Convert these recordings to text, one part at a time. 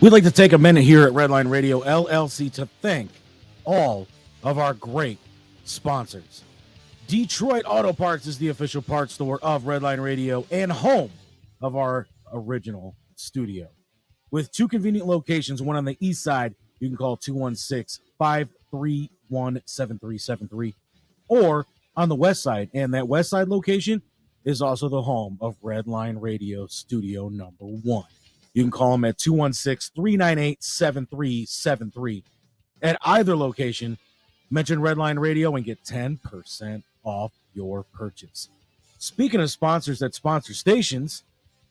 We'd like to take a minute here at Redline Radio LLC to thank all of our great sponsors. Detroit Auto Parts is the official parts store of Redline Radio and home of our original studio. With two convenient locations, one on the east side, you can call 216-531-7373, or on the west side, and that west side location is also the home of Redline Radio Studio number 1. You can call them at 216-398-7373. At either location, mention Redline Radio and get 10% off your purchase. Speaking of sponsors that sponsor stations,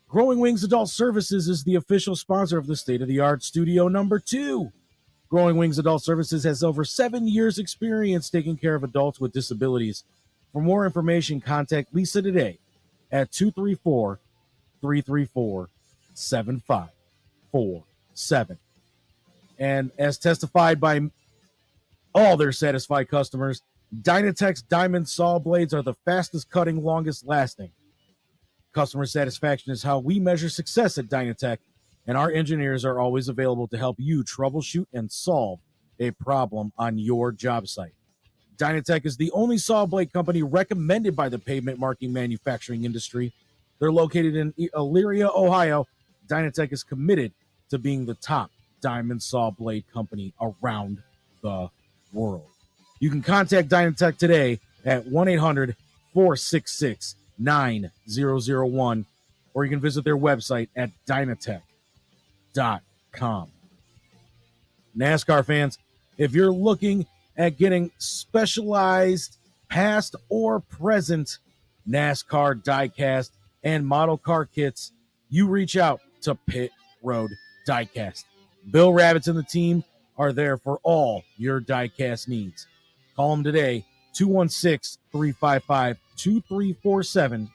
Growing Wings Adult Services is the official sponsor of the state-of-the-art Studio number 2. Growing Wings Adult Services has over 7 years experience taking care of adults with disabilities. For more information, contact Lisa today at 234-334-7547. And as testified by all their satisfied customers, Dynatech's diamond saw blades are the fastest cutting, longest lasting. Customer satisfaction is how we measure success at Dynatech, and our engineers are always available to help you troubleshoot and solve a problem on your job site. Dynatech is the only saw blade company recommended by the pavement marking manufacturing industry. They're located in Elyria, Ohio. Dynatech is committed to being the top diamond saw blade company around the world. You can contact Dynatech today at 1-800-466-9001, or you can visit their website at dynatech.com. NASCAR fans, if you're looking at getting specialized past or present NASCAR diecast and model car kits, you reach out to Pit Road Diecast. Bill Rabbits and the team are there for all your diecast needs. Call them today, 216-355-2347.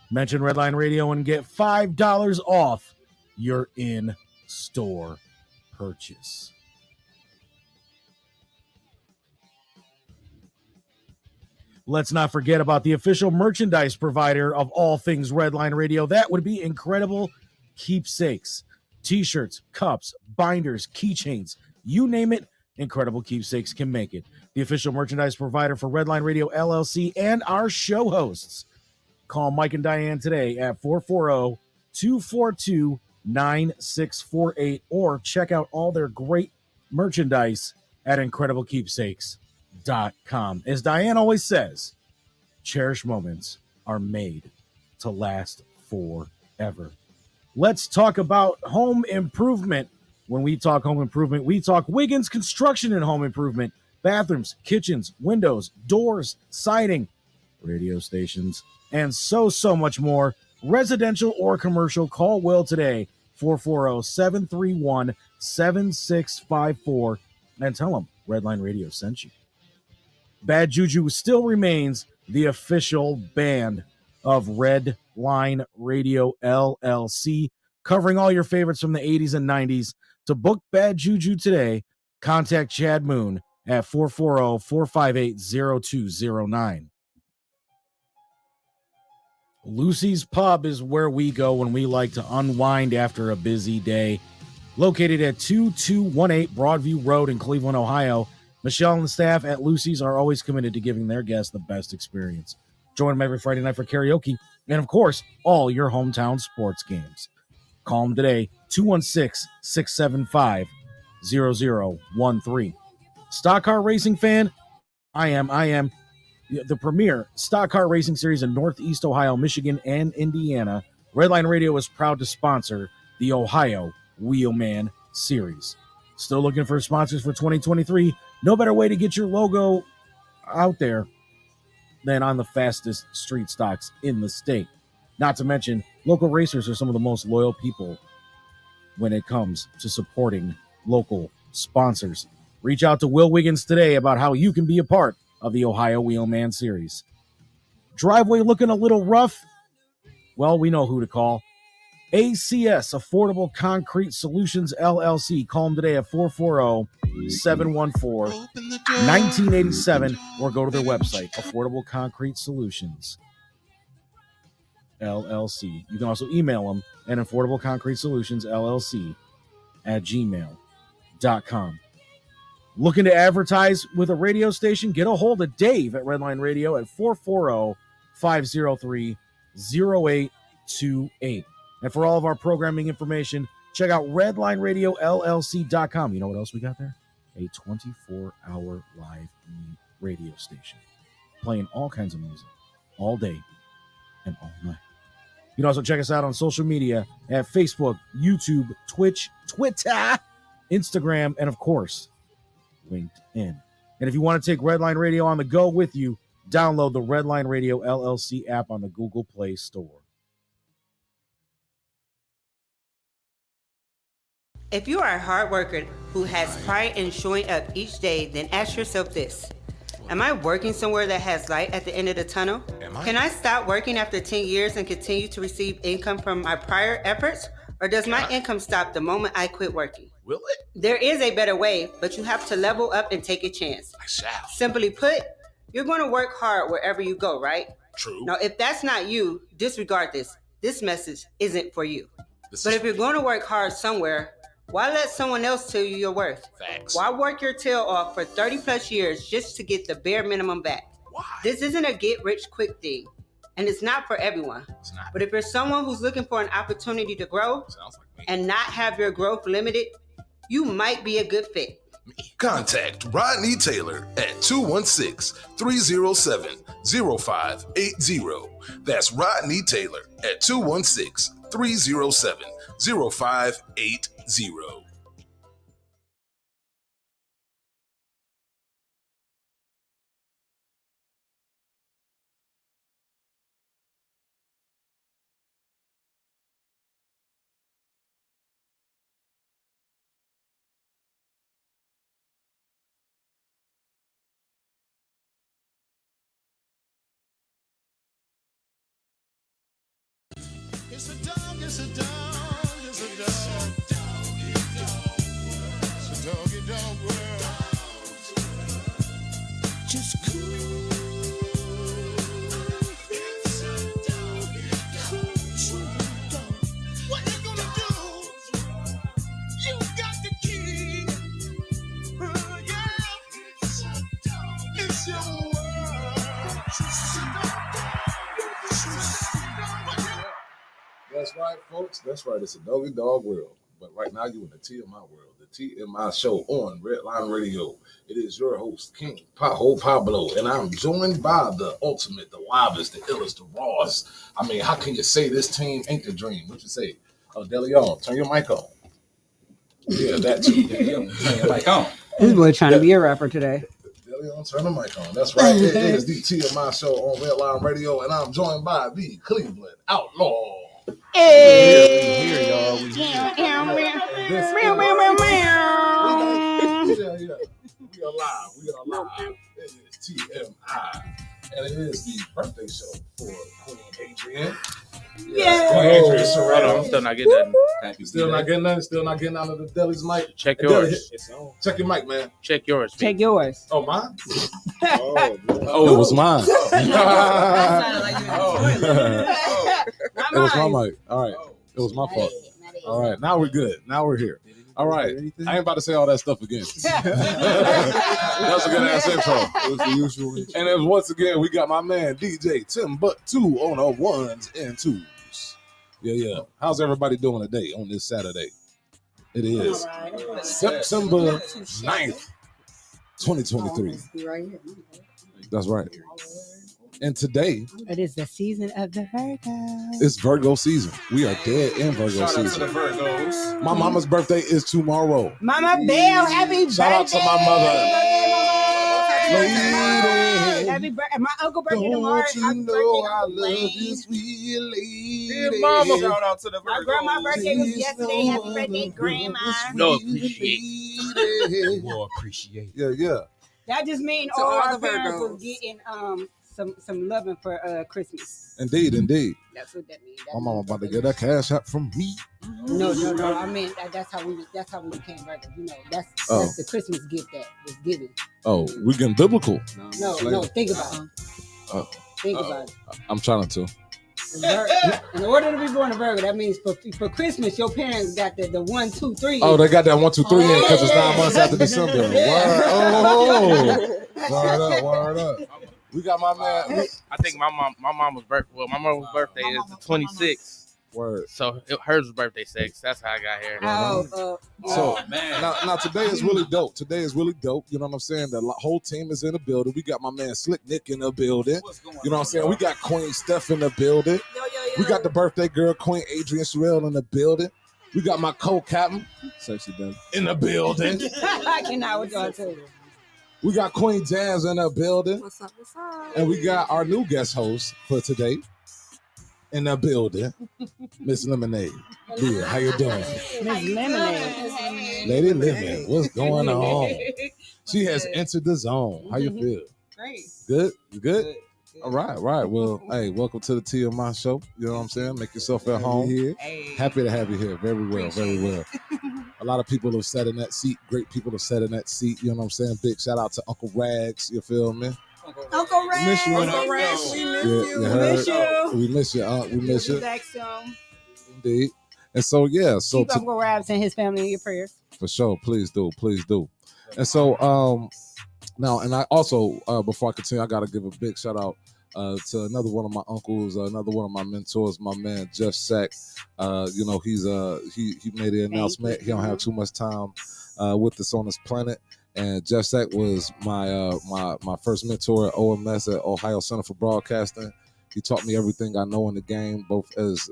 Mention Redline Radio and get $5 off your in-store purchase. Let's not forget about the official merchandise provider of all things Redline Radio. That would be Incredible Keepsakes. T-shirts, cups, binders, keychains, you name it, Incredible Keepsakes can make it. The official merchandise provider for Redline Radio LLC and our show hosts. Call Mike and Diane today at 440-242-9648 or check out all their great merchandise at IncredibleKeepsakes.com. As Diane always says, cherished moments are made to last forever. Let's talk about home improvement. When we talk home improvement, we talk Wiggins Construction and Home Improvement. Bathrooms, kitchens, windows, doors, siding, radio stations, and so much more. Residential or commercial, call Will today, 440-731-7654, and tell him Redline Radio sent you. Bad Juju still remains the official band of Redline Radio LLC, covering all your favorites from the 80s and 90s. To book Bad Juju today, contact Chad Moon at 440-458-0209. Lucy's Pub is where we go when we like to unwind after a busy day. Located at 2218 Broadview Road in Cleveland, Ohio, Michelle and the staff at Lucy's are always committed to giving their guests the best experience. Join them every Friday night for karaoke and, of course, all your hometown sports games. Call them today, 216-675-0013. Stock car racing fan? I am. The premier stock car racing series in Northeast Ohio, Michigan, and Indiana. Redline Radio is proud to sponsor the Ohio Wheelman Series. Still looking for sponsors for 2023? No better way to get your logo out there than on the fastest street stocks in the state. Not to mention, local racers are some of the most loyal people when it comes to supporting local sponsors. Reach out to Will Wiggins today about how you can be a part of the Ohio Wheelman Series. Driveway looking a little rough? Well, we know who to call. ACS, Affordable Concrete Solutions, LLC. Call them today at 440-714-1987 or go to their website, Affordable Concrete Solutions, LLC. You can also email them at Affordable Concrete Solutions, LLC redlineradio@gmail.com. Looking to advertise with a radio station? Get a hold of Dave at Redline Radio at 440-503-0828. And for all of our programming information, check out redlineradiolllc.com. You know what else we got there? A 24-hour live radio station playing all kinds of music all day and all night. You can also check us out on social media at Facebook, YouTube, Twitch, Twitter, Instagram, and of course, LinkedIn. And if you want to take Redline Radio on the go with you, download the Redline Radio LLC app on the Google Play Store. If you are a hard worker who has pride in showing up each day, then ask yourself this. Am I working somewhere that has light at the end of the tunnel? Can I stop working after 10 years and continue to receive income from my prior efforts? Or does my income stop the moment I quit working? Will it? There is a better way, but you have to level up and take a chance. I shall. Simply put, you're going to work hard wherever you go, right? True. Now, if that's not you, disregard this. This message isn't for you. But if you're going to work hard somewhere, why let someone else tell you your worth? Facts. Why work your tail off for 30 plus years just to get the bare minimum back? Why? This isn't a get rich quick thing, and it's not for everyone. It's not. But if you're someone who's looking for an opportunity to grow and not have your growth limited, you might be a good fit. Contact Rodney Taylor at 216-307-0580. That's Rodney Taylor at 216-307-0580. It's a dog, it's a dog, it's a dog. It's a doggy dog world. Just cool. It's a doggy dog. What you gonna do? You got the key. Yeah. It's your world. Just a dog. That's right, folks. That's right. It's a doggy dog world. But right now, you're in the TMI world, the TMI show on Redline Radio. It is your host, King Pajo Pablo, and I'm joined by the ultimate, the wildest, the illest, the rawest. I mean, how can you say this team ain't the dream? What you say? Oh, DeLeon, turn your mic on. Yeah, that too. DeLeon, turn your mic on. This boy trying to be a rapper today. DeLeon, turn the mic on. That's right. It is the TMI show on Redline Radio, and I'm joined by the Cleveland Outlaw. Hey! We here, y'all. We here. We are live. It is TMI. And it is the birthday show for Queen Adrian. Yeah. Queen Adrian Serrano. I'm still not getting that. Still not getting nothing. Still not getting out of the deli's mic. Check yours. Check your mic, man. Check yours. Check yours. Oh, mine? Oh, it was mine. It was my mic. All right. It was my fault. All right. Now we're good. Now we're here. All right. I ain't about to say all that stuff again. That's a good ass intro. It was the usual. And then once again, we got my man DJ Tim Butt 2 on the ones and twos. Yeah. How's everybody doing today on this Saturday? It is September 9th, 2023. That's right. And today, It is the season of the Virgo. it's Virgo season. We are dead in Virgo Shout out to season. the Virgos. My mama's birthday is tomorrow. Mama Belle, happy birthday. Shout out to my mother. Lady, Happy birthday. My uncle birthday tomorrow. don't you Happy know birthday, I Uncle love Wayne. you, sweet lady. Dear mama. Shout out to the My grandma's Virgos. birthday was yesterday. Happy birthday, Grandma. No, appreciate. More appreciate. Yeah. That just means To all all our the parents Virgos. was getting some loving for Christmas. Indeed. That's what that means. My mama about to get that cash out from me. No. I mean that's how we became Virgos. You know, that's the Christmas gift that was given. Oh, we getting biblical. No, think about it. Oh. Think about it. I'm trying to. In order to be born a Virgo, that means for Christmas, your parents got the 1, 2, 3. Oh, they got that 1, 2, 3 in because it's 9 months after December. Word up. We got my man. I think my mom's birthday. Well, my mom's birthday is the 26th. Word. So hers was birthday 6. That's how I got here. So now today is really dope. Today is really dope. You know what I'm saying? The whole team is in the building. We got my man Slick Nick in the building. You know what I'm saying? We got Queen Steph in the building. We got the birthday girl Queen Adrian Sherrill in the building. We got my co-captain Sexy Dave in the building. I cannot with y'all too. We got Queen Jazz in the building. What's up? And we got our new guest host for today in the building, Miss Lemonade. Yeah, how you doing? Miss Lemonade. Lady Lemon, what's going on? She has entered the zone. How you feel? Great. Good? You good? All right. Well, hey, welcome to the TMI show. You know what I'm saying? Make yourself at home here. Happy to have you here. Very well. A lot of people have sat in that seat. Great people have sat in that seat. You know what I'm saying? Big shout out to Uncle Rags. You feel me? Uncle Rags. Miss you. Uncle Rags. We miss you. We miss you. We miss you. Back soon. Indeed. And so, yeah. So keep Uncle Rags and his family in your prayers. For sure. Please do. And so, now, and I also, before I continue, I got to give a big shout out to another one of my uncles, another one of my mentors, my man Jeff Sack. You know, he's he made the announcement. He don't have too much time with us on this planet. And Jeff Sack was my first mentor at OMS at Ohio Center for Broadcasting. He taught me everything I know in the game, both as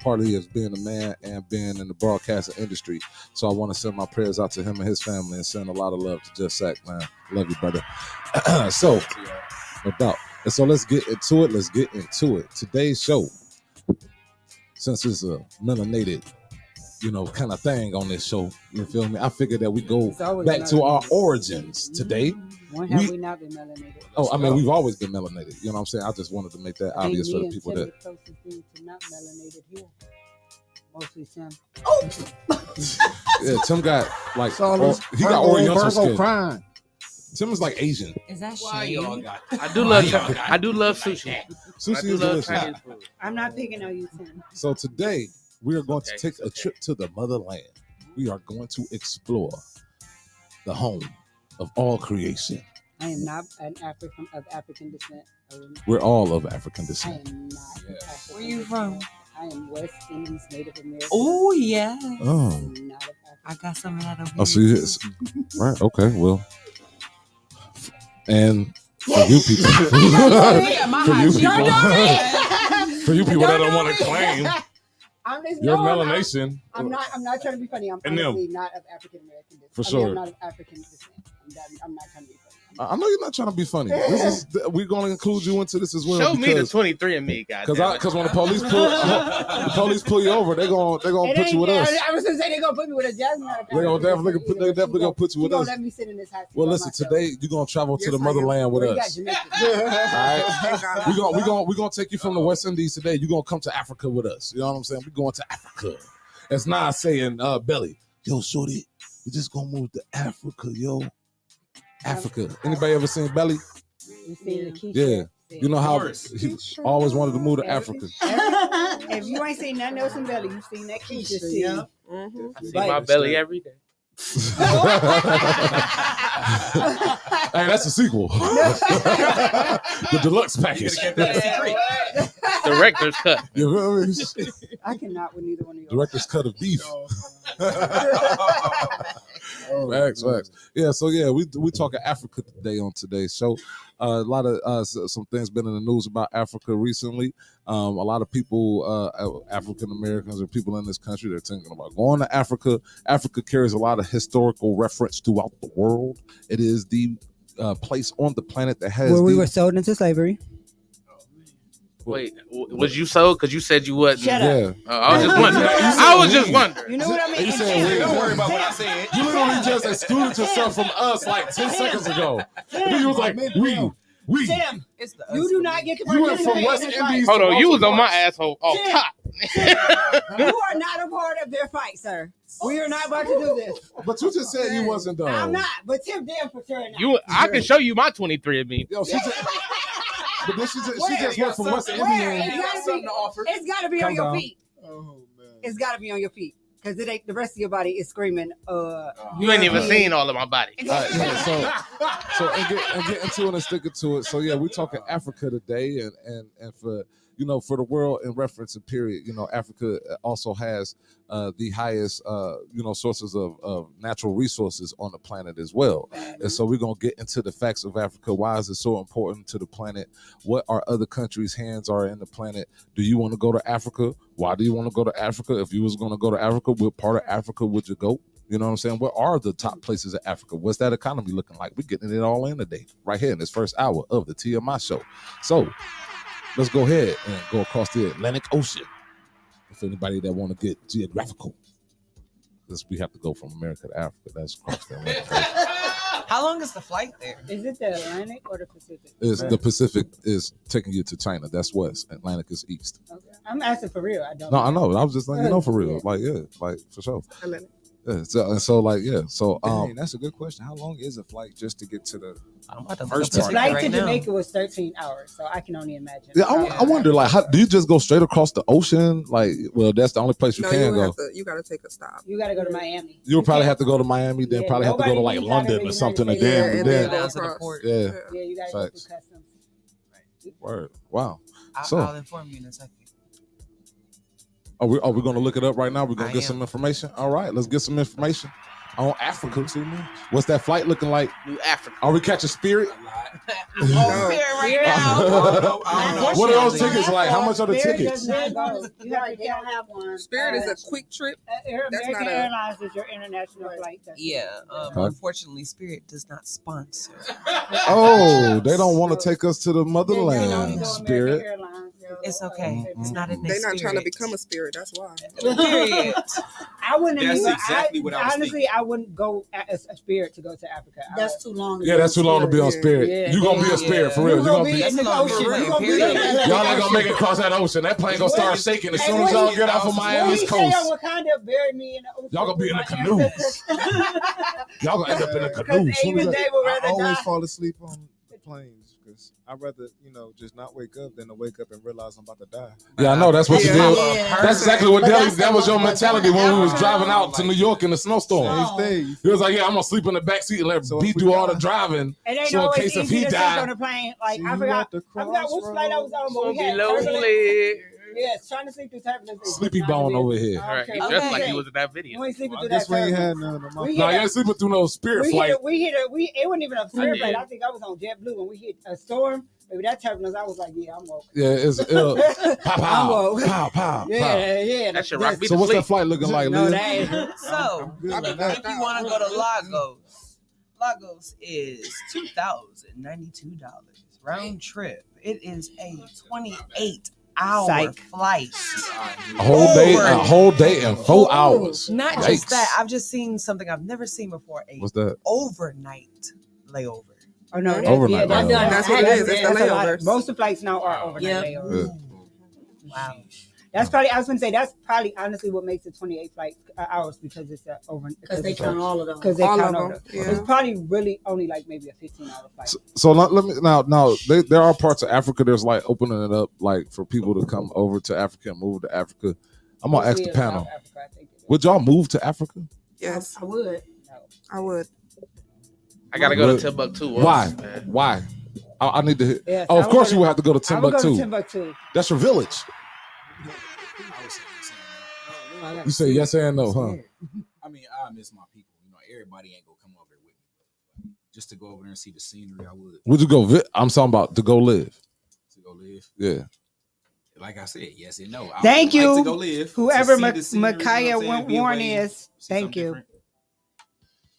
partly as being a man and being in the broadcasting industry. So I want to send my prayers out to him and his family and send a lot of love to Jeff Sack, man. Love you, brother. So, no doubt. And so let's get into it. Today's show, since it's a melanated, kind of thing on this show, you feel me? I figured that we go back to our origins today. When have we not been melanated? Oh, I mean, we've always been melanated. You know what I'm saying? I just wanted to make that obvious for the people that. The closest thing to not melanated here. Mostly Tim. Yeah, Tim got like he got Oriental skin. Tim is like Asian. Is that shame? I do love sushi. Sushi is delicious. I'm not picking on you, Tim. So today we are going to take a trip to the motherland. We are going to explore the home of all creation. I am not of African descent. We're all of African I descent. am not. African Where you from? I am West Indies, Native American. Oh yeah. Oh. I am not of Africa. I got some of that over here. Oh, so right? Okay, well, and for you people, for you people that don't want to claim your melanation. I'm not trying to be funny. I'm honestly not of African American descent. For sure. I'm not of African descent. I'm not trying to be funny. I know you're not trying to be funny. We're going to include you into this as well. Show me the 23andMe, guys. Because when the police pull you over, they're gonna put you with us. I was gonna say they're gonna put me with a Jasmine. They're definitely gonna put you with us. Let me sit in this hot seat. Well, listen, today you're gonna travel to the motherland with us. All right, we're gonna take you from the West Indies today. You're gonna come to Africa with us. You know what I'm saying? We're going to Africa. As Nas saying, Belly, yo, shorty, we're just gonna move to Africa, yo. Africa. Anybody ever seen Belly? Yeah. You know how he always wanted to move to Africa. If you ain't seen nothing else in Belly, you've seen that Keisha scene. I see my belly every day. Hey, that's a sequel. The deluxe package. Director's cut. You know what I mean? I cannot with neither one of you. Director's cut of beef. Facts. Yeah, so yeah, we talking Africa today on today's show. A lot of some things been in the news about Africa recently. A lot of people, African Americans or people in this country, they're thinking about going to Africa. Africa carries a lot of historical reference throughout the world. It is the place on the planet that has. Where we were sold into slavery. Wait, was you sold? Because you said you wasn't. Shut up. Yeah. I was just wondering. You know what I mean? You said don't worry about what I said. You literally just excluded yourself from us like 10 seconds ago. You was like, we. Tim, you do not get to You went from West Indies. Hold on, you was on my asshole off top. You are not a part of their fight, sir. We are not about to do this. But you just said you wasn't done. I'm not, but Tim damn for sure not. I can show you my 23andMe. Yo, But then she just went from West Indian. It's gotta be on your feet. Oh man. It's gotta be on your feet. Because it ain't the rest of your body is screaming. You ain't even seen all of my body. All right, so and get into it and sticking to it. So yeah, we're talking Africa today, and for for the world in reference to period, Africa also has the highest sources of natural resources on the planet as well. And so we're gonna get into the facts of Africa. Why is it so important to the planet? What are other countries' hands are in the planet? Do you want to go to Africa? Why do you want to go to Africa? If you was gonna go to Africa, what part of Africa would you go? You know what I'm saying? What are the top places in Africa? What's that economy looking like? We're getting it all in today, right here in this first hour of the TMI show. So let's go ahead and go across the Atlantic Ocean. If anybody that want to get geographical, because we have to go from America to Africa. That's across the Atlantic Ocean. How long is the flight there? Is it the Atlantic or the Pacific? The Pacific is taking you to China. That's west. Atlantic is east. Okay. I'm asking for real. I don't. No, I know. I was just letting you know for real. Like, yeah, like for sure. Yeah, so Dang, that's a good question. How long is a flight just to get to the first The part flight right to now. Jamaica was 13 hours, so I can only imagine. Yeah, I wonder, like, how do you just go straight across the ocean? Like, well, that's the only place you can go. You got to take a stop. You got to go to Miami. You would probably have to go to Miami, then probably have to go to like nobody leaves out of London the or something, and United then, States. then Down to the port. yeah, Yeah, you got to go Facts. through customs. Word. Wow. I'll So, inform you in a second. are we going to look it up right now? We're going I to get am. some information. All right, let's get some information on Africa. What's that flight looking like? New Africa. Are we catching Spirit? Right now. What are those tickets like? How much are the Spirit tickets? does not go. You have to they don't have one. Spirit is a quick trip. That's American not a- Airlines is your international flight. Yeah. Okay. Unfortunately, Spirit does not sponsor. Oh, they don't want to take us to the They motherland. don't go Spirit. American Airlines. It's okay. It's not in their They're not trying to spirit. become a spirit. That's why. Period. I wouldn't That's even. exactly what I was honestly, I wouldn't go as a Spirit to go to Africa. That's too long. Yeah, that's too long to be on Spirit. Yeah. You gonna be a Spirit for real. You're You gonna gonna be be. in the long ocean. for real, You gonna be period. Y'all ain't gonna make it across that ocean. That plane gonna start shaking as soon as y'all get off of Miami's When we say coast. on Wakanda, bury me in the ocean. Y'all gonna be in the with my canoes. ancestors. Y'all gonna end up in a Because canoe. Soon even as they that- would I rather always die. fall asleep on planes because I'd rather, just not wake up than to wake up and realize I'm about to die. Yeah, I know. That's what you Yeah. did. Yeah. That's exactly what But Deli. that's That was the your one- mentality when we was driving out to New York in the snowstorm. Oh. Same thing. He was like, "Yeah, I'm gonna sleep in the back seat and let So B if we do all die- the driving. It ain't So in always case if easy he to sleep died, on the plane. Like See I you forgot at the which flight I was on, but we Be had turbulence. lonely. Yes, trying to sleep through turbulence. is Sleepy not bone the over business. here. I All right, don't he care dressed what like you he say. was in that video. You ain't sleeping I through that guess we ain't had turbulence. none of my We no, hit you ain't sleeping through no Spirit flight. it. It wasn't even a spirit flight. I think I was on JetBlue when we hit a storm. Maybe that turbulence. I was like, yeah, I'm woke. Yeah, it's pow I'm pow woke. pow pow. Yeah. That shit rock me So to what's sleep. that flight looking like, No, Liz? that ain't. So, good I've on been that. if you want to go to Lagos is $2,092 round trip. It is a 28-hour Psych. flight. A whole day and 4 hours. Not Yikes. just that, I've just seen something I've never seen before. A What's that? overnight layover. Oh no, Overnight I've layover. done. That's what it is. It's the That's a lot. layovers. Most of the flights now are overnight Yeah. layovers. Wow. That's probably. I was gonna say that's probably honestly what makes it 28 flight hours because it's over. Because they count all of them. Because they All count of over. them, yeah. It's probably really only like maybe a 15-hour flight. So let me now. There are parts of Africa. There's like opening it up, like for people to come over to Africa and move to Africa. I'm gonna ask the Mostly in panel: South Africa, I think it is. would y'all move to Africa? Yes, I would. I would. I gotta go Would- to Timbuktu. Why? once, man. Why? I need to hear. Yes, Oh, I of would course go you would have to go to I would go to Timbuktu. Timbuktu. That's your village. You say yes and no, huh? I mean, I miss my people. Everybody ain't gonna come over there with me. Just to go over there and see the scenery, I would. Would you go? I'm talking about to go live. To go live. Yeah. Like I said, yes and no. I Thank would you, like to go live, whoever to see the scenery, Micaiah you know what I'm saying? Be Warren away, is. see Thank something you. different.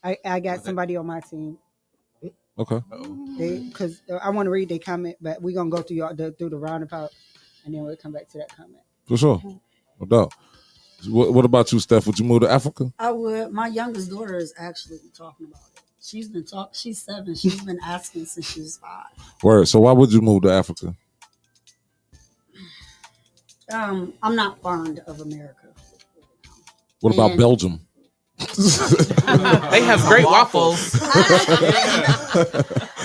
I got What's that? somebody on my team. Okay. Uh-oh. Because I want to read their comment, but we're gonna go through through the roundabout, and then we'll come back to that comment. For sure. No doubt. What about you, Steph? Would you move to Africa? I would. My youngest daughter is actually talking about it. She's been talking. She's 7. She's been asking since she was 5. Word. So why would you move to Africa? I'm not fond of America. What about And- Belgium? They have great waffles.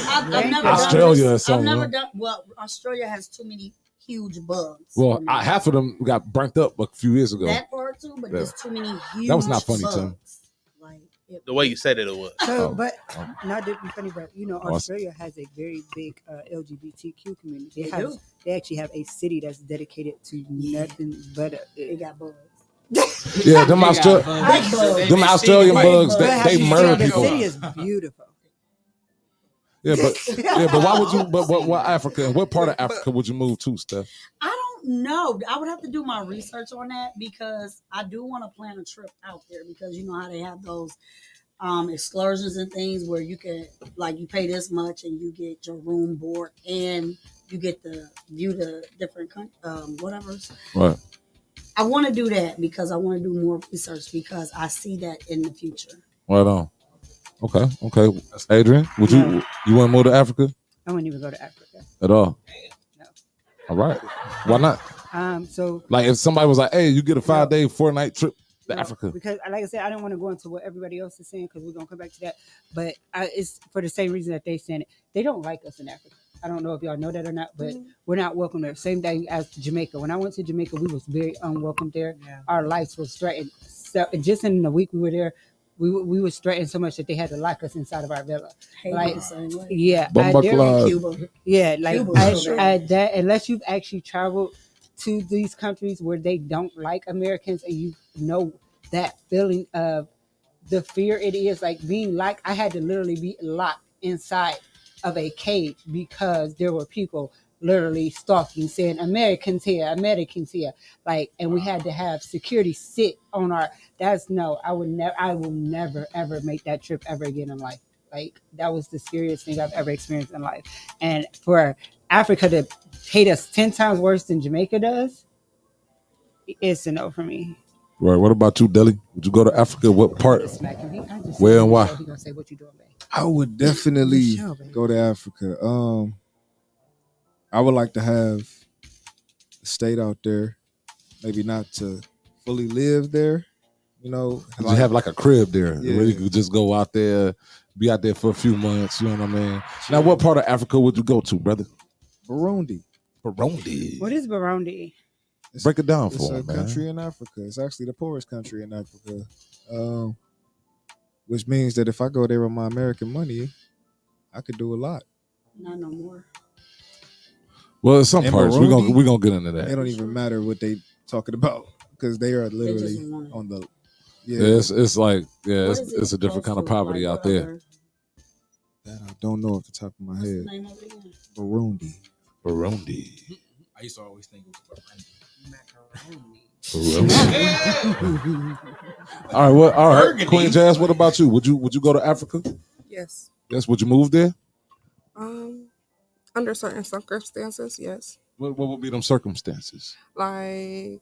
I've never Australia done or this. something, I've never huh? done. Well, Australia has too many huge bugs. Well, half of them got burnt up a few years ago. That part too, but there's too many huge. That was not funny, bugs. Tim. Like The way you said it was. So, Oh. but not to be funny, but Oh, Australia has a very big LGBTQ community. They do. They actually have a city that's dedicated to nothing but They got bugs. Yeah, them, Big them Australian bugs, But they murder the people. city is beautiful. Yeah, but why would you? But what Africa? And what part of Africa would you move to, Steph? I don't know. I would have to do my research on that because I do want to plan a trip out there because you know how they have those excursions and things where you can like you pay this much and you get your room board and you get to view the different whatever's. Right. I want to do that because I want to do more research because I see that in the future. Right on. Okay. Adrian, would you want to move to Africa I wouldn't even go to Africa. at all? No. All right. Why not? So Like if somebody was like, "Hey, you get a 5-day, 4-night trip to no, Africa," because like I said, I don't want to go into what everybody else is saying because we're gonna come back to that. But it's for the same reason that they saying it. They don't like us in Africa. I don't know if y'all know that or not, but we're not welcome there. Same thing as Jamaica. When I went to Jamaica, we was very unwelcome there. Yeah. Our lives was threatened. So just in the week we were there, we was threatened so much that they had to lock us inside of our villa. Like, yeah, Cuba. yeah, like Cuba. that. Unless you've actually traveled to these countries where they don't like Americans, and you know that feeling of the fear it is, like being locked. I had to literally be locked inside of a cage because there were people literally stalking, saying Americans here, like, and we had to have security sit on our. I will never ever make that trip ever again in life. Like that was the scariest thing I've ever experienced in life. And for Africa to hate us 10 times worse than Jamaica does, it's a no for me. Right. What about you, Deli? Would you go to Africa? What part? Where and why? He gonna say what you doing, babe. I would definitely Good show, babe. go to Africa. I would like to have stayed out there, maybe not to fully live there. You know, Did you have like a crib there Yeah. where you could just go out there, be out there for a few months? You know what I mean? Now, what part of Africa would you go to, brother? Burundi. Burundi. What is Burundi? Break it down It's for a him, man. country in Africa. It's actually the poorest country in Africa, which means that if I go there with my American money, I could do a lot. Not no more. Well, in some In parts Burundi, we're gonna get into that. It don't even matter what they talking about because they are literally just want- on the. Yeah, it's like What is it's a different kind of poverty out there. That I don't know off the top of my What's the head. name of it again? Burundi. Burundi. I used to always think it was All right, all right, Queen Jazz. What about you? Would you go to Africa? Yes. Yes. Would you move there? Under certain circumstances, yes. What would be them circumstances? Like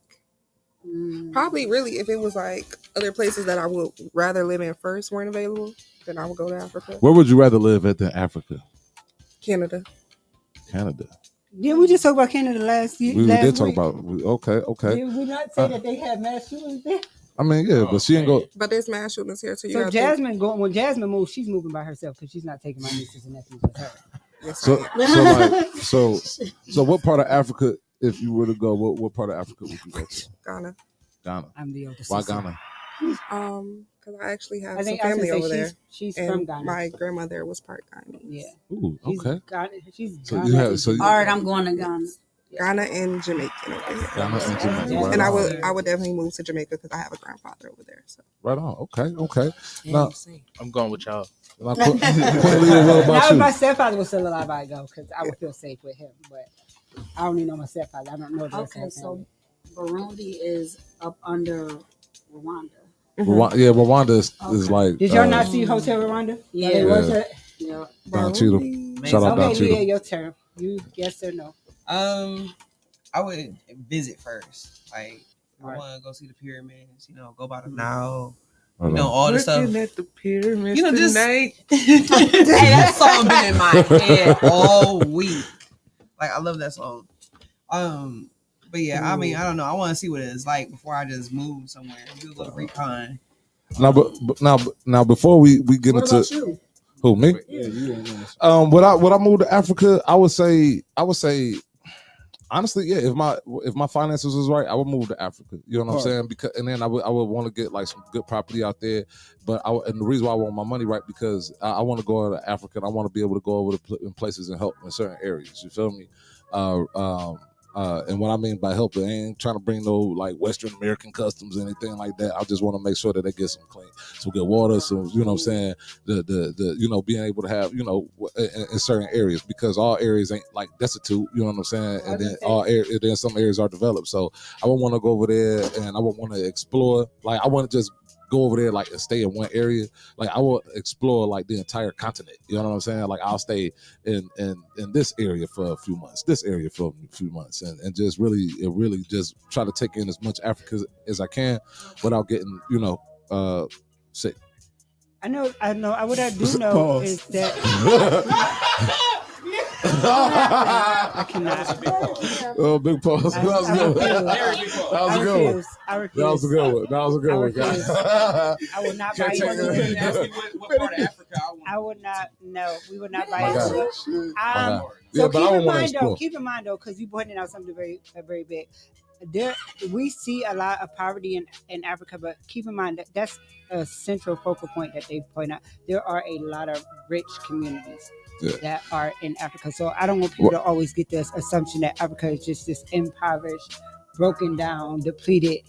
probably really if it was like other places that I would rather live in first weren't available, then I would go to Africa. Where would you rather live at than Africa? Canada. Canada. Yeah, we just talked about Canada last year. We last did talk week. about. Okay. Did we not say that they had mass shootings there? I mean, yeah, but she ain't go. But there's mass shootings here too. You So gotta think. Jasmine going when Jasmine moves, she's moving by herself because she's not taking my nieces and nephews with her. So what part of Africa, if you were to go, what part of Africa would you go to? Ghana. Ghana. I'm the oldest. Why sister. Ghana? Because I actually have I think some I was family gonna say over there. she's and from Ghana. My grandmother was part Ghanaian. Yeah. Ooh, She's okay. She's So Ghana you have and so you, All right, I'm going to Ghana. Ghana and Jamaican over here. Ghana and Jamaica. Right And on. I would definitely move to Jamaica because I have a grandfather over there. So Right on. Okay. Now, I'm going with y'all. now Queen Leah, what Now, about if you? my stepfather was still alive, I'd go because I would feel safe with him. But I don't even know my stepfather. I don't know the rest of Okay, my family. so Burundi is up under Rwanda. Yeah, Rwanda is like. Did y'all not see Hotel Rwanda? Yeah. They was it? Yeah. Don Cheadle. Shout out Don Okay, Leah, Cheadle. your turn. You yes or no? I would visit first. Like I want to go see the pyramids. You know, go by the Nile. You know, all the stuff. Looking at the pyramids You know, just tonight. hey, that song been in my head all week. Like I love that song. But yeah, I mean, I don't know. I want to see what it's like before I just move somewhere. Do a little recon. Now, before we get What into about you? who me? Yeah, you ain't know. Would I move to Africa? I would say honestly, yeah. If my finances was right, I would move to Africa. You know what I'm saying? Because and then I would want to get like some good property out there. But and the reason why I want my money right because I want to go to Africa and I want to be able to go over to in places and help in certain areas. You feel me? And what I mean by help, I ain't trying to bring no like Western American customs or anything like that. I just want to make sure that they get some good water, some you know what I'm saying, the being able to have in certain areas because all areas ain't like destitute, you know what I'm saying, and then some areas are developed. So I would want to go over there and I would want to explore. Like I want to just go over there like and stay in one area. Like I will explore like the entire continent. You know what I'm saying? Like I'll stay in this area for a few months, this area for a few months, and just really just try to take in as much Africa as I can without getting sick. I know. What I do know is that I cannot. Oh, big pause. That was a good one. That was a good one. I will not buy you. What part of Africa I would not. No, we would not buy you. Yeah, So but I want to explore. keep in mind though, because you pointed out something very big. We see a lot of poverty in Africa, but keep in mind that that's a central focal point that they point out. There are a lot of rich communities that are in Africa. So I don't want people to always get this assumption that Africa is just this impoverished, broken down, depleted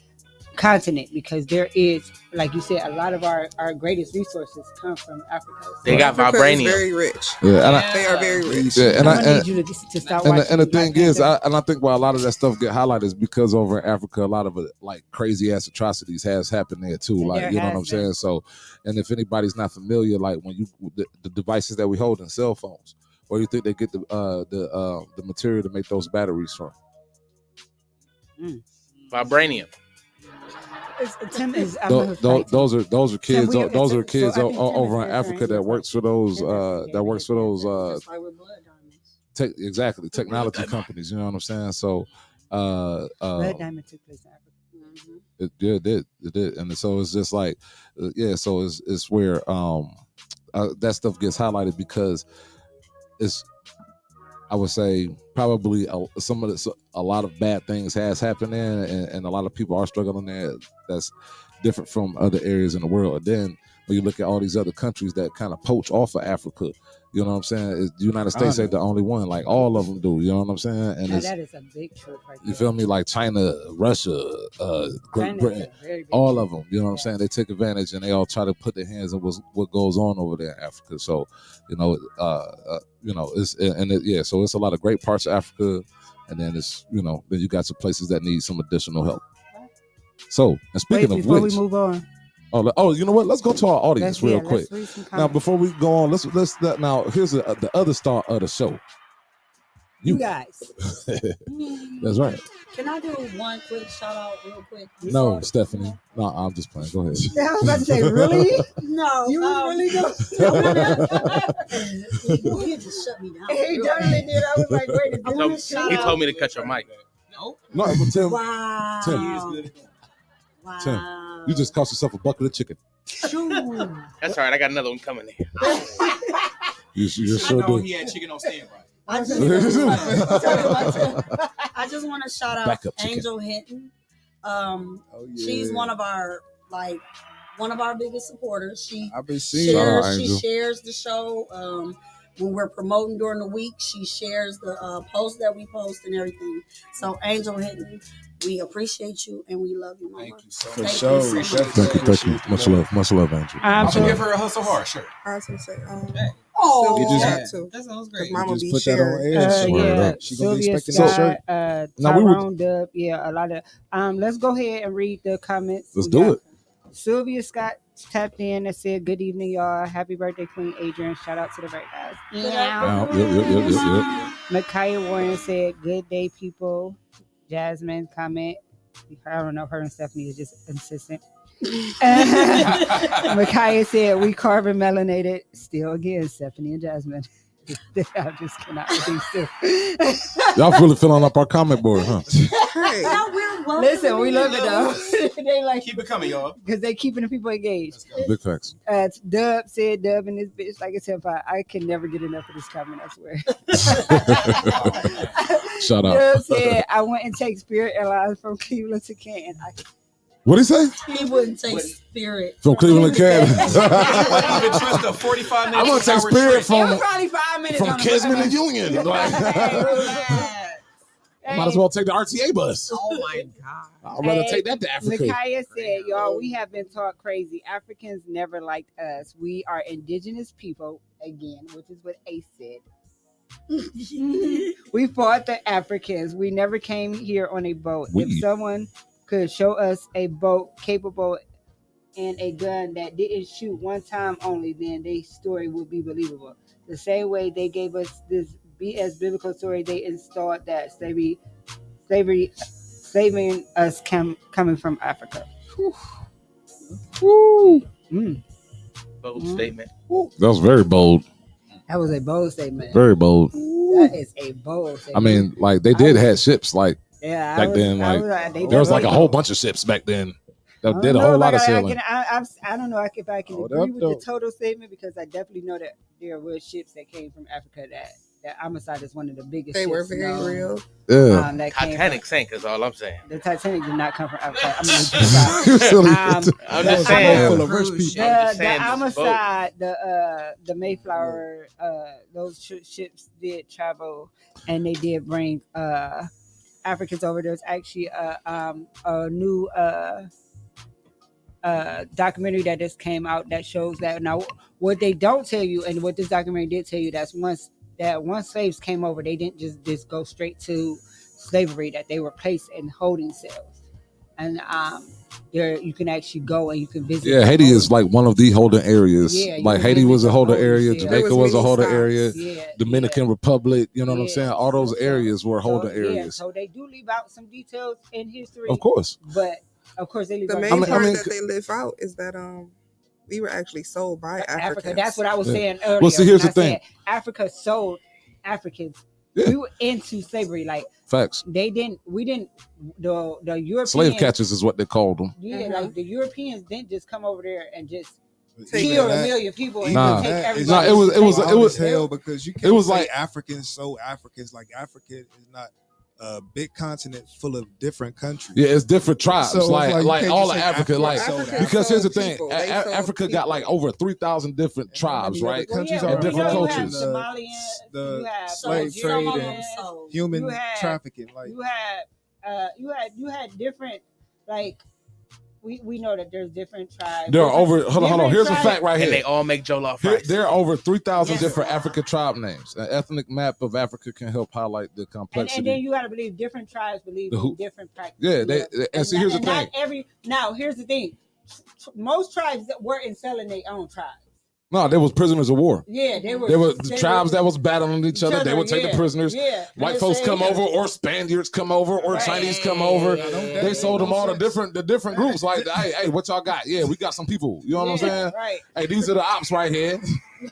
continent, because there is, like you said, a lot of our greatest resources come from Africa. So they got Africa is vibranium. very rich. Yeah, they are very rich. Yeah, and I need you to start watching. And the thing is, I think why a lot of that stuff get highlighted is because over in Africa, a lot of it, like crazy ass atrocities has happened there too. Like you know what I'm saying. So, and if anybody's not familiar, like when you the devices that we hold in cell phones, where do you think they get the material to make those batteries from? Vibranium. Those are kids. Those are kids over in Africa that works for those. Exactly, technology companies. You know what I'm saying? So, Blood Diamond took place in Africa. It did, and so it's just like, So it's where that stuff gets highlighted because it's. I would say probably a lot of bad things has happened there, and a lot of people are struggling there. That's different from other areas in the world. And then when you look at all these other countries that kind of poach off of Africa, you know what I'm saying? The United States ain't the only one. Like all of them do. You know what I'm saying? And that is a big trip right there. You feel me? Like China, Russia, Great Britain, all of them. You know what I'm saying? They take advantage and they all try to put their hands on what goes on over there in Africa. So, so it's a lot of great parts of Africa, and then it's then you got some places that need some additional help. So, and speaking of before which, we move on. You know what? Let's go to our audience real quick. Now, before we go on, let's now here's the other star of the show. You guys. That's right. Can I do one quick shout out real quick? No, Stephanie. No, I'm just playing. Go ahead. I was about to say, really? No. You really don't? He just shut me down. He totally did. I was like, wait a minute. He told me to cut your mic. No, but Tim. Wow. Wow. Tim, you just cost yourself a bucket of chicken. That's all right. I got another one coming in. You sure I know did. he had chicken on standby. I just want to shout out Angel Hinton. She's one of our biggest supporters. She shares the show. When we're promoting during the week, she shares the posts that we post and everything. So Angel Hinton, we appreciate you and we love you, Mama. Thank you so much. Thank you. Much love, Angel. I should give her a hustle hard shirt. I was gonna say, that sounds great. Mama be put that on sharing. air. She gonna be Sylvia expecting that shirt. Tyrone Dub, a lot of. Let's go ahead and read the comments. Let's do it. Sylvia Scott tapped in and said, "Good evening, y'all. Happy birthday, Queen Adrian. Shout out to the right guys." Yep. Micaiah Warren said, "Good day, people." Jasmine comment. I don't know. Her and Stephanie is just insistent. Micaiah said, "We carbon melanated." Still again, Stephanie and Jasmine. I just cannot with these two. Y'all really filling up our comment board, huh? No, welcome Listen, we in. love it though. They like Keep it coming, y'all. because they keeping the people engaged. Big facts. Dub said Dub and this bitch, like I said, I can never get enough of this comment, I swear. Shout out. Dub said I went and take Spirit Airlines from Cleveland to Canton. What'd he say? He wouldn't take Spirit From Cleveland, Canton. Even trust a 45-minute. I'm gonna take Spirit It was from probably 5 minutes from on the Kisman bus. and Union. Like, I might as well take the RTA bus. Oh my God. I'd rather take that to Africa. Micaiah said, y'all, we have been taught crazy. Africans never liked us. We are indigenous people, again, which is what Ace said. We fought the Africans. We never came here on a boat. If someone could show us a boat capable and a gun that didn't shoot one time only, then their story would be believable. The same way they gave us this BS biblical story, they installed that saving us coming from Africa. Woo. Bold statement. That was very bold. That was a bold statement. Very bold. That is a bold statement. I mean, like they did have ships like back then. Like there was like a whole bunch of ships back then that did a whole lot of sailing. I don't know if I can agree with the total statement because I definitely know that there were ships that came from Africa that Amistad is one of the biggest. They ships, were very real. Yeah. Titanic sank is all I'm saying. The Titanic did not come from Africa. I'm just saying. Full of rich people. The Amistad, the Mayflower, those ships did travel, and they did bring Africans over. There's actually a new documentary that just came out that shows that. Now, what they don't tell you, and what this documentary did tell you, once slaves came over, they didn't just go straight to slavery. That they were placed in holding cells, and there you can actually go and you can visit. Yeah, Haiti is like one of the holding areas. Yeah, like Haiti was a holding area, cells. Jamaica was a holding area, Yeah, Dominican Republic. You know what I'm saying? All those areas were holding areas. So they do leave out some details in history, Of course, but of course they leave The out main part that they live out is that we were actually sold by Africa. Africans. That's what I was saying earlier. Well, see, here's when the I thing. said Africa sold Africans. Yeah. We were into slavery. Like Facts. we didn't. The Europeans, Slave catchers is what they called them. Yeah, like the Europeans didn't just come over there and just Even kill that- a million people and Nah. take That is everybody. Nah, it was wild as hell because you can't it was say like- Africans so Africans. Like Africa is not a big continent full of different countries. Yeah, it's different tribes. So it's like you can't all just of say Africa. Like Africa because here's the sold thing, people. They sold Africa got like over 3,000 different tribes, many other right? countries and are different involved in cultures. the have slave trade and human you had- trafficking. Like you had different like we know that there's different tribes. There are over. Hold on. different Here's a tribes. fact right And here. they all make jollof Here, rice. there are over 3,000 Yes. different African tribe names. An ethnic map of Africa can help highlight the And complexity. then you got to believe different tribes believe The who- in different practices. Yeah, and see, here's the not thing. Here's the thing. Most tribes that weren't selling their own tribes. No, there was prisoners of war. Yeah, they were. There were the tribes that was battling each other. They would take the yeah, prisoners. Yeah. White And folks they come say- over, or Spaniards come over, or Right. Chinese come over. Yeah. They sold them all to different groups. Like, hey, what y'all got? Yeah, we got some people. You know what I'm Yeah, saying? right. Hey, these are the ops right here.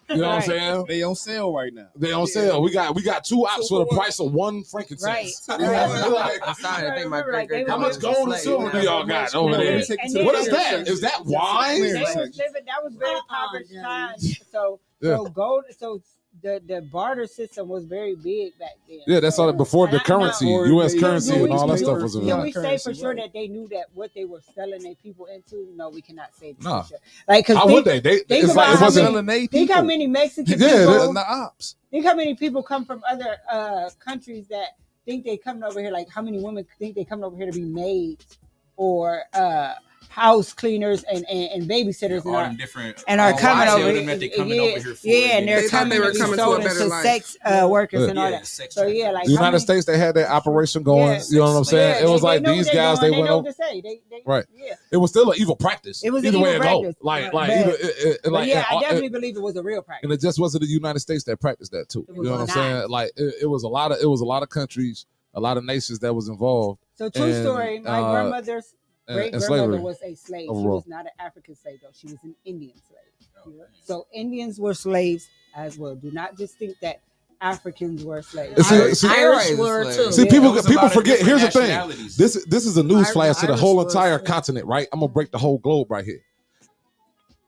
You know what I'm Right. saying? they on sale right now. They on sale. We got two ops for the price of one frankincense. Right. I'm starting to think my Remember, like, great How much gold and silver do y'all got over there? And then- What is that? Is that wine? They was living, that was very impoverished time. So Yeah. gold. So the barter system was very big back then. Yeah, that's all. Before the And I- currency, now- U.S. Do currency, we- and all that do- stuff was Can around. we say for Currency, sure right. that they knew that what they were selling their people into? No, we cannot say that. Nah. for sure. Like, cause How would they? think It's about like it how wasn't. many- Think how many Mexican Yeah, people. The ops. Think how many people come from other countries that think they coming over here. Like how many women think they coming over here to be maids or house cleaners and babysitters All and them different. are all coming tell over them that they coming yeah, over here for. yeah, and they're They thought coming they were to be coming to a sold better into life. sex workers and all Yeah, that. sex So yeah, like The how United many- States, they had their operation going. Yeah, you know what I'm saying? yeah, It was they like know these what guys, they're they doing, went know over. what to say. They, Right. Yeah. It was still an evil practice. It was an either way it evil go. practice. Like But- either But like yeah, I and definitely believe it was a real practice. and it just wasn't the United States that practiced that too. It You was know what I'm not. saying? Like it was a lot of countries, a lot of nations that was involved. So true and, story. My grandmother's and great slavery grandmother was a slave. She overall. was not an African slave though. She was an Indian slave. So Indians were slaves as well. Do not just think that Africans were slaves. And see- Irish were too. See, It people was people about forget. different Here's the thing. nationalities. This is a news flash to the Irish whole were entire slaves. continent, right? I'm gonna break the whole globe right here.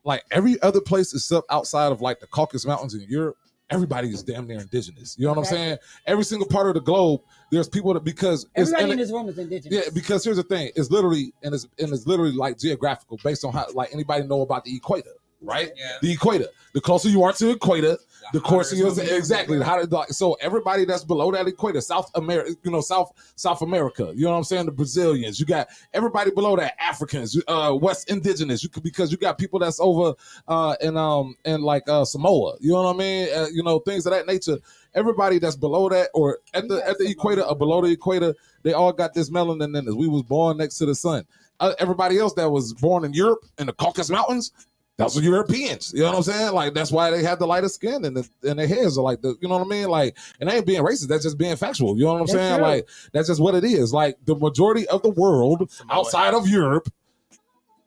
Like every other place except outside of like the Caucasus Mountains in Europe, everybody is damn near indigenous. You know what I'm saying? Every single part of the globe, there's people that because it's Everybody in this room is indigenous. yeah, because here's the thing, it's literally and it's literally like geographical based on how like anybody know about the equator, right? Yeah. The equator. The closer you are to the equator, the closer you hotter it's gonna be. exactly. How did like so everybody that's below that equator, South America, South America, you know what I'm saying? The Brazilians, you got everybody below that, Africans, West Indigenous, because you got people that's over in like Samoa, you know what I mean? Things of that nature. Everybody that's below that or at the equator or below the equator, they all got this melanin in us. We was born next to the sun. Everybody else that was born in Europe in the Caucasus Mountains, that's what Europeans. You know what I'm saying? Like that's why they have the lighter skin and their hairs are like the. You know what I mean? Like, and they ain't being racist. That's just being factual. You know what I'm saying? true. Like that's just what it is. Like the majority of the world outside of Europe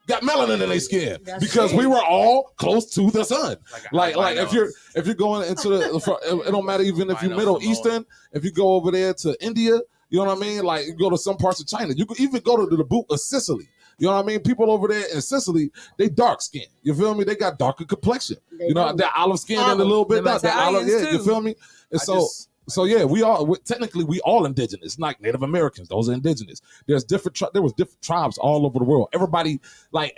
got melanin in their skin because we were all close to the sun. Like if you're going into it don't matter even if you're Middle Eastern. If you go over there to India, you know what I mean? Like you go to some parts of China. You could even go to the boot of Sicily. You know what I mean? People over there in Sicily, they dark skin. You feel me? They got darker complexion. They're olive skin and a little bit dark. They're olive, yeah, you feel me? And so yeah, we technically all indigenous, like Native Americans. Those are indigenous. There's there was different tribes all over the world. Everybody like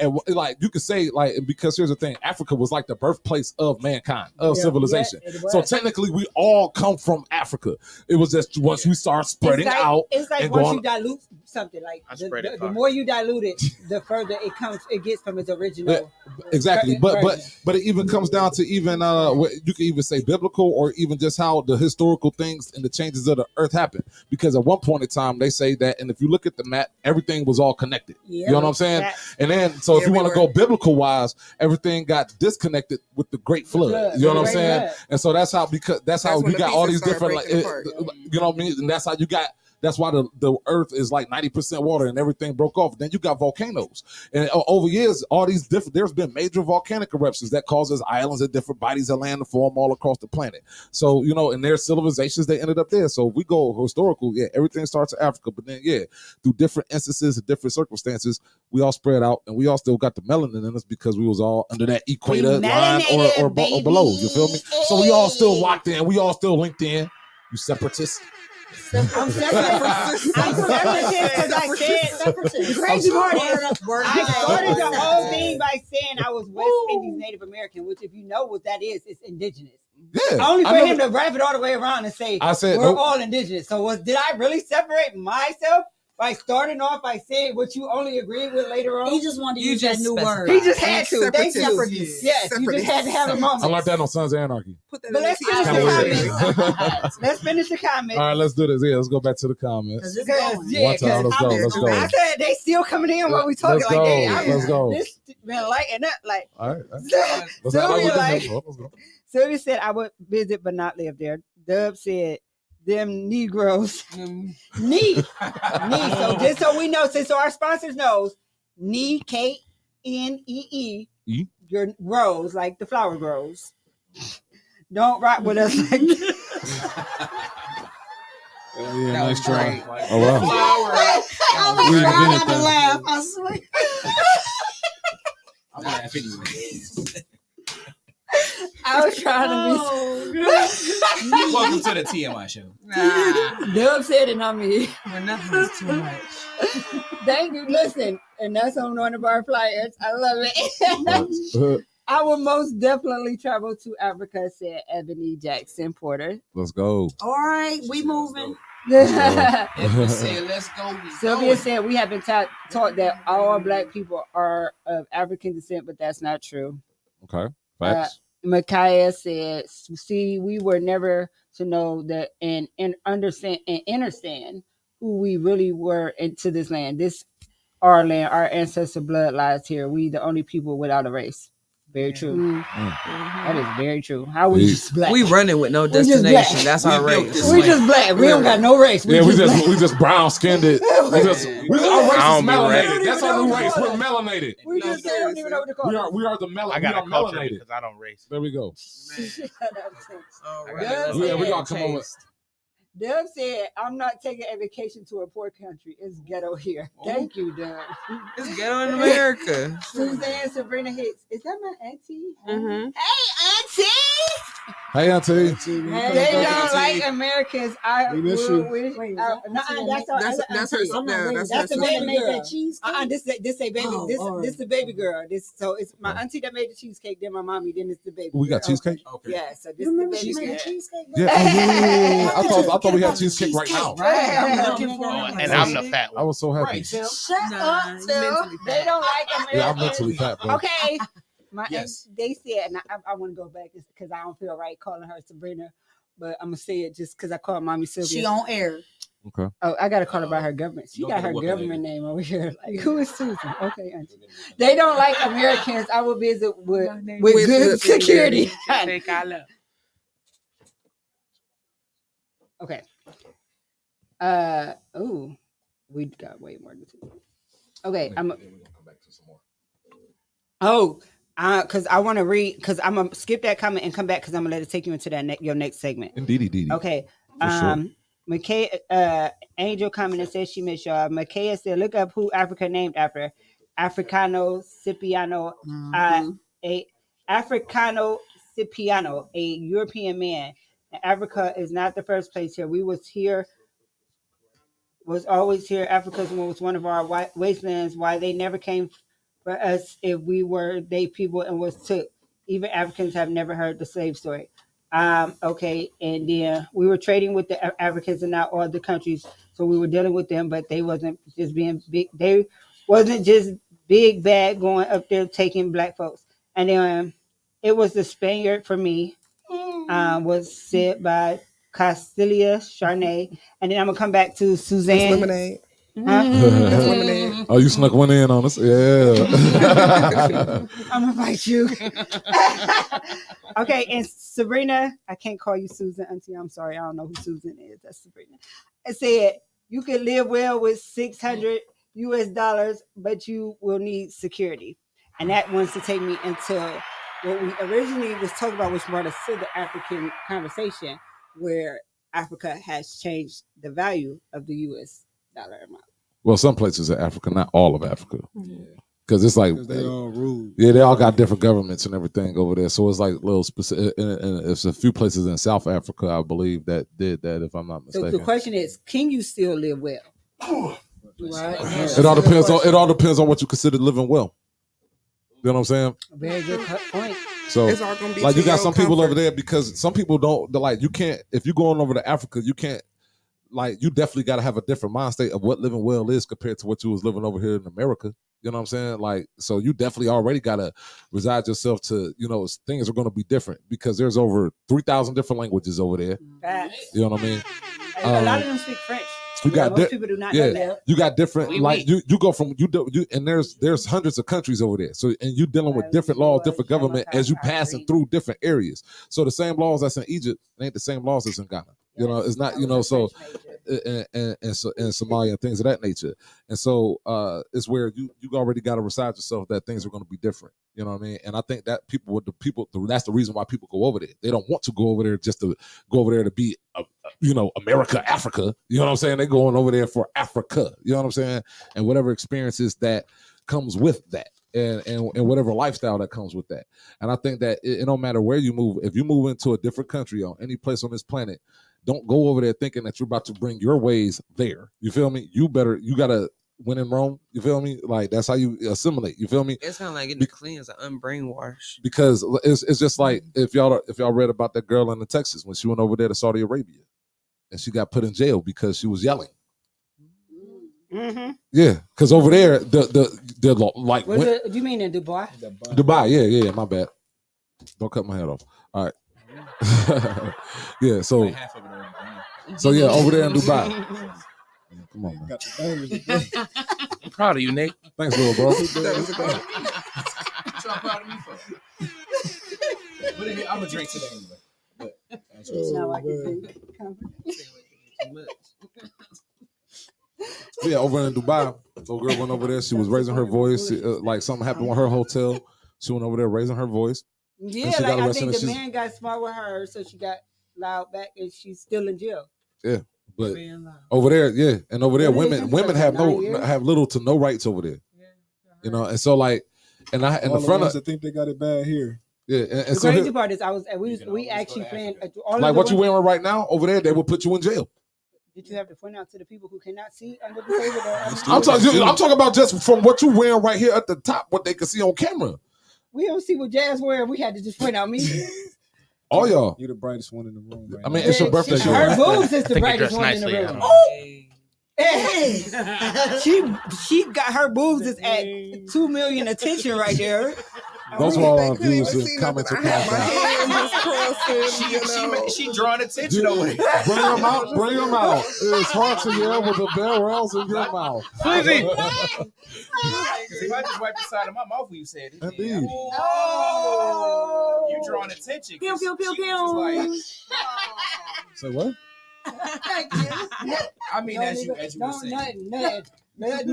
you could say like because here's the thing, Africa was like the birthplace of mankind, of civilization. So technically, we all come from Africa. It was just once we start spreading out. It's like and once going, you dilute something, like the more you dilute it, the further it gets from its original. Exactly, but version. it even comes down to even what you can even say biblical or even just how the historical things and the changes of the earth happen. Because at one point in time they say that, and if you look at the map, everything was all connected. You know what I'm saying? And then if you want to go biblical wise, everything got disconnected with the Great Flood. You know what I'm saying? And so that's how we got all these different you know what I mean? And that's how you got. That's why the earth is like 90% water and everything broke off. Then you got volcanoes. And over years, there's been major volcanic eruptions that causes islands and different bodies of land to form all across the planet. So, in their civilizations, they ended up there. So if we go historical, everything starts in Africa. But then, through different instances and different circumstances, we all spread out and we all still got the melanin in us because we was all under that equator line or below. You feel me? So we all still locked in. We all still linked in. You separatists. I'm separatist because I said the crazy part is I started the whole thing by saying I was West Indies Native American, which if you know what that is, it's indigenous. Yeah, I only for him to wrap it all the way around and say we're all indigenous. So did I really separate myself by starting off by saying what you only agreed with later on? He just wanted to use that new word. He just had to. Thank you. Yes, you just had to have a moment. I learned that on Sons of Anarchy. But let's finish the comments. Let's finish the comments. All right, let's do this. Yeah, let's go back to the comments. Let's go. I said they still coming in while we talking let's like go. Let's go. This been lighting up like. All right. Sylvia said I would visit but not live there. Dub said them Negroes. Knee. So just so we know, since our sponsors knows, knee KNEE. Your grows like the flower grows. Don't rock with us like nice try. Oh wow. I was trying not to laugh. I swear. I'm laughing anyway. I was trying to be. Welcome to the TMI show. Dub said it, not me. When nothing is too much. Thank you. Listen, and that's on one of our flyers. I love it. I will most definitely travel to Africa, said Ebony Jackson Porter. Let's go. All right, we moving. Let's go. Sylvia said we have been taught that all Black people are of African descent, but that's not true. Okay. Facts. Micaiah said, see, we were never to know that and understand who we really were into this land. This our land, our ancestor blood lies here. We the only people without a race. Very true. Mm-hmm. That is very true. How we just black? We running with no We just destination. black. That's our race. We just black. We don't got no race. Yeah, we black. just brown skinned it. Our race is melanated. race. That's our new race. We're melanated. We just don't even know what to call it. We are the I got a culture melanated. because I don't race. There we go. Dub Yeah, we gonna come over. Dub said, "I'm not taking a vacation to a poor country. It's ghetto here." Thank you, Dub. It's ghetto in America. Suzanne Sabrina Hicks. Is that my auntie? Mm-hmm. Hey, auntie. Hey, auntie. They don't like Americans. I We miss will you. wish. Wait, That's That's the the baby baby girl. girl. This a baby. Oh, all right. This the baby girl. So it's my auntie that made the cheesecake. Then my mommy. Then it's the baby. We got girl. cheesecake? Okay. Yeah. So this You is the remember baby she made girl. a cheesecake? Yeah. Oh, yeah. I thought we had cheesecake right now. Right. I'm looking for And I'm the fat one. I was so happy. Right, Tim. Shut up, you Tim. mentally They fat. don't like Americans. Yeah, I'm mentally fat, bro. Okay. Yes. They said, and I want to go back because I don't feel right calling her Sabrina, but I'm gonna say it just because I call mommy Sylvia. She on air. Okay. Oh, I gotta call her by her government. She Don't got know her what government name over here. Like, who is Susan? Okay, auntie. They don't like Americans. I will visit with good good security. Take our love. Okay. Oh, we got way more than two. Okay, because I want to read, because I'm gonna skip that comment and come back because I'm gonna let it take you into that your next segment. Indeed. Okay. For sure. McKay, Angel commented says she missed y'all. Makaya said, look up who Africa named after. Africano Cipriano, a Africano Cipriano, a European man. And Africa is not the first place here. We was always here. Africa was one of our wastelands. Why they never came for us if we were they people and was took. Even Africans have never heard the slave story. Okay, and then we were trading with the Africans and not all the countries, so we were dealing with them, but they wasn't just being big. They wasn't just big bad going up there taking black folks. And then it was the Spaniard for me. Was said by Castilia Charnay, and then I'm gonna come back to Suzanne. That's lemonade. Huh? Lemonade. Oh, you snuck one in on us? Yeah. I'm gonna fight you. Okay, and Sabrina, I can't call you Susan, auntie. I'm sorry, I don't know who Susan is. That's Sabrina. It said you can live well with $600 US, but you will need security, and that wants to take me into what we originally was talking about, which brought us to the African conversation, where Africa has changed the value of the US dollar amount. Well, some places in Africa, not all of Africa. Because it's like, They all rule. yeah, they all got different governments and everything over there. So it's like little specific, and it's a few places in South Africa, I believe, that did that, if I'm not So mistaken. the question is, can you still live well? Right. It all depends on what you consider living well. You know what I'm saying? Very good point. So, It's all gonna be like, to you got your some people comfort. over there, because some people don't, they're like, you can't, if you're going over to Africa, you can't, like, you definitely got to have a different mind state of what living well is compared to what you was living over here in America. You know what I'm saying? Like, so you definitely already got to reside yourself to, you know, things are going to be different because there's over 3,000 different languages over there. Facts. You know what I mean? A lot of them speak French. You got most people do not know that. You got different, Oui, like oui. you go from you and there's hundreds of countries over there. So, and you dealing with different laws, different government as you passing through different areas. So the same laws that's in Egypt ain't the same laws that's in Ghana. You know, it's not, you know, so and Somalia and things of that nature. And so it's where you already got to reside yourself that things are going to be different. You know what I mean? And I think that that's the reason why people go over there. They don't want to go over there just to go over there to be, you know, America, Africa. You know what I'm saying? They're going over there for Africa. You know what I'm saying? And whatever experiences that comes with that. And whatever lifestyle that comes with that. And I think that it don't matter where you move. If you move into a different country or any place on this planet, don't go over there thinking that you're about to bring your ways there. You feel me? You gotta win in Rome. You feel me? Like, that's how you assimilate. You feel me? It's kind of like getting cleansed, unbrainwashed. Because it's just like if y'all read about that girl in Texas when she went over there to Saudi Arabia and she got put in jail because she was yelling. Mm-hmm. Yeah, because over there the like Was it, do you mean in Dubai? Dubai, yeah, my bad. Don't cut my head off. All right. Yeah, so yeah, over there in Dubai. Come on, man. Got the bangers. I'm proud of you, Nick. Thanks, little bro. What y'all proud of me for? I'm gonna drink today anyway. But, Now I can think. Yeah, over in Dubai, little girl went over there. She was raising her voice. Like something happened with her hotel. She went over there raising her voice. Yeah, she like got I arrested think and the she's- man got smart with her, so she got loud back, and she's still in jail. Yeah, but over there, yeah, and over there, What is it? women have 9 years? have little to no rights over there. You know, and so like, and I in All the front ones of that think they got it bad here. yeah, and The so crazy here, part is, we actually planned all like of what the you ones- wearing right now over there, they will put you in jail. Did you have to point out to the people who cannot see under the table? That I'm talking about just from what you wearing right here at the top, what they can see on camera. we don't see what Jazz wearing. We had to just point out me. All y'all. You're the brightest one in the room. Right I mean, now. it's your birthday. Her girl. boobs is I the think you brightest dressed one in the nicely. I room. don't know. Hey, she got her boobs is at 2 million attention right there. Those were all They our couldn't views even and see comments. nothing. I had my hand just crossing, you know. she drawing attention over here. Bring them out. Bring them out. It's hard to yell with the barrels in your mouth. If I just wiped the side of my mouth when you said it, Indeed. Oh, you drawing attention. Pew, pew, pew, She was Say what? Thank you. I mean, as you were saying.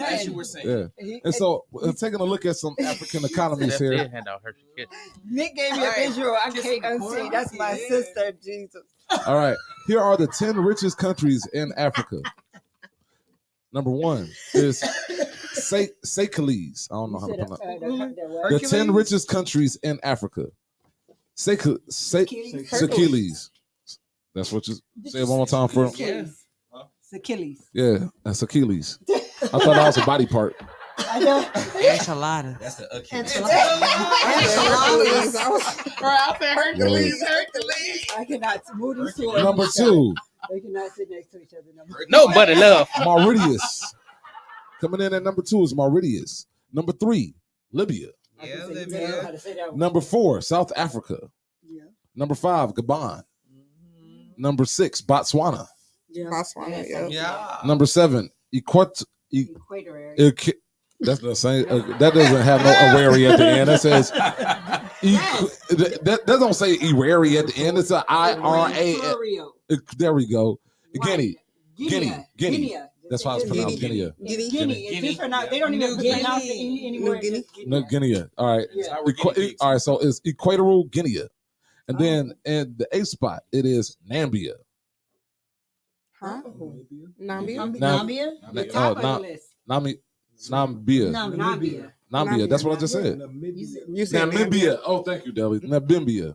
As you were saying. Yeah. And so, taking a look at some African economies Steph did here. hand out her kiss. Nick gave me a visual. I can't unsee. That's my sister, Jesus. All right. Here are the 10 richest countries in Africa. Number 1 is Seychelles. I don't know how to pronounce it. The 10 richest countries in Africa. Seychelles. That's what you say it one more time for him. Achilles. Yeah, that's Achilles. I thought that was a body part. I know. Enchilada. That's the Achilles. Hercules. I cannot move these two. Number 2, They cannot sit next to each other. Nobody love. Mauritius. Coming in at number 2 is Mauritius. Number 3, Libya. Yeah, How Libya. to say that one. Number 4, South Africa. Yeah. Number 5, Gabon. Number 6, Botswana. Yeah. Botswana, yeah. Yeah. Number 7, Equator area. That's the same. That doesn't have no Iwari at the end. That says that don't say Iwari at the end. It's an IRA. There we go. Guinea. That's why it's pronounced Guinea. Guinea. It's just pronounced. They don't even pronounce it anywhere. No, Guinea. All right. All right. So it's Equatorial Guinea, and then in the 8th spot it is Nambia. Huh? Nambia? Nambia? The top of the list. Nambia. Nambia. That's what I just said. You said Namibia. Oh, thank you, Deli. Namibia.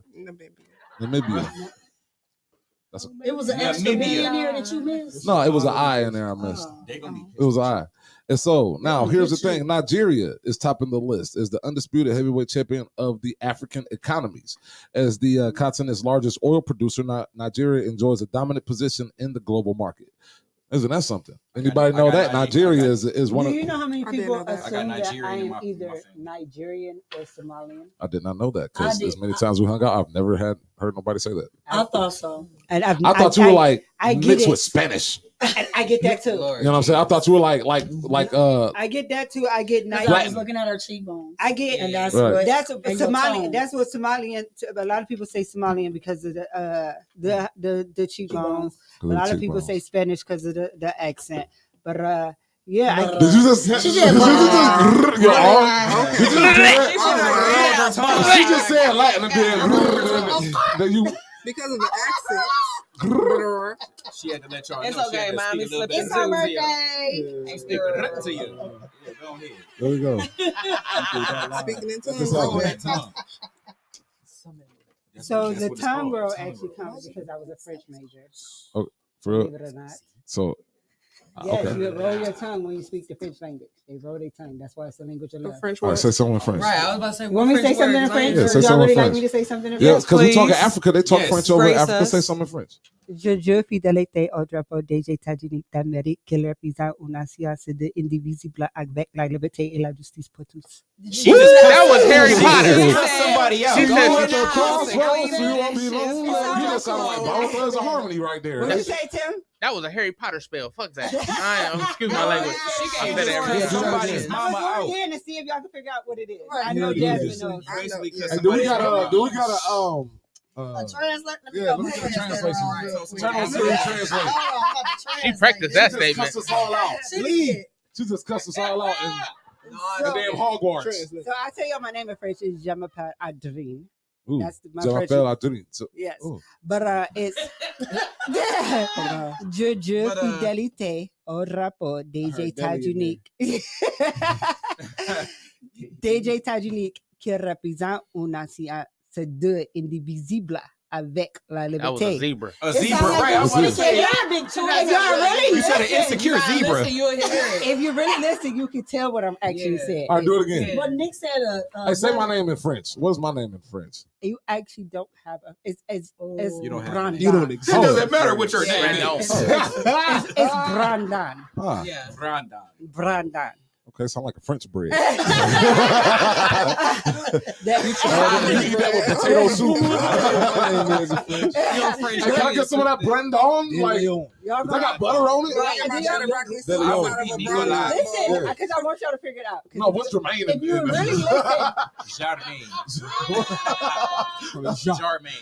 That's It was an extra B in here that you missed. no, it was an I in there. I missed. It was an I. And so now here's the thing: Nigeria is topping the list as the undisputed heavyweight champion of the African economies. As the continent's largest oil producer, Nigeria enjoys a dominant position in the global market. Isn't that something? Anybody know that Nigeria is one of? Do you know how many people that. assume that I Nigerian in am my either family. Nigerian or Somalian? I did not know that I because did. as many times we hung out, I've never heard nobody say that. I thought so. And I thought you were like I get mixed it. with Spanish. I get that too. You know what I'm saying? I thought you were like I get that too. I get I Nigerian. was looking at her cheekbones. I get And that's Right. what that's and your Somalian. tone. That's what Somalian. A lot of people say Somalian because of the cheekbones. A lot of people say Spanish because of the accent. But yeah, I, Did you just? She Did said, you just your arm? Did you just do Oh, that? She just said Latin and then you. because of the accent. She had to let y'all It's know. okay, She had to mommy. speak a little Slip bit into to it. you. Ain't speaking nothing to you. Yeah, go ahead. There we go. Speaking in tongues. That's Roll all. that tongue. so That's the what it's tongue called, roll tongue actually roll. comes because I was a French major. Oh, for real? Believe it or not. So, Yes, okay. you roll your tongue when you speak the French language. They roll their tongue. That's why it's a language of The love. French All right, word. say something in French. Right, I was about to say. You want me to say something in French? Yeah, say Y'all something in really like French. me to say something in Yeah, French? because we talk in please. Africa, they talk Yes. French over in Grace Africa. us. Say something in French. Je jure fidélité au drapeau des États-Unis d'Amérique qui représente une nation indivisible avec la liberté et la justice pour tous. That was Harry Potter. Cut somebody out. She Go said ahead. she- Crossroads, you won't be lonely. You just sound like both of us of harmony right there. What did you say, Tim? That was a Harry Potter spell. Fuck that. Excuse my language. She I can't said it every cut time. somebody's I'm mama gonna out. go again and see if y'all can figure out what it is. I Right. know Yeah, Jasmine knows. Basically, cut Hey, do we somebody's got mama a out. Translate. Yeah, let me get a translation. Turn on Siri translate. She practiced that She just statement. cussed us all out. She just cussed us all out in the damn Hogwarts. So I tell you, my name in French is Je m'appelle Adrien. Ooh, That's my Je French. m'appelle Adrien. So, Yes, ooh. but it's je fidélité au rapport DJ Tajunique. DJ Tajunique qui représente une nation c'est deux indivisible avec la That was a liberté. zebra. It sound like I want to say y'all big too. If y'all really You said an listen, insecure zebra. Listen, you'll hear it. if you really listen, you can tell what I'm actually saying. All right, do it again. But Nick said Hey, say my name in French. What's my name in French? You actually don't have a. It's You don't have Brandon. You don't It exist. doesn't matter what your name Brandon. is. It's Brandon. Ah, Yeah. Brandon. Brandon. okay, sound like a French bread. That You eat that with potato soup. Hey, can I get some of that Brandon? Like, y'all I got butter on it? Right, my cheddar broccoli There sauce we go. out of a brown eye. Listen, Yeah. because I want y'all to figure it out. 'Cause No, what's Jermaine? if you really listen, Jardine.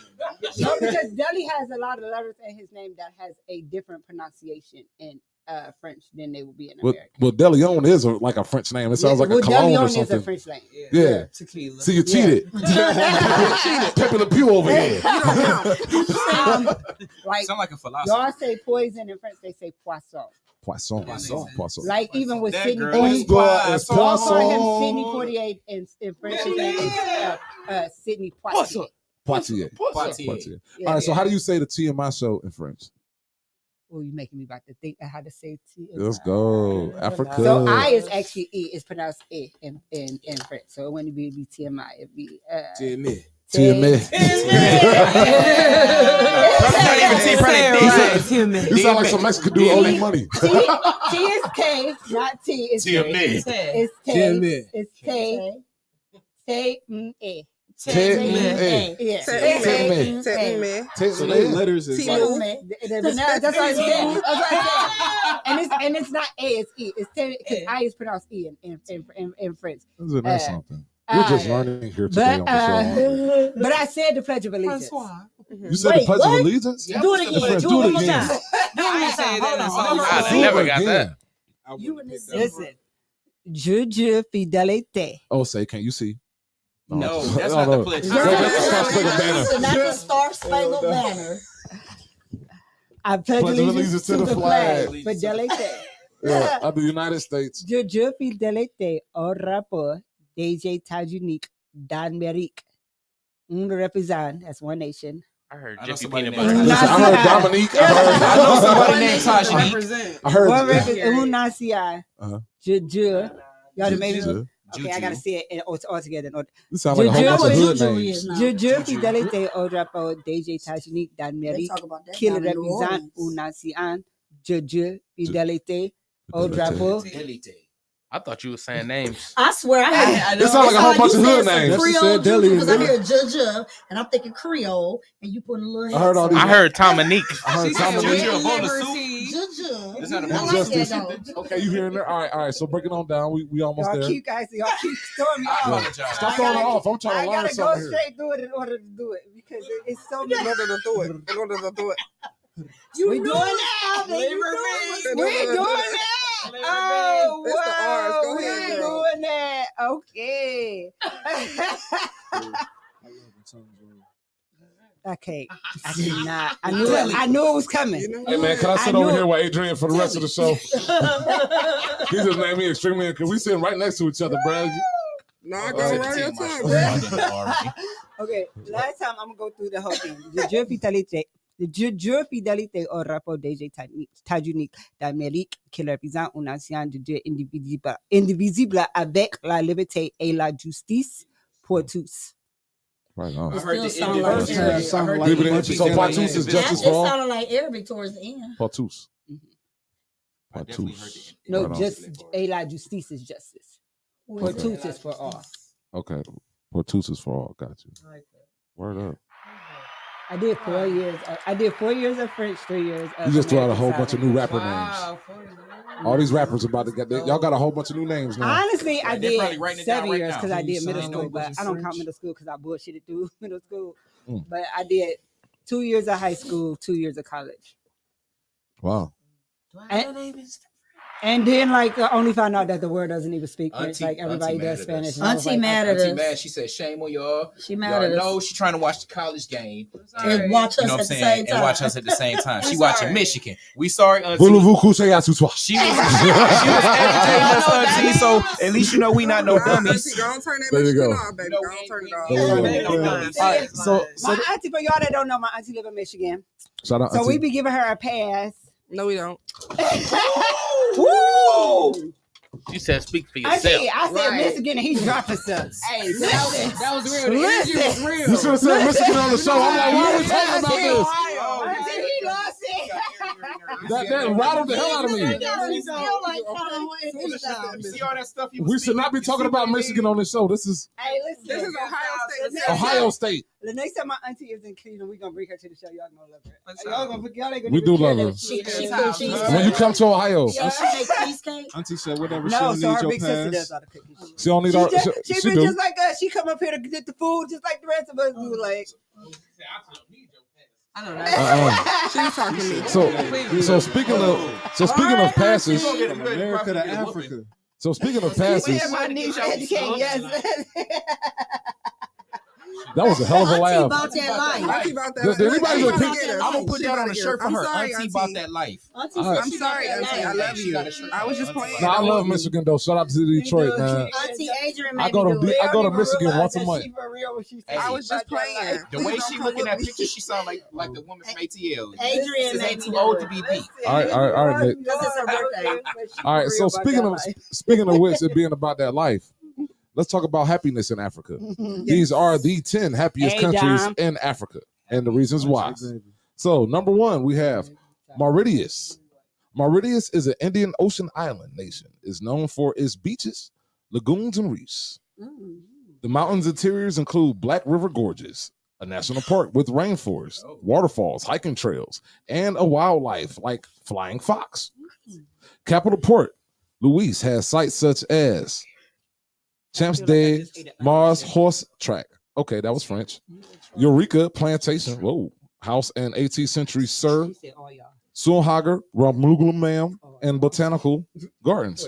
no, because Deli has a lot of letters in his name that has a different pronunciation in French than they will be in America. Well, De Leon is like a French name. It sounds like a well, cologne Deleon or is a something. French name. Yeah. Tequila. See, you cheated. Pepe Le Pew over here. Like Sound like a philosopher. y'all say poison in French, they say poisson. Poisson. Poisson. Poisson. Like even with That Sidney girl Poitier, is It's y'all call him poisson. Sidney Poitier in French. His name is Sidney Poitier. Poitier. Poitier. Poitier. Yeah. All right, so how do you say the T in my show in French? Oh, you making me about to think how to say T. Let's go. Africa. So I is actually E. It's pronounced E in French. So it wouldn't be TMI. It'd be TMA. You sound like some Mexican dude owing money. T is K, not T. It's K. It's K. It's K. T-M-A. Yeah. So those letters is T-Move. That's what I'm saying. And it's not A, it's E. It's because I is pronounced E in French. Isn't that something? We're just learning here today on the show. But I said the Pledge of Allegiance. You said the Pledge of Allegiance? Do it again. Friends, Do it one more time. Do it one more time. Hold on. I never got that. You wouldn't Listen. Je fidélité. Oh, say, can't you see? No, that's not the pledge. That's the Star Spangled Banner. Not the Star Spangled Banner. I pledge allegiance to the flag. Fidélité. Yeah, of the United States. Je fidélité au rapport DJ Tajunique d'Amérique. Un represent, that's one nation. I heard I know Jiffy somebody Peanut named- Butter. Listen, I heard Dominique. I know somebody named Tajanique. I heard. One represent, un nation. Uh-huh. Je. Y'all maybe. Juju. Okay, I gotta say it all together. This sounds like a whole bunch of hood names. Je fidélité au rapport DJ Tajunique They d'Amérique. talk about that Qu'il down in New représente Orleans. une nation. Je fidélité au rapport. I thought you were saying names. I swear I had It sounds like a whole bunch of hood names. Creole She said deli because I and hear Juju and I'm thinking Creole and you putting a little. I heard all these. I heard Dominique. I heard She said Dominique. Juju a bowl of soup. Juju. It's not a I bowl of like soup. that though. Okay, you hearing there? All right. So break it on down. We almost Y'all there. keep throwing me I off. apologize. Stop throwing it off. I'm I trying to learn gotta go something here. straight through it in order to do it because it's so many. In order to do it. In order to do it. We doing that. We doing that. Oh, It's the R's. Go wow, ahead, we're girl. doing that. Okay. Okay. I did not. I knew it was coming. Hey man, can I sit over here with Adrian for the rest of the show? He just made me extremely because we sitting right next to each other, bro. No, I go around your tongue, bro. Okay, last time I'm gonna go through the whole thing. Je fidélité au rapport DJ Tajunique d'Amérique qui représente une nation de Dieu indivisible avec la liberté et la justice pour tous. Right on. It heard still the sound Indian like version. sounded Arabic. like Leave it in. a bunch of So Italian Patus is names. justice It for all. sounded like Arabic towards the end. Patus. I definitely heard Patus. the No, Right on. just et la justice is justice. Pour tous is for all. Okay. Patus is for all. Got you. Word up. I did 4 years. I did 4 years of French, 3 years of You just threw out a American whole Sign bunch of new Language. rapper names. All these rappers about to get y'all got a whole bunch of new names now. Honestly, I They're probably did writing it down 7 right years now. because I did middle Sign school, language but and I don't count French. middle school because I bullshitted through middle school. Mm. But I did 2 years of high school, 2 years of college. Wow. And then, like, I only found out that the word doesn't even speak French. Like, everybody Auntie does mad at Spanish. us. And I was Auntie like, mad at Auntie us. mad. She said, "Shame on y'all. She mad Y'all at us. know she trying to watch the college game And watch us You know what I'm at the saying? same And time. watch us at the same time. She I'm watching sorry. Michigan. We sorry, Auntie. Voulez-vous coucher à ce soir? She was educating us, Auntie. So at least you know we not no dummies. Go on, turn that There you Michigan go. off, baby. Go on, turn it off. There you go. All right, so my auntie, for y'all that don't know, my auntie live in Michigan. shout out So we Auntie. be giving her a pass. No, we don't. Woo! You said speak for yourself. Auntie, I said Right. Michigan and he's dropping stuff. Hey, that was real. The energy was real. You should have said Michigan on the show. I'm like, why are we talking about this? Auntie, he lost it. That rattled the hell out of me. He's still like, You see all that stuff you We was should not be speaking? talking about Michigan on this show. This is Hey, listen. This is Ohio State. Ohio State. The next time my auntie is in Cleveland, we're gonna bring her to the show. Y'all gonna love her. Y'all ain't gonna We even do care love that her. she- When you come to Ohio, she make cheesecake. Auntie said whatever she No, don't so need her your big sister does pass. all the cooking. she don't need our. She She been do. just like us. She come up here to get the food, just like the rest of us do. Like, I don't know. She was talking to me. So speaking of passes, From America to Africa. so speaking of passes, my niece educate, yes. that was a hell of a Auntie laugh. about that life. Auntie about that. Did anybody Auntie pick- about that I'm gonna life. put She that about on to a get shirt for I'm her. sorry, Auntie about that life. Auntie, Alright. I'm sorry, Auntie. I love you. I was just playing. No, I love Michigan though. Shout out to Detroit, man. Auntie Adrian made I go me to do it. I go to Michigan once a month. I was just playing. The way she looking at pictures, she sound like the woman from ATL. Adrian This made ain't me too do old it. to be beat. All right, Nick. Because it's her birthday. All right. So speaking of which, it being about that life, let's talk about happiness in Africa. These are the 10 happiest Hey, countries Dom. in Africa, and the reasons why. So number 1, we have Mauritius. Mauritius is an Indian Ocean island nation. It's known for its beaches, lagoons, and reefs. The mountains' interiors include Black River Gorges, a national park with rainforests, waterfalls, hiking trails, and a wildlife like flying fox. Capital Port, Louis, has sites such as Champs de Mars Horse Track. Okay, that was French. Eureka Plantation, whoa, house and 18th century Sir Sulhager, Ramuglamam, and Botanical Gardens.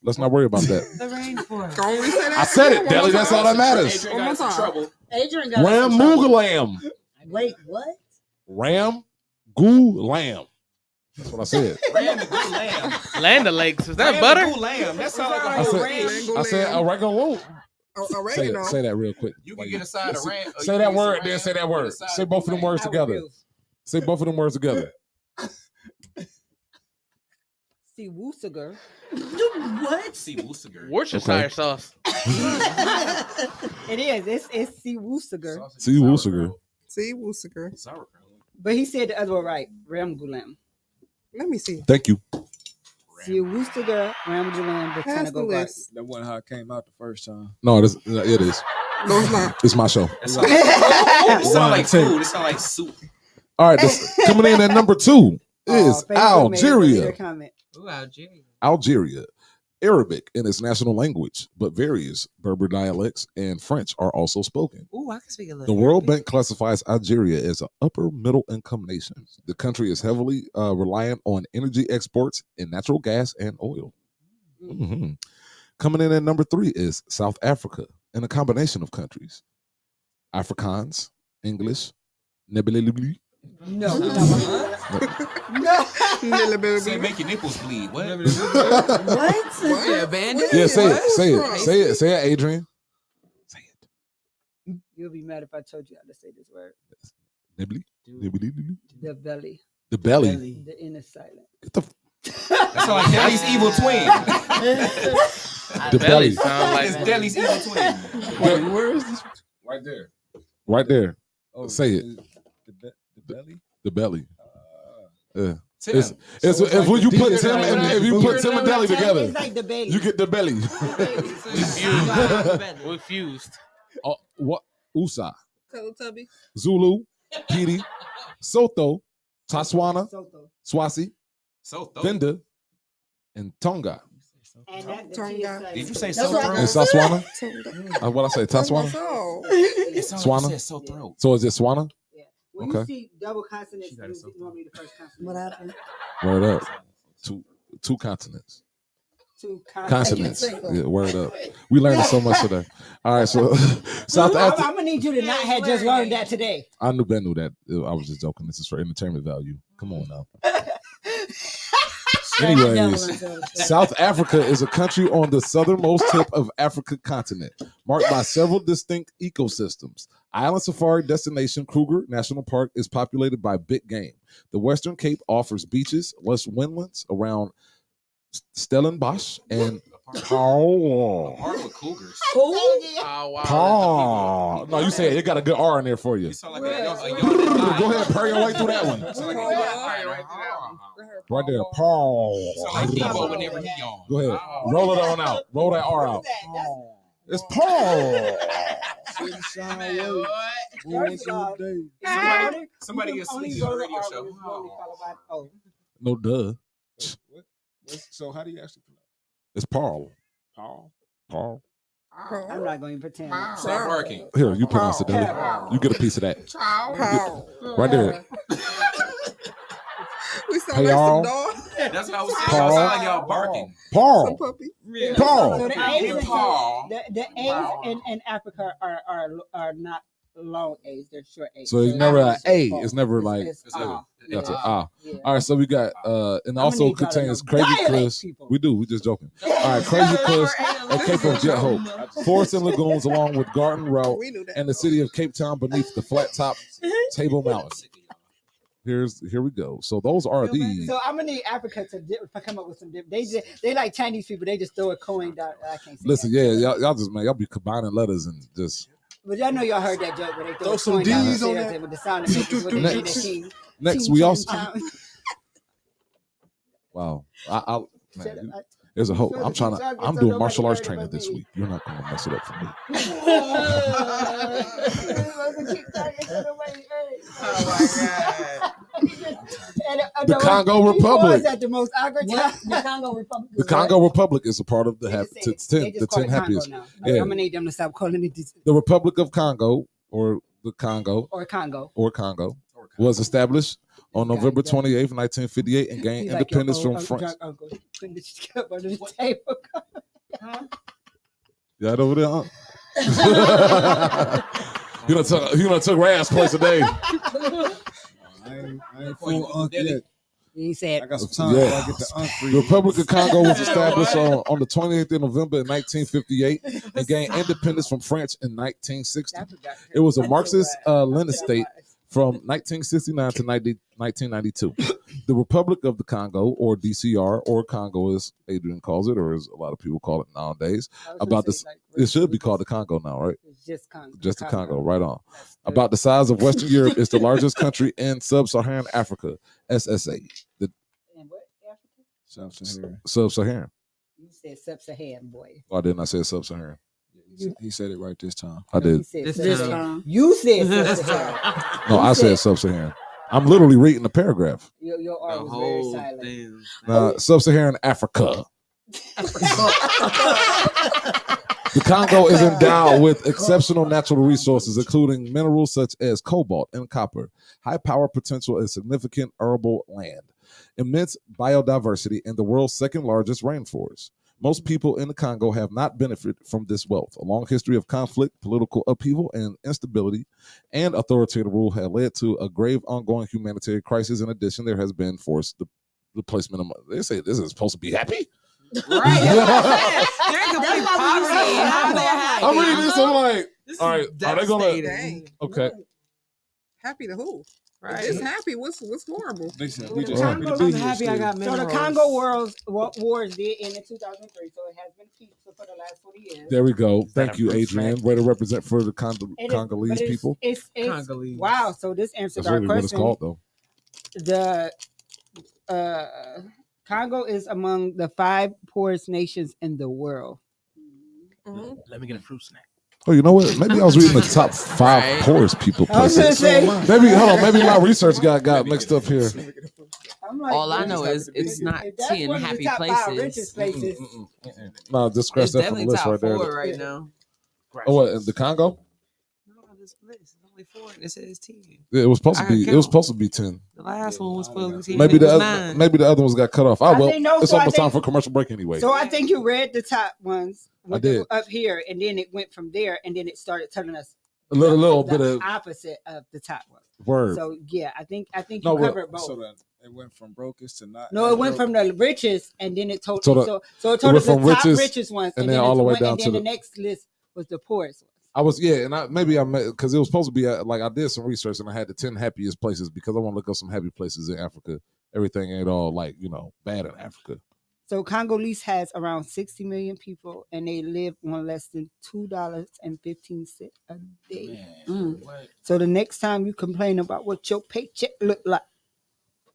Let's not worry about that. The rainforest. Go on, reset that. I said it, Deli. That's all that matters. Adrian got some trouble. Adrian got some trouble. Ramugalam. Wait, what? Ramgulam. That's what I said. Ram the good lamb. Land O'Lakes. Is that Ram butter? the good lamb. That sounds like a I whole said, ranch. I said oregano. Oregano. Say that real quick. You can get a side of ram. Say that word, then say that word. Say both of them words together. Say both of them words together. See, Woosager. What? See Worcestershire. Worcestershire sauce. It is. It's see Woosager. See Worcestershire. See, Woosager. Sauerkraut. But he said the other one right. Ramgulam. Let me see. Thank you. See Woosager, Ramgulam, Pass the Botanical Gardens. list. That wasn't how it came out the first time. No, it is. No, it's not. It's my show. It sound like food. It sound like soup. All right, coming in at number 2 is Algeria. Ooh, Algeria. Algeria. Arabic in its national language, but various Berber dialects and French are also spoken. Ooh, I can speak a The little. World Bank classifies Algeria as an upper middle income nation. The country is heavily reliant on energy exports in natural gas and oil. Mhm. Coming in at number 3 is South Africa, in a combination of countries. Afrikaans, English, Nebelelibli. No. Say make your nipples bleed. What? What? Yeah, bandit. Yeah, say it, Adrian. Say it. You'll be mad if I told you how to say this word. Nibli. Nibli. The belly. The belly. The inner silent. Get the That's like Deli's evil twin. The belly. Sound like It's Deli's evil twin. Where is this? Right there. Right there. Oh, Say it. The belly. The belly. Yeah. Tim. It's So it's like when you the put deep Tim inside and of if you the put Tim and Deli together, It's like the belly. you get the belly. We fused. What? USA. Teletubby. Zulu, Pidi, Sotho, Tatswana, Swasi, Venda, and Tonga. And that, Tonga. Did you say That's so what- And throat? Saswana? What I say, Tatswana? It sounded like you Swana? said so throat. So is it Swana? When Okay. you see double consonants, it's normally the first consonant. What happened? Word up. Two continents. Two Consonants. Yeah, word up. We learned so much today. All right, so South I'm Africa. gonna need you to not have just learned that today. I knew Ben knew that. I was just joking. This is for entertainment value. Come on now. Anyways, South Africa is a country on the southernmost tip of Africa continent, marked by several distinct ecosystems. Island safari destination Kruger National Park is populated by big game. The Western Cape offers beaches, West Windlands around Stellenbosch and Paul. Park with cougars. Paul. No, you said it got a good R in there for you. You sound like a Go ahead, pray your way through that one. Right there, Paul. Sound like Debo whenever he yawn. Go ahead, roll it on out. Roll that R out. It's Paul. Somebody is sleeping on the radio show. No duh. So how do you actually pronounce It's Paul. Paul? Paul. I'm not going to pretend. Stop working. Here, you pronounce it, Daddy. You get a piece of that. Right there. We sound Hey, like y'all. some dog. That's what I was saying. Paul. Y'all sound like y'all barking. Paul. Some puppy. Paul. So the A's, Paul. the A's in Africa are not long A's; they're short A's. So it's never an A. Paul. It's never like It's that's an yeah. ah. Yeah. All right, so we got and also need y'all to contains know Crazy dialect, Chris. people. We do. We just joking. All right, Crazy Chris and Cape of Jet Hope, forests and lagoons along with Garden Route We knew that. and the city of Cape Town beneath the flat top Table Mountain. Here we go. So those are the. So I'm gonna need Africa to come up with some. They like Chinese people. They just throw a coin down. I can't say Listen, that. yeah, y'all just y'all be combining letters and just. But y'all know y'all heard that joke where they throw a some coin down the D's on stairs that. and with the sound it makes what they Next. say that Next, Ching, we ching, also. chong. Wow, Shut man, up. there's a hope. Sure, I'm trying to. keep talking I'm so doing nobody martial arts heard training about this me. week. You're not gonna mess it up for me. Keep talking so nobody heard. Oh my God. And, The Congo people Republic. is at the most awkward time. The Congo Republic. The Congo Republic is a part of the They just the call 10 it Congo happiest. now. Yeah. I'm gonna need them to stop calling it this, The Republic of Congo, or the Congo, or Congo. was established on November 28th, 1958, and gained He's like your independence old from France. drunk uncle putting this cup under the table. Yeah, right over there, huh? You done took Raz's place today. I ain't full unk yet. He said, I got some time before I get the unk free. The Republic of Congo was established on the 28th of November in 1958 and gained independence from France in 1960. It was a Marxist-Leninist state from 1969 to 1992. The Republic of the Congo, or DCR, or Congo as Adrian calls it, or as a lot of people call it nowadays. About this, it should be called the Congo now, right? It's just Congo. Just the Congo, right on. About the size of Western Europe, it's the largest country in sub-Saharan Africa, SSA. The And what Africa? Sub-Saharan. Sub-Saharan. You said sub-Saharan, boy. Oh, I didn't. I said sub-Saharan. He said it right this time. I did. This time. You said sub-Saharan. No, I said sub-Saharan. I'm literally reading the paragraph. Your R was very silent. Sub-Saharan Africa. The Congo is endowed with exceptional natural resources, including minerals such as cobalt and copper, high power potential, and significant arable land, immense biodiversity, and the world's second largest rainforest. Most people in the Congo have not benefited from this wealth. A long history of conflict, political upheaval, and instability, and authoritarian rule have led to a grave ongoing humanitarian crisis. In addition, there has been forced the placement of. They say this is supposed to be happy. Right. They're in complete poverty. How they're happy. I'm reading this. I'm like, all right, are they gonna? Dang. Okay. Happy to who? Right. If it's happy. What's horrible? They said we we just just happy happy to to be be here happy I got So the minerals. Congo wars did end in 2003, so it has been peaceful for the last 40 years. There we go. that Thank a you, fruit Adrian. snack? Way to represent for the It is- Congolese but people. It's Congolese. wow. So this answers That's our really what it's question. called, though. The Congo is among the 5 poorest nations in the world. Mhm. Let me get a fruit snack. Oh, you know what? Maybe I was reading the top 5 poorest people I was gonna places. say. Maybe hold on. Maybe my research got mixed up here. I'm like, All I know is it's not if that's 10 one of the happy top 5 richest places. places. No, just scratch It's that from the definitely list top right there. 4 right now. Oh, what? In the Congo? No, this list is only 4 and it says 10. Yeah, it was supposed to I can be. It count. was supposed to be 10. The last one was supposed to be 10. Maybe It was the 9. maybe the other ones got cut off. I Well, think no, it's so I almost time think- for a commercial break anyway. So I think you read the top ones. I did. Up here, and then it went from there, and then it started telling us A little the bit of opposite of the top one. word. So yeah, I think you No, well, covered both. So that it went from brokest to not. No, it went from the richest, and then it told So so, the- it told it us the went from top richest, richest ones, and then all it the way went- down and to then the- the next list was the poorest ones. I was and I because it was supposed to be like I did some research and I had the 10 happiest places because I want to look up some happy places in Africa. Everything ain't all like bad in Africa. So Congolese has around 60 million people, and they live on less than $2.15 a day. So the next time you complain about what your paycheck look like,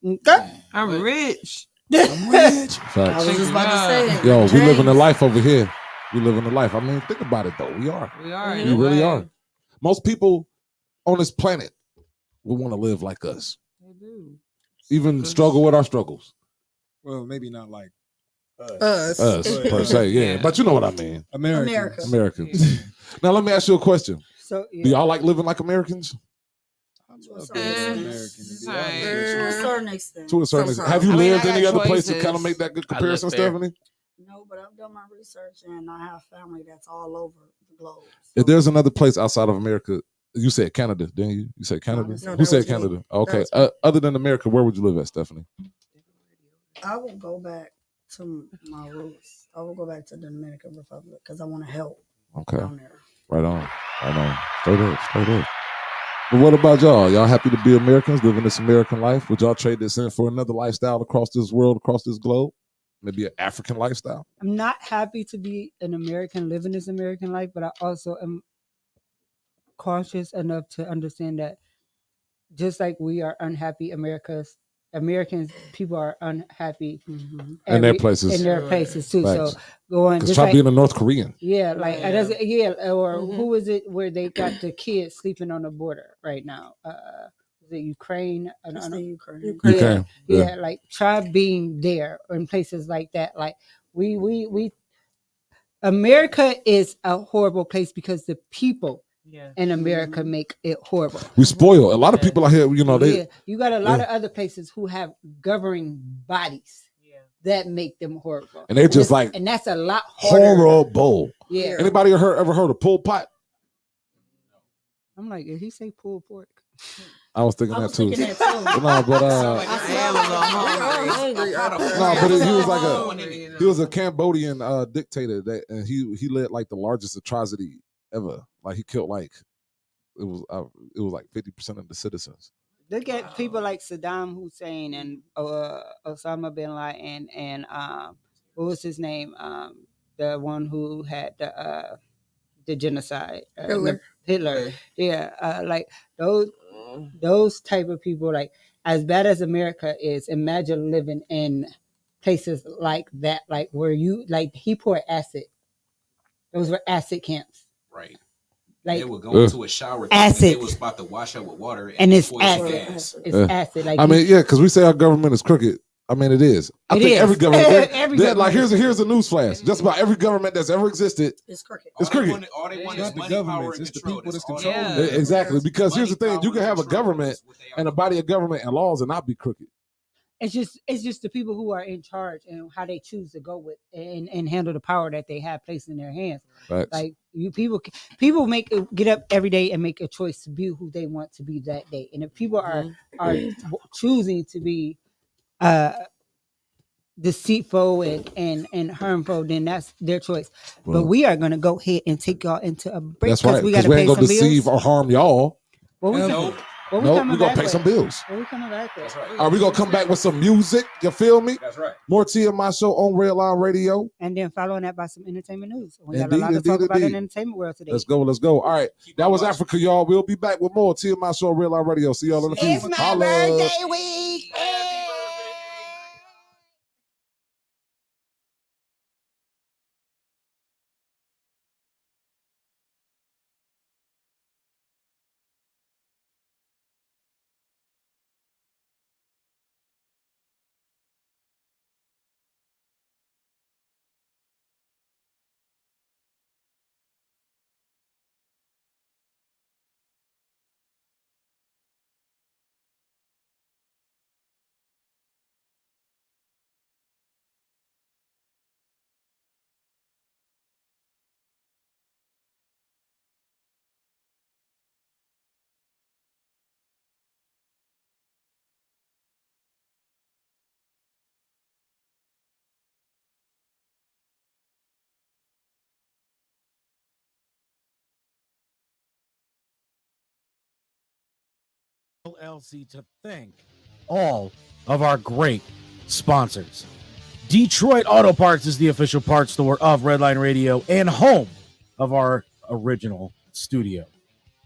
okay? I'm rich. I'm rich. I was just about to say it. Yo, we James. living the life over here. We living the life. I mean, think about it though. We are. We are. We really are. Most people on this planet would want to live like us. They do. Even struggle with our struggles. Well, maybe not like Us. Per se, yeah. But you know what I mean. Americans. Now let me ask you a question. So do y'all like living like Americans? To a certain extent. To a certain extent. Have you lived any other place to kind of make that good I live comparison, fair. Stephanie? No, but I've done my research and I have family that's all over the globe. If there's another place outside of America, you said Canada, didn't you? You said Canada? No, Who that said was me. Canada? Okay. That was Other than America, where would you live at, Stephanie? I will go back to my roots. I will go back to the Dominican Republic because I want to help. Okay. Down there. Right on. Right on. Straight up. Straight up. But what about y'all? Y'all happy to be Americans, living this American life? Would y'all trade this in for another lifestyle across this world, across this globe? Maybe an African lifestyle? I'm not happy to be an American living this American life, but I also am cautious enough to understand that just like we are unhappy, Americans people are unhappy In their places. In their places too. Facts. So going Because just try like, being a North Korean. yeah, like or who is it where they got the kids sleeping on the border right now? Is it Ukraine? It's the Ukraine. Ukraine, Yeah, like try being there in places like that. Like we America is a horrible place because the people in America make it horrible. We spoil. A lot of people out here, they You got a lot of other places who have governing bodies that make them horrible. And they're just that's- like and that's a lot harder. horrible. Yeah. Anybody ever heard of pulled pot? I'm like, did he say pulled pork? I was thinking I that was too. thinking that too. No, but hungry. he was a Cambodian dictator and he led like the largest atrocity ever. Like he killed like it was like 50% of the citizens. Look at people like Saddam Hussein and Osama bin Laden and what was his name? The one who had the genocide. Hitler. Yeah, like those type of people. Like as bad as America is, imagine living in places like that, like where you like he poured acid. Those were acid camps. Right. Like they would go into a shower acid. thinking they was about to wash up with water And it's poison acid. gas. It's acid. Like I mean, yeah, because we say our government is crooked. I mean, it is. I It think is. every government. Every like government here's a news flash. Just about every government that's ever existed It's crooked. is crooked. All they want It's is the money, power, governments. and It's the control. people that's all they controlling want. it. Exactly. Because here's the Money, thing: you power, can have a control. government and a body of government and laws and not be crooked. It's just the people who are in charge and how they choose to go with and handle the power that they have placed in their hands. Facts. Like you people get up every day and make a choice to be who they want to be that day. And if people are choosing to be deceitful and harmful, then that's their choice. Well, but we are gonna go ahead and take y'all into a break That's right. we Because gotta we pay ain't gonna some deceive bills. or harm y'all. What we Nope. What Nope, coming we gonna back pay with? some bills. What we coming back with? That's right. Are we gonna come back with some music? You feel me? That's right. More TMI show on Redline Radio. And then following that by some entertainment news. We got Indeed, a lot to talk indeed, about in indeed. the entertainment world today. Let's go. Let's go. All right. That was Africa, y'all. We'll be back with more TMI show on Redline Radio. See y'all in the It's feed. my Holla. birthday week. LLC to thank all of our great sponsors. Detroit Auto Parts is the official parts store of Redline Radio and home of our original studio.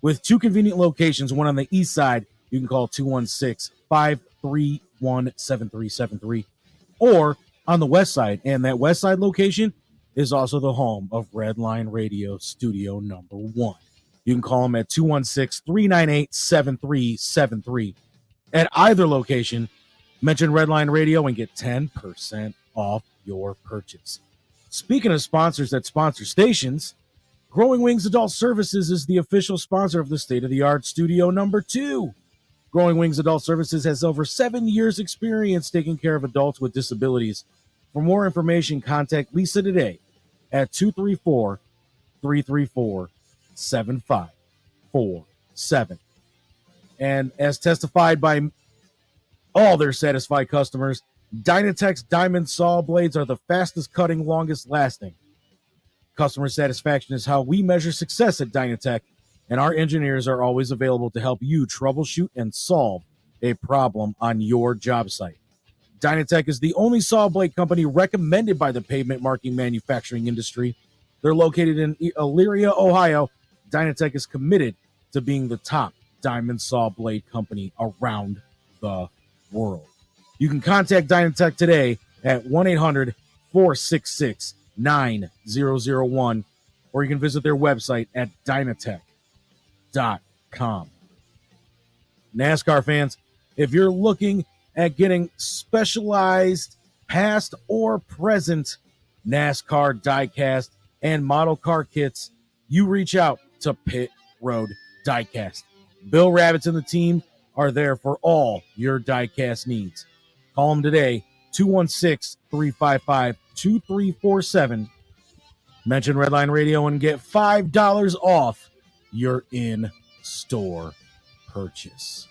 With two convenient locations, one on the east side, you can call 216-531-7373, or on the west side, and that west side location is also the home of Redline Radio Studio number 1. You can call them at 216-398-7373. At either location, mention Redline Radio and get 10% off your purchase. Speaking of sponsors that sponsor stations, Growing Wings Adult Services is the official sponsor of the state-of-the-art Studio number 2. Growing Wings Adult Services has over 7 years experience taking care of adults with disabilities. For more information, contact Lisa today at 234-334-7547. And as testified by all their satisfied customers, Dynatech's diamond saw blades are the fastest cutting, longest lasting. Customer satisfaction is how we measure success at Dynatech, and our engineers are always available to help you troubleshoot and solve a problem on your job site. Dynatech is the only saw blade company recommended by the pavement marking manufacturing industry. They're located in Elyria, Ohio. Dynatech is committed to being the top diamond saw blade company around the world. You can contact Dynatech today at 1-800-466-9001, or you can visit their website at dynatech.com. NASCAR fans, if you're looking at getting specialized past or present NASCAR diecast and model car kits, you reach out to Pit Road Diecast. Bill Rabbits and the team are there for all your diecast needs. Call them today, 216-355-2347. Mention Redline Radio and get $5 off your in-store purchase.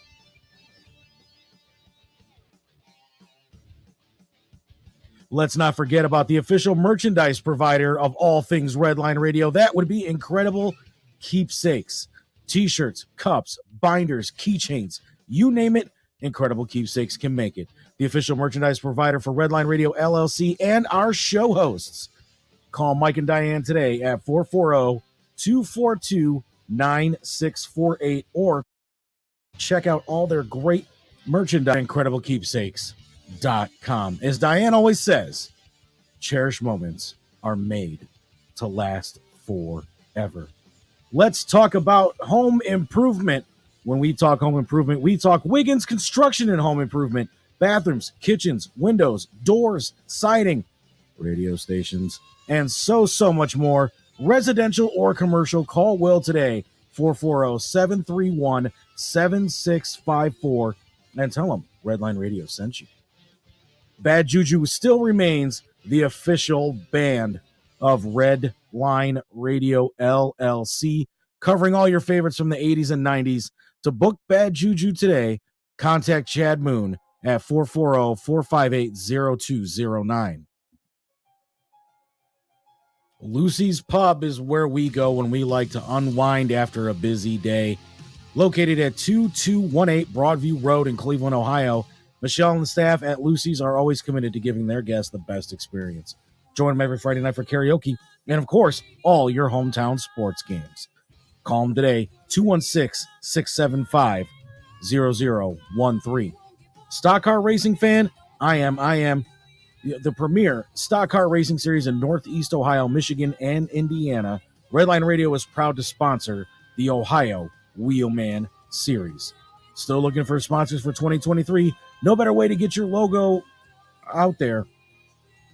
Let's not forget about the official merchandise provider of all things Redline Radio. That would be Incredible Keepsakes. T-shirts, cups, binders, keychains, you name it, Incredible Keepsakes can make it. The official merchandise provider for Redline Radio LLC and our show hosts. Call Mike and Diane today at 440-242-9648 or check out all their great merchandise at IncredibleKeepsakes.com. As Diane always says, cherished moments are made to last forever. Let's talk about home improvement. When we talk home improvement, we talk Wiggins Construction and Home Improvement. Bathrooms, kitchens, windows, doors, siding, radio stations, and so much more. Residential or commercial, call Will today, 440-731-7654, and tell him Redline Radio sent you. Bad Juju still remains the official band of Redline Radio LLC, covering all your favorites from the 80s and 90s. To book Bad Juju today, contact Chad Moon at 440-458-0209. Lucy's Pub is where we go when we like to unwind after a busy day. Located at 2218 Broadview Road in Cleveland, Ohio, Michelle and the staff at Lucy's are always committed to giving their guests the best experience. Join them every Friday night for karaoke and, of course, all your hometown sports games. Call them today, 216-675-0013. Stock car racing fan, I am the premier stock car racing series in Northeast Ohio, Michigan, and Indiana. Redline Radio is proud to sponsor the Ohio Wheelman Series. Still looking for sponsors for 2023? No better way to get your logo out there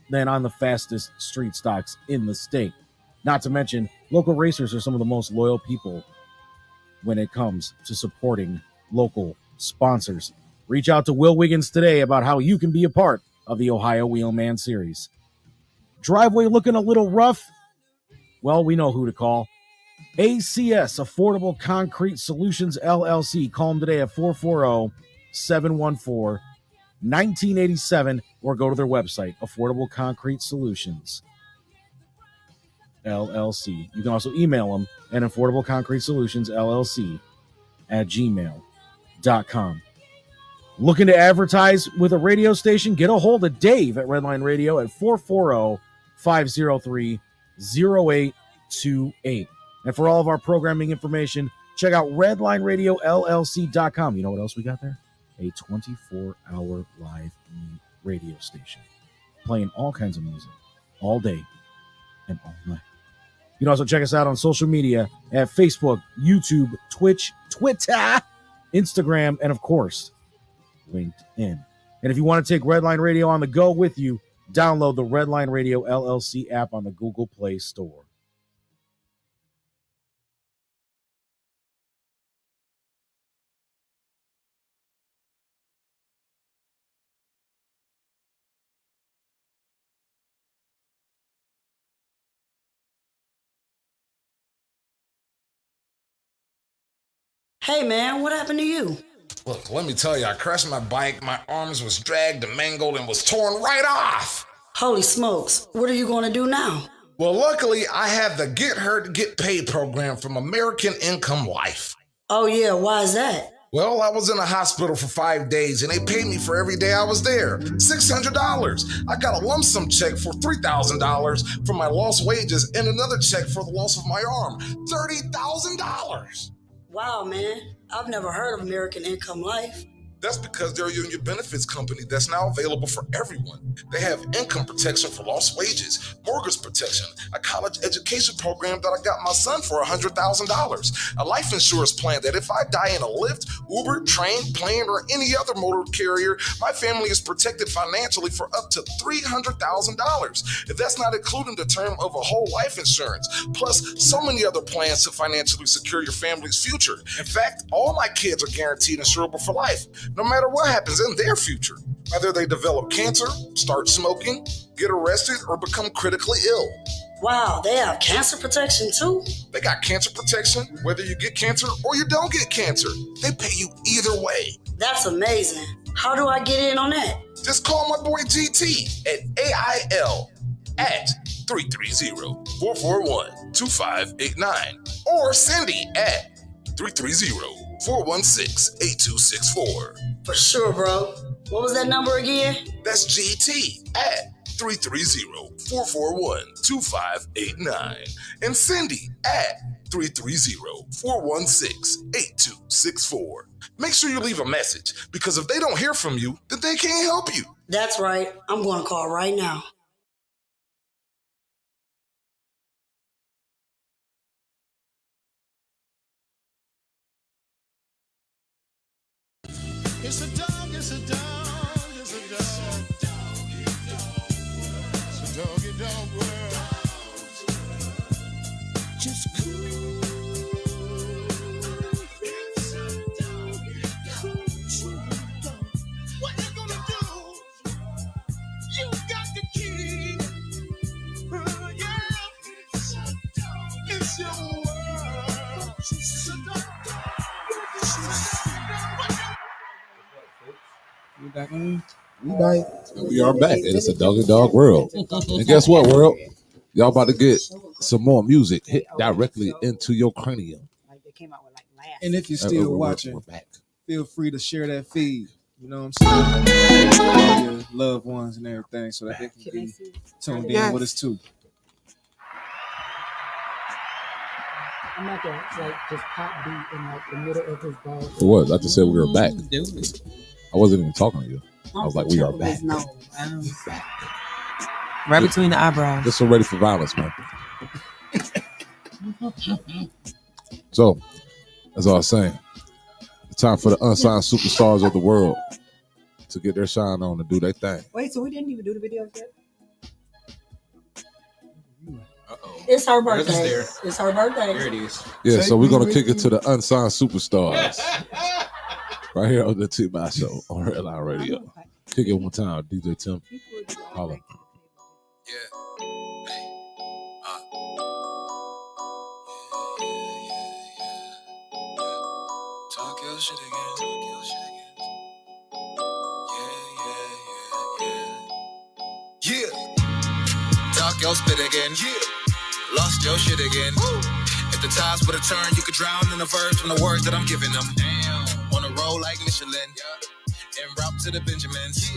than on the fastest street stocks in the state. Not to mention, local racers are some of the most loyal people when it comes to supporting local sponsors. Reach out to Will Wiggins today about how you can be a part of the Ohio Wheelman Series. Driveway looking a little rough? Well, we know who to call. ACS, Affordable Concrete Solutions, LLC. Call them today at 440-714-1987 or go to their website, Affordable Concrete Solutions, LLC. You can also email them at Affordable Concrete Solutions, LLC at gmail.com. redlineradiowllc.com. Looking to advertise with a radio station? Get a hold of Dave at Redline Radio at 440-503-0828. And for all of our programming information, check out redlineradiowllc.com. You know what else we got there? A 24-hour live radio station playing all kinds of music all day and all night. You can also check us out on social media at Facebook, YouTube, Twitch, Twitter, Instagram, and of course, LinkedIn. And if you want to take Redline Radio on the go with you, download the Redline Radio LLC app on the Google Play Store. Hey man, what happened to you? Look, let me tell you, I crashed my bike, my arms was dragged and mangled and was torn right off. Holy smokes, what are you going to do now? Well, luckily, I have the Get Hurt, Get Paid program from American Income Life. Oh yeah, why is that? Well, I was in a hospital for 5 days and they paid me for every day I was there. $600. I got a lump sum check for $3,000 for my lost wages and another check for the loss of my arm. $30,000. Wow, man. I've never heard of American Income Life. That's because they're a union benefits company that's now available for everyone. They have income protection for lost wages, mortgage protection, a college education program that I got my son for $100,000, a life insurance plan that if I die in a Lyft, Uber, train, plane, or any other motor carrier, my family is protected financially for up to $300,000. If that's not including the term of a whole life insurance, plus so many other plans to financially secure your family's future. In fact, all my kids are guaranteed insurable for life, no matter what happens in their future. Whether they develop cancer, start smoking, get arrested, or become critically ill. Wow, they have cancer protection too? They got cancer protection, whether you get cancer or you don't get cancer. They pay you either way. That's amazing. How do I get in on that? Just call my boy GT at AIL at 330-441-2589 or Cindy at 330-416-8264. For sure, bro. What was that number again? That's GT at 330-441-2589 and Cindy at 330-416-8264. Make sure you leave a message because if they don't hear from you, then they can't help you. That's right. I'm going to call right now. It's a dog, it's a dog, it's a dog. It's a doggy dog world. Just cool. It's a doggy dog. What you gonna do? You got the key. Yeah. It's a dog. It's your world. It's a dog. It's a dog. We back on? We back. And we are back. And it's a doggy dog world. And guess what, world? Y'all about to get some more music hit directly into your cranium. And if you're still watching, we're back. Feel free to share that feed. You know what I'm saying? All your loved ones and everything so that they can be tuned in with us too. I'm not gonna like just pop beat in like the middle of his ball. It was. I just said we were back. I wasn't even talking to you. I was like, we are back. Right between the eyebrows. Just so ready for violence, man. So, as I was saying, it's time for the unsigned superstars of the world to get their shine on and do their thing. Wait, so we didn't even do the video yet? It's her birthday. It's her birthday. There it is. Yeah, so we're gonna kick it to the unsigned superstars. Right here on the T-Bow Show on Redline Radio. Kick it one time, DJ Tim. Holla. Talk your shit again. Yeah. Talk your spit again. Yeah. Lost your shit again. Woo. If the tides were to turn, you could drown in the verse from the words that I'm giving them. Damn. On the roll like Michelin. En route to the Benjamins.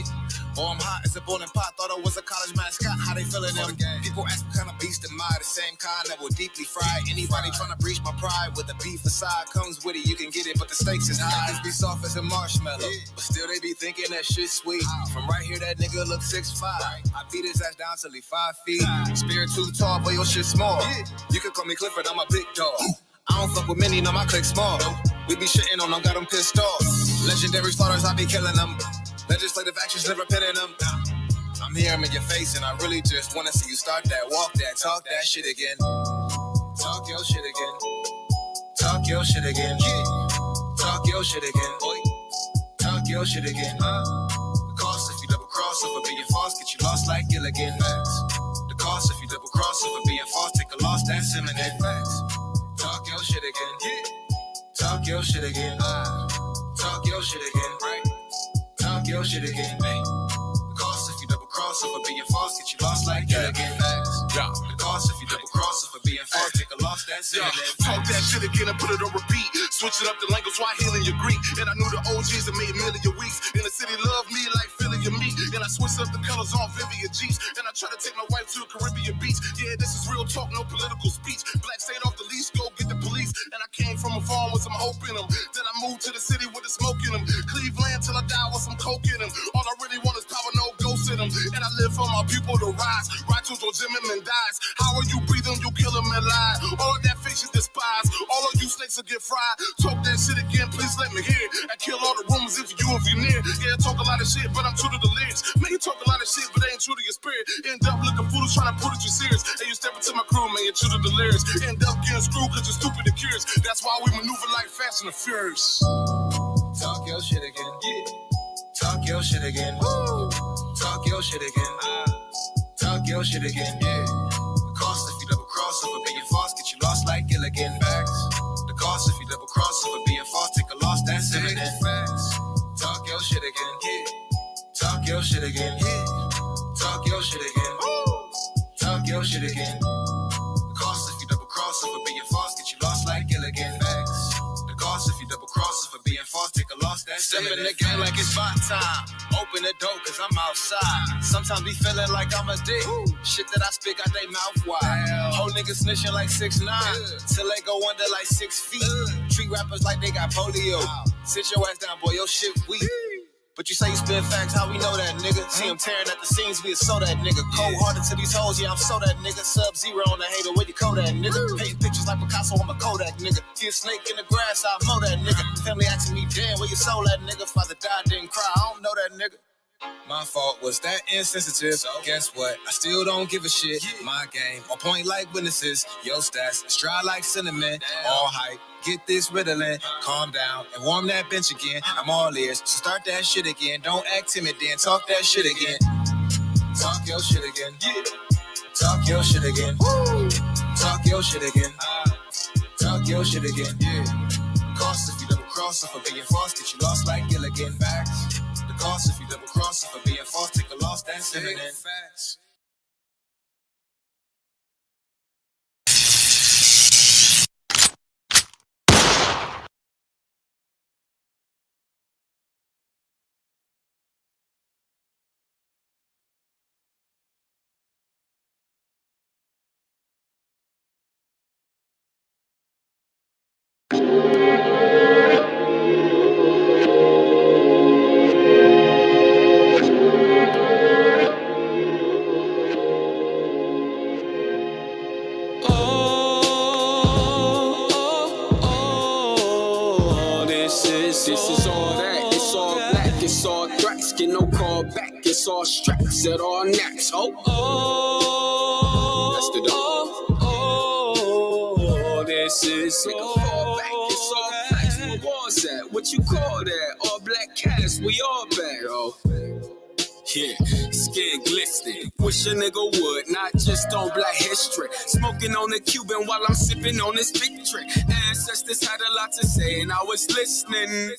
Oh, I'm hot as a boiling pot. Thought I was a college mascot. How they feeling them? People ask what kind of beast am I? The same kind that will deeply fry anybody trying to breach my pride. With the beef aside comes with it. You can get it, but the stakes is high. Niggas be soft as a marshmallow, but still they be thinking that shit sweet. From right here, that nigga look 6'5". I beat his ass down till he 5 feet. Spirit too tall, but your shit small. You can call me Clifford, I'm a big dog. I don't fuck with many, no, my clique small. We be shitting on them, got them pissed off. Legendary slaughters, I be killing them. Legislative actions, never pinning them. I'm here, I'm in your face, and I really just wanna see you start that, walk that, talk that shit again. Talk your shit again. Talk your shit again. Talk your shit again. Talk your shit again. The cost if you double cross over being false, get you lost like Gilligan. The cost if you double cross over being false, take a loss, that's imminent. Talk your shit again. Talk your shit again. Talk your shit again. Right? Talk your shit again. The cost if you double cross over being false, get you lost like Gilligan. The cost if you double cross over being false, take a loss, that's imminent. Talk that shit again and put it on repeat. Switching up the language, Swahili and Greek. And I knew the OGs that made million weeks. And the city loved me like Philly and me. And I switched up the colors on Vivian Jeeps. And I try to take my wife to a Caribbean beach. Yeah, this is real talk, no political speech. Black stayed off the leash, go get the police. And I came from a farm with some hope in them. Then I moved to the city with the smoke in them. Cleveland till I die with some coke in them. All I really want is power, no ghosts in them. And I live for my people to rise. Righteous or Jim and dies. How are you breathing? You kill them and lie. All of that fiction despise. All of you snakes will get fried. Talk that shit again, please let me hear it. And kill all the rumors if you near. Yeah, I talk a lot of shit, but I'm true to the lyrics. Man, you talk a lot of shit, but ain't true to your spirit. End up looking foolish, trying to put it you serious. And you step into my crew, man, you're true to the lyrics. End up getting screwed cause you're stupid and curious. That's why we maneuver like Fast and the Furious. Talk your shit again. Talk your shit again. Talk your shit again. Talk your shit again. Yeah. The cost if you double cross over being false, get you lost like Gilligan. Facts. The cost if you double cross over being false, take a loss, that's imminent. Facts. Talk your shit again. Yeah. Talk your shit again. Yeah. Talk your shit again. Talk your shit again. The cost if you double cross over being false, get you lost like Gilligan. Facts. The cost if you double cross over being false, take a loss, that's step in the game like it's my time. Open the door cause I'm outside. Sometimes be feeling like I'm a dick. Shit that I spit got they mouth wide. Whole niggas snitching like 6'9", till they go under like 6 feet. Treat rappers like they got polio. Sit your ass down, boy, your shit weak. But you say you spit facts, how we know that, nigga? See him tearing at the seams, we so that nigga. Cold-hearted to these hoes, yeah, I'm so that nigga. Sub-zero on the hater, where you call that, nigga? Painting pictures like Picasso, I'm a Kodak, nigga. See a snake in the grass, I mow that, nigga. Family asking me, damn, where you sold that, nigga? Father died, didn't cry, I don't know that, nigga. My fault was that insensitive. So guess what? I still don't give a shit. My game on point like witnesses. Yo stats stride like cinnamon. All hype. Get this Ritalin. Calm down and warm that bench again. I'm all ears. So start that shit again. Don't act timid then. Talk that shit again. Talk your shit again. Talk your shit again. Talk your shit again. Talk your shit again. Yeah. Cost if you double cross if being false, get you lost like Gilligan. Facts. The cost if you double cross if being false, take a loss, that's imminent. Facts. This is all that, it's all black, it's all threats, get no call back, it's all straps, it all next, that's the dog. This is all back, it's all blacks, where was that, what you call that, all black cats, we all back, yeah, skin glistening. Wish a nigga would, not just on black history. Smoking on a Cuban while I'm sipping on this big trick. Ancestors had a lot to say and I was listening.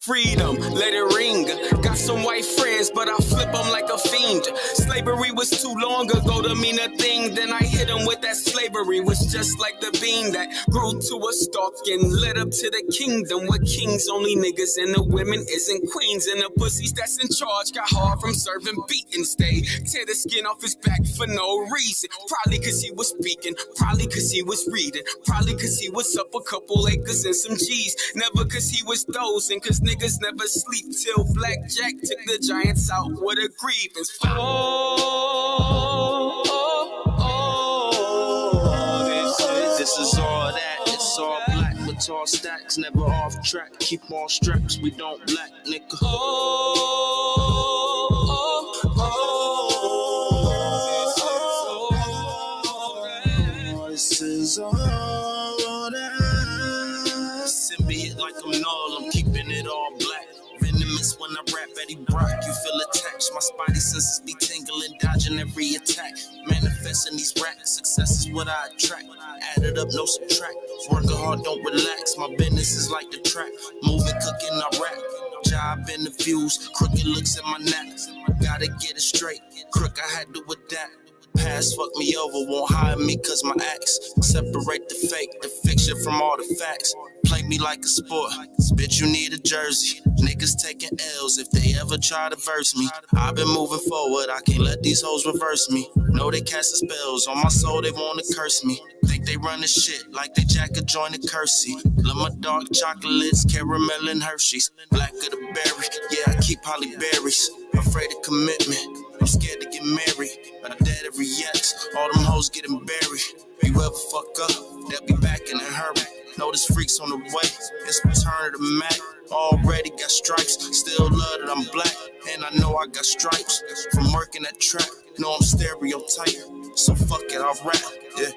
freedom, let it ring. Got some white friends, but I flip them like a fiend. Slavery was too long ago to mean a thing. Then I hit them with that slavery was just like the bean that grew to a stalk and led up to the kingdom. Where kings only niggas and the women isn't queens. And the pussies that's in charge got hard from serving beatings. They tear the skin off his back for no reason. Probably cause he was speaking, probably cause he was reading, probably cause he was up a couple acres and some G's. Never cause he was dozing, cause niggas never sleep till Black Jack took the Giants out with a grievance. This is all that. It's all black with tall stacks, never off track. Keep all straps, we don't black, nigga. This is all that. Symbiote like I'm null, I'm keeping it all black. Venomous when I rap Eddie Brock, you feel attached. My spidey senses be tingling, dodging every attack. Manifesting these racks, success is what I attract. Add it up, no subtract. Working hard, don't relax. My business is like the track. Moving, cooking, I rap. Job interviews, crooked looks at my neck. Gotta get it straight. Crook, I had to adapt. Past fuck me over, won't hire me cause my acts. Separate the fake, the fiction from all the facts. Play me like a sport, bitch you need a jersey. Niggas taking L's if they ever try to verse me. I've been moving forward, I can't let these hoes reverse me. Know they casting spells on my soul, they wanna curse me. Think they run the shit like they jack a joint of Kersey. Love my dark chocolates, caramel and Hershey's. Black of the berry, yeah I keep holly berries. Afraid of commitment, I'm scared to get married. I'm dead every ex, all them hoes getting buried. You ever fuck up, they'll be back in a hurry. Know this freak's on the way, it's return of the Mac. Already got stripes, still love that I'm black. And I know I got stripes from working that track. Know I'm stereotype, so fuck it, I'll rap, yeah.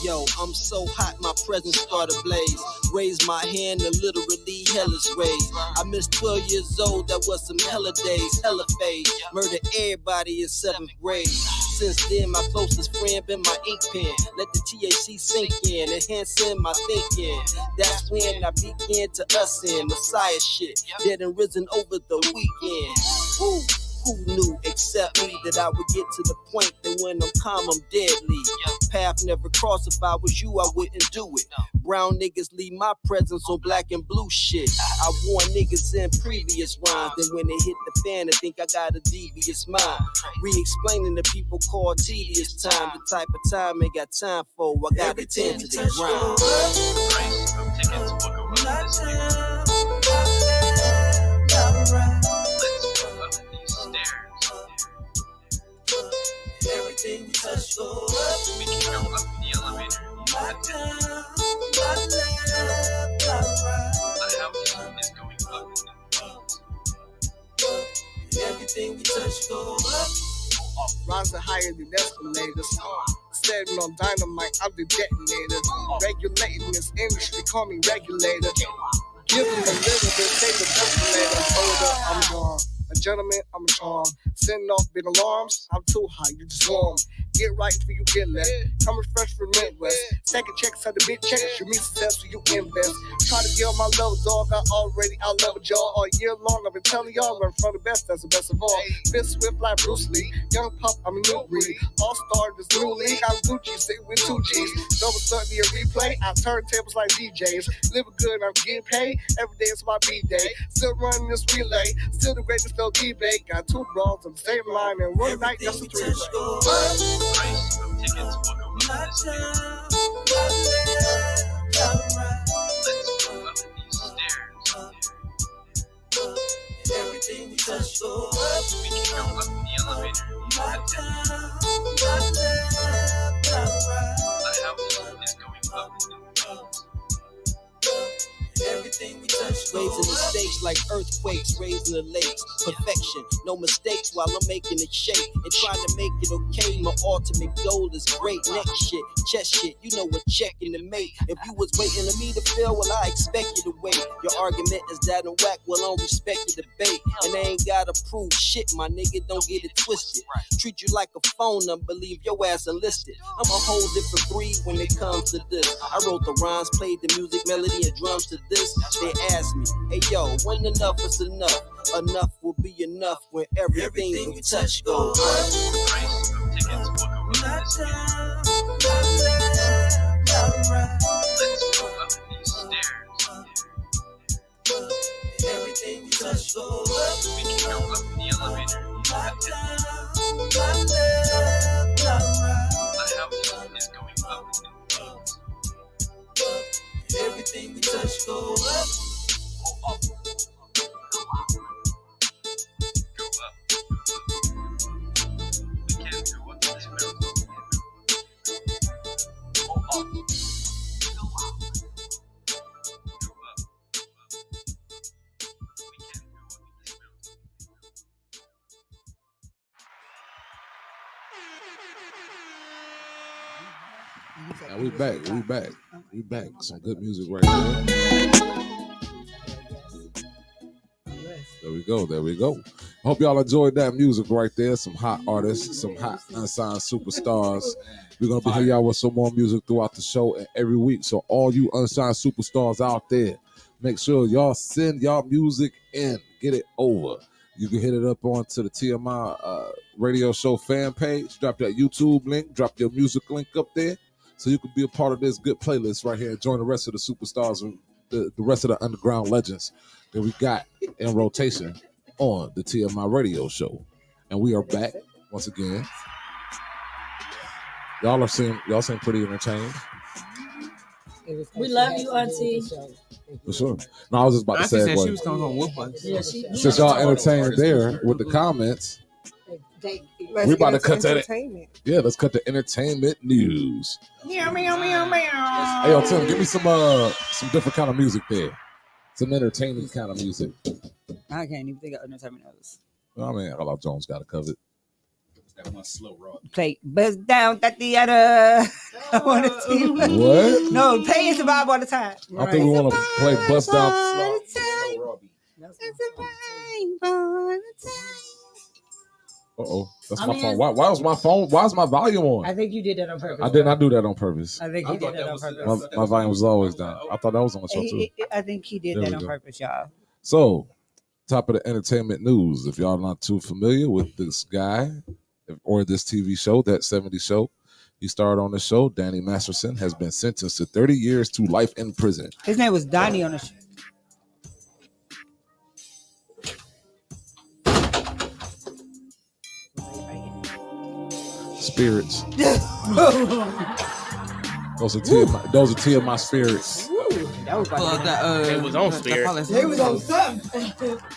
Yo, I'm so hot, my presence start to blaze. Raise my hand and literally hell is raised. I missed 12 years old, that was some hella days, hella phase. Murdered everybody in 7th grade. Since then, my closest friend been my ink pen. Let the THC sink in, enhancing my thinking. That's when I began to ascend Messiah shit. Dead and risen over the weekend. Woo. Who knew except me that I would get to the point that when I'm calm, I'm deadly. Path never crossed, if I was you, I wouldn't do it. Brown niggas leave my presence on black and blue shit. I warned niggas in previous rhymes, then when they hit the fan, I think I got a devious mind. Re-explaining to people called tedious time, the type of time ain't got time for. I got to tend to the grind. Everything we touch go up. We can go up in the elevator. Right down, right left, right right. The house is going up. Everything we touch go up. Rising higher than escalators. Standing on dynamite, I'm the detonator. Regulating this industry, call me regulator. Give them a little bit, take the escalator. Hold up, I'm gone. A gentleman, I'm a charm. Sending off big alarms, I'm too high, you just warm. Get right before you get left. Coming fresh from Midwest. Second checks are the big checks. You meet success when you invest. Try to get on my level, dog. I already out-leveled y'all all year long. I've been telling y'all I'm from the best. That's the best of all. Fist swift like Bruce Lee. Young pup, I'm a new breed. All-star, this new league. I'm Gucci, sitting with 2 G's. Double stunt me a replay. I turn tables like DJs. Living good, I'm getting paid. Every day is my B-day. Still running this relay. Still the greatest no debate. Got 2 bras on the same line. And one night, that's a 3-way. Tickets will go up. Everything we touch, raising the stakes like earthquakes, raising the lakes. Perfection, no mistakes while I'm making it shake and trying to make it okay. My ultimate goal is great. Next shit, chest shit, you know what checking to make. If you was waiting on me to fail, well I expect you to wait. Your argument is that I'm whack, well I don't respect the debate. And I ain't gotta prove shit, my nigga, don't get it twisted. Treat you like a phone number, leave your ass enlisted. I'm a whole different breed when it comes to this. I wrote the rhymes, played the music, melody, and drums to this. They ask me, hey yo, when enough is enough? Enough will be enough when everything we touch goes Everything we touch goes up. We can go up in the elevator. The house is going up. Everything we touch goes up. We can go up in this mountain. Now we back. Some good music right there. There we go. Hope y'all enjoyed that music right there. Some hot artists, some hot unsigned superstars. We're gonna be hitting y'all with some more music throughout the show and every week. So all you unsigned superstars out there, make sure y'all send y'all music in. Get it over. You can hit it up onto the TMI radio show fan page. Drop that YouTube link. Drop your music link up there. So you can be a part of this good playlist right here and join the rest of the superstars and the rest of the underground legends that we got in rotation on the TMI radio show. And we are back once again. Y'all seem pretty entertained. We love you, Auntie. For sure. No, I was just about to say, said she was going to whoop us. Since y'all entertained there with the comments, we about to cut that. Yeah, let's cut the entertainment news. Meow, meow, meow, meow. Hey, yo, Tim, give me some different kind of music there. Some entertaining kind of music. I can't even think of entertainment news. I mean, Ella Jones got it covered. That one slow rock. Play Buzz Down at the other. I want to see What? No, play It's a Vibe all the time. I think we want to play Bust Down. Uh-oh. That's my phone. Why was my phone? Why is my volume on? I think you did that on purpose. I did not do that on purpose. I think he did that on purpose. My volume was always down. I thought that was on the show too. I think he did that on purpose, y'all. So, top of the entertainment news. If y'all not too familiar with this guy or this TV show, That 70s Show, he starred on the show. Danny Masterson has been sentenced to 30 years to life in prison. His name was Donnie on the show. Spirits. Those are two of my spirits. That was it was on Spirit. They was on something.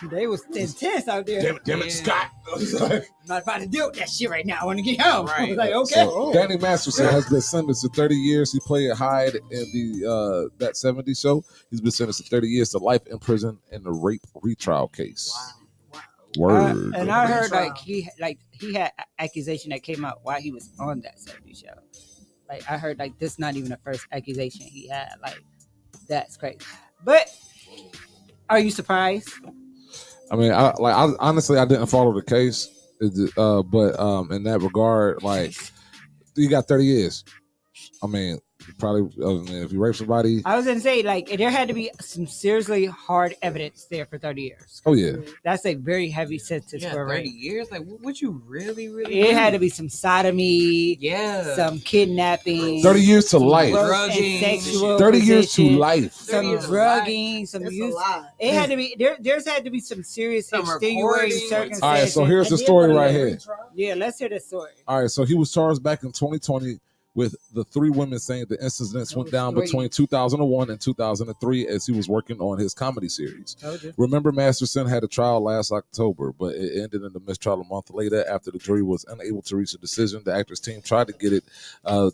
They was intense out there. Damn it, Scott. I'm not about to deal with that shit right now. I want to get home. Right. I was like, okay. So, Danny Masterson has been sentenced to 30 years. He played Hyde in the That 70s Show. He's been sentenced to 30 years to life in prison in the rape retrial case. Word. And I heard he had accusation that came out while he was on That 70s Show. Like I heard this not even the first accusation he had. Like that's crazy. But are you surprised? I mean, I honestly didn't follow the case, but in that regard, like you got 30 years. I mean, probably if you rape somebody. I was gonna say there had to be some seriously hard evidence there for 30 years. Oh yeah, that's a very heavy sentence for 30 rape. years. Like, what you really? It had to be some sodomy, some kidnapping, 30 years to life, drugging, sexual 30 years to life, some drugging, some use. It had to be there's had to be some serious extenuating circumstances. All right, so here's the story right here. Yeah, let's hear the story. All right, so he was charged back in 2020 with the three women saying the incidents went down between 2001 and 2003 as he was working on his comedy series. Remember, Masterson had a trial last October, but it ended in the mistrial a month later after the jury was unable to reach a decision. The actor's team tried to get it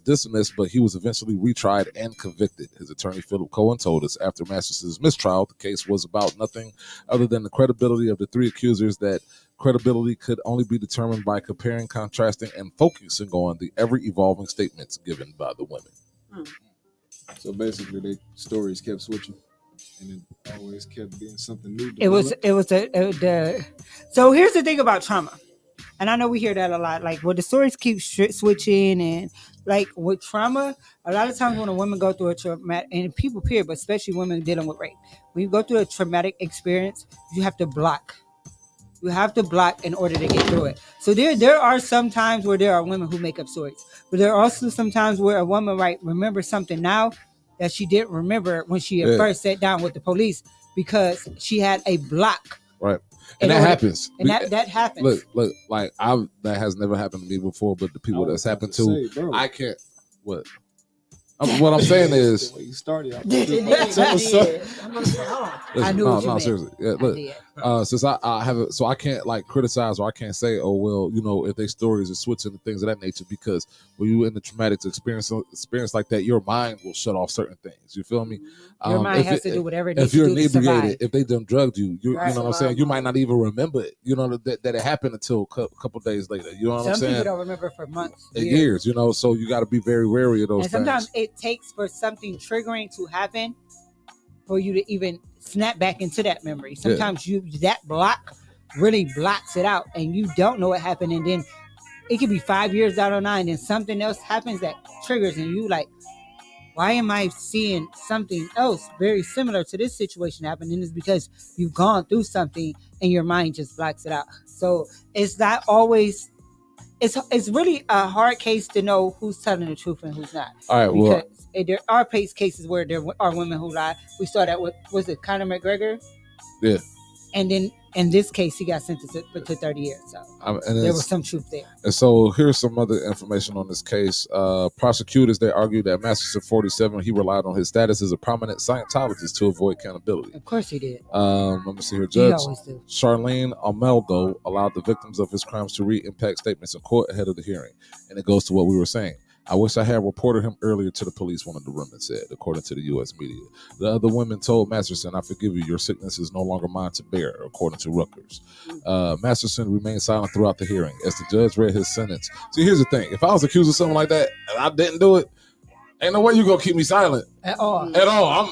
dismissed, but he was eventually retried and convicted. His attorney, Philip Cohen, told us after Masterson's mistrial, the case was about nothing other than the credibility of the three accusers, that credibility could only be determined by comparing, contrasting, and focusing on the ever-evolving statements given by the women. So basically, their stories kept switching, and it always kept being something new. So here's the thing about trauma, and I know we hear that a lot. Like, the stories keep switching, and like with trauma, a lot of times when a woman go through a traumatic, and people period, but especially women dealing with rape, when you go through a traumatic experience, you have to block. You have to block in order to get through it. So there are some times where there are women who make up stories, but there are also some times where a woman remembers something now that she didn't remember when she first sat down with the police because she had a block. Right. And that happens. And that happens. Look, like that has never happened to me before, but the people that's happened to, I can't. What? What I'm saying is, you started. I knew what you meant. Seriously. Yeah, look, since I have it, so I can't like criticize or I can't say, oh well, you know, if they stories are switching and things of that nature, because when you in the traumatic experience like that, your mind will shut off certain things. You feel me? Your mind has to do whatever it needs if you're to do to survive. inebriated, if they done drugged you, you know what I'm saying. You might not even remember it. You know that it happened until a couple days later. You know what I'm saying? Some people don't remember for months, years. You know, so you got to be very wary of those and things. sometimes it takes for something triggering to happen for you to even snap back into that memory. Sometimes that block really blocks it out and you don't know what happened, and then it could be 5 years down the line and something else happens that triggers and you like, why am I seeing something else very similar to this situation happen? And it's because you've gone through something and your mind just blocks it out. So it's not always, it's really a hard case to know who's telling the truth and who's not. All right, well, there are cases where there are women who lie. We saw that with, was it Conor McGregor? Yeah. And then in this case, he got sentenced to 30 years. So there was some truth there. And so here's some other information on this case. Prosecutors, they argue that Masterson 47, he relied on his status as a prominent Scientologist to avoid accountability. Of course he did. Let me see here. Judge Charlene Almeldo allowed the victims of his crimes to read impact statements in court ahead of the hearing. And it goes to what we were saying. I wish I had reported him earlier to the police, one of the women said, according to the U.S. media. The other women told Masterson, I forgive you, your sickness is no longer mine to bear, according to Rutgers. Masterson remained silent throughout the hearing as the judge read his sentence. See, here's the thing. If I was accused of something like that and I didn't do it, ain't no way you going to keep me silent. At all. At all.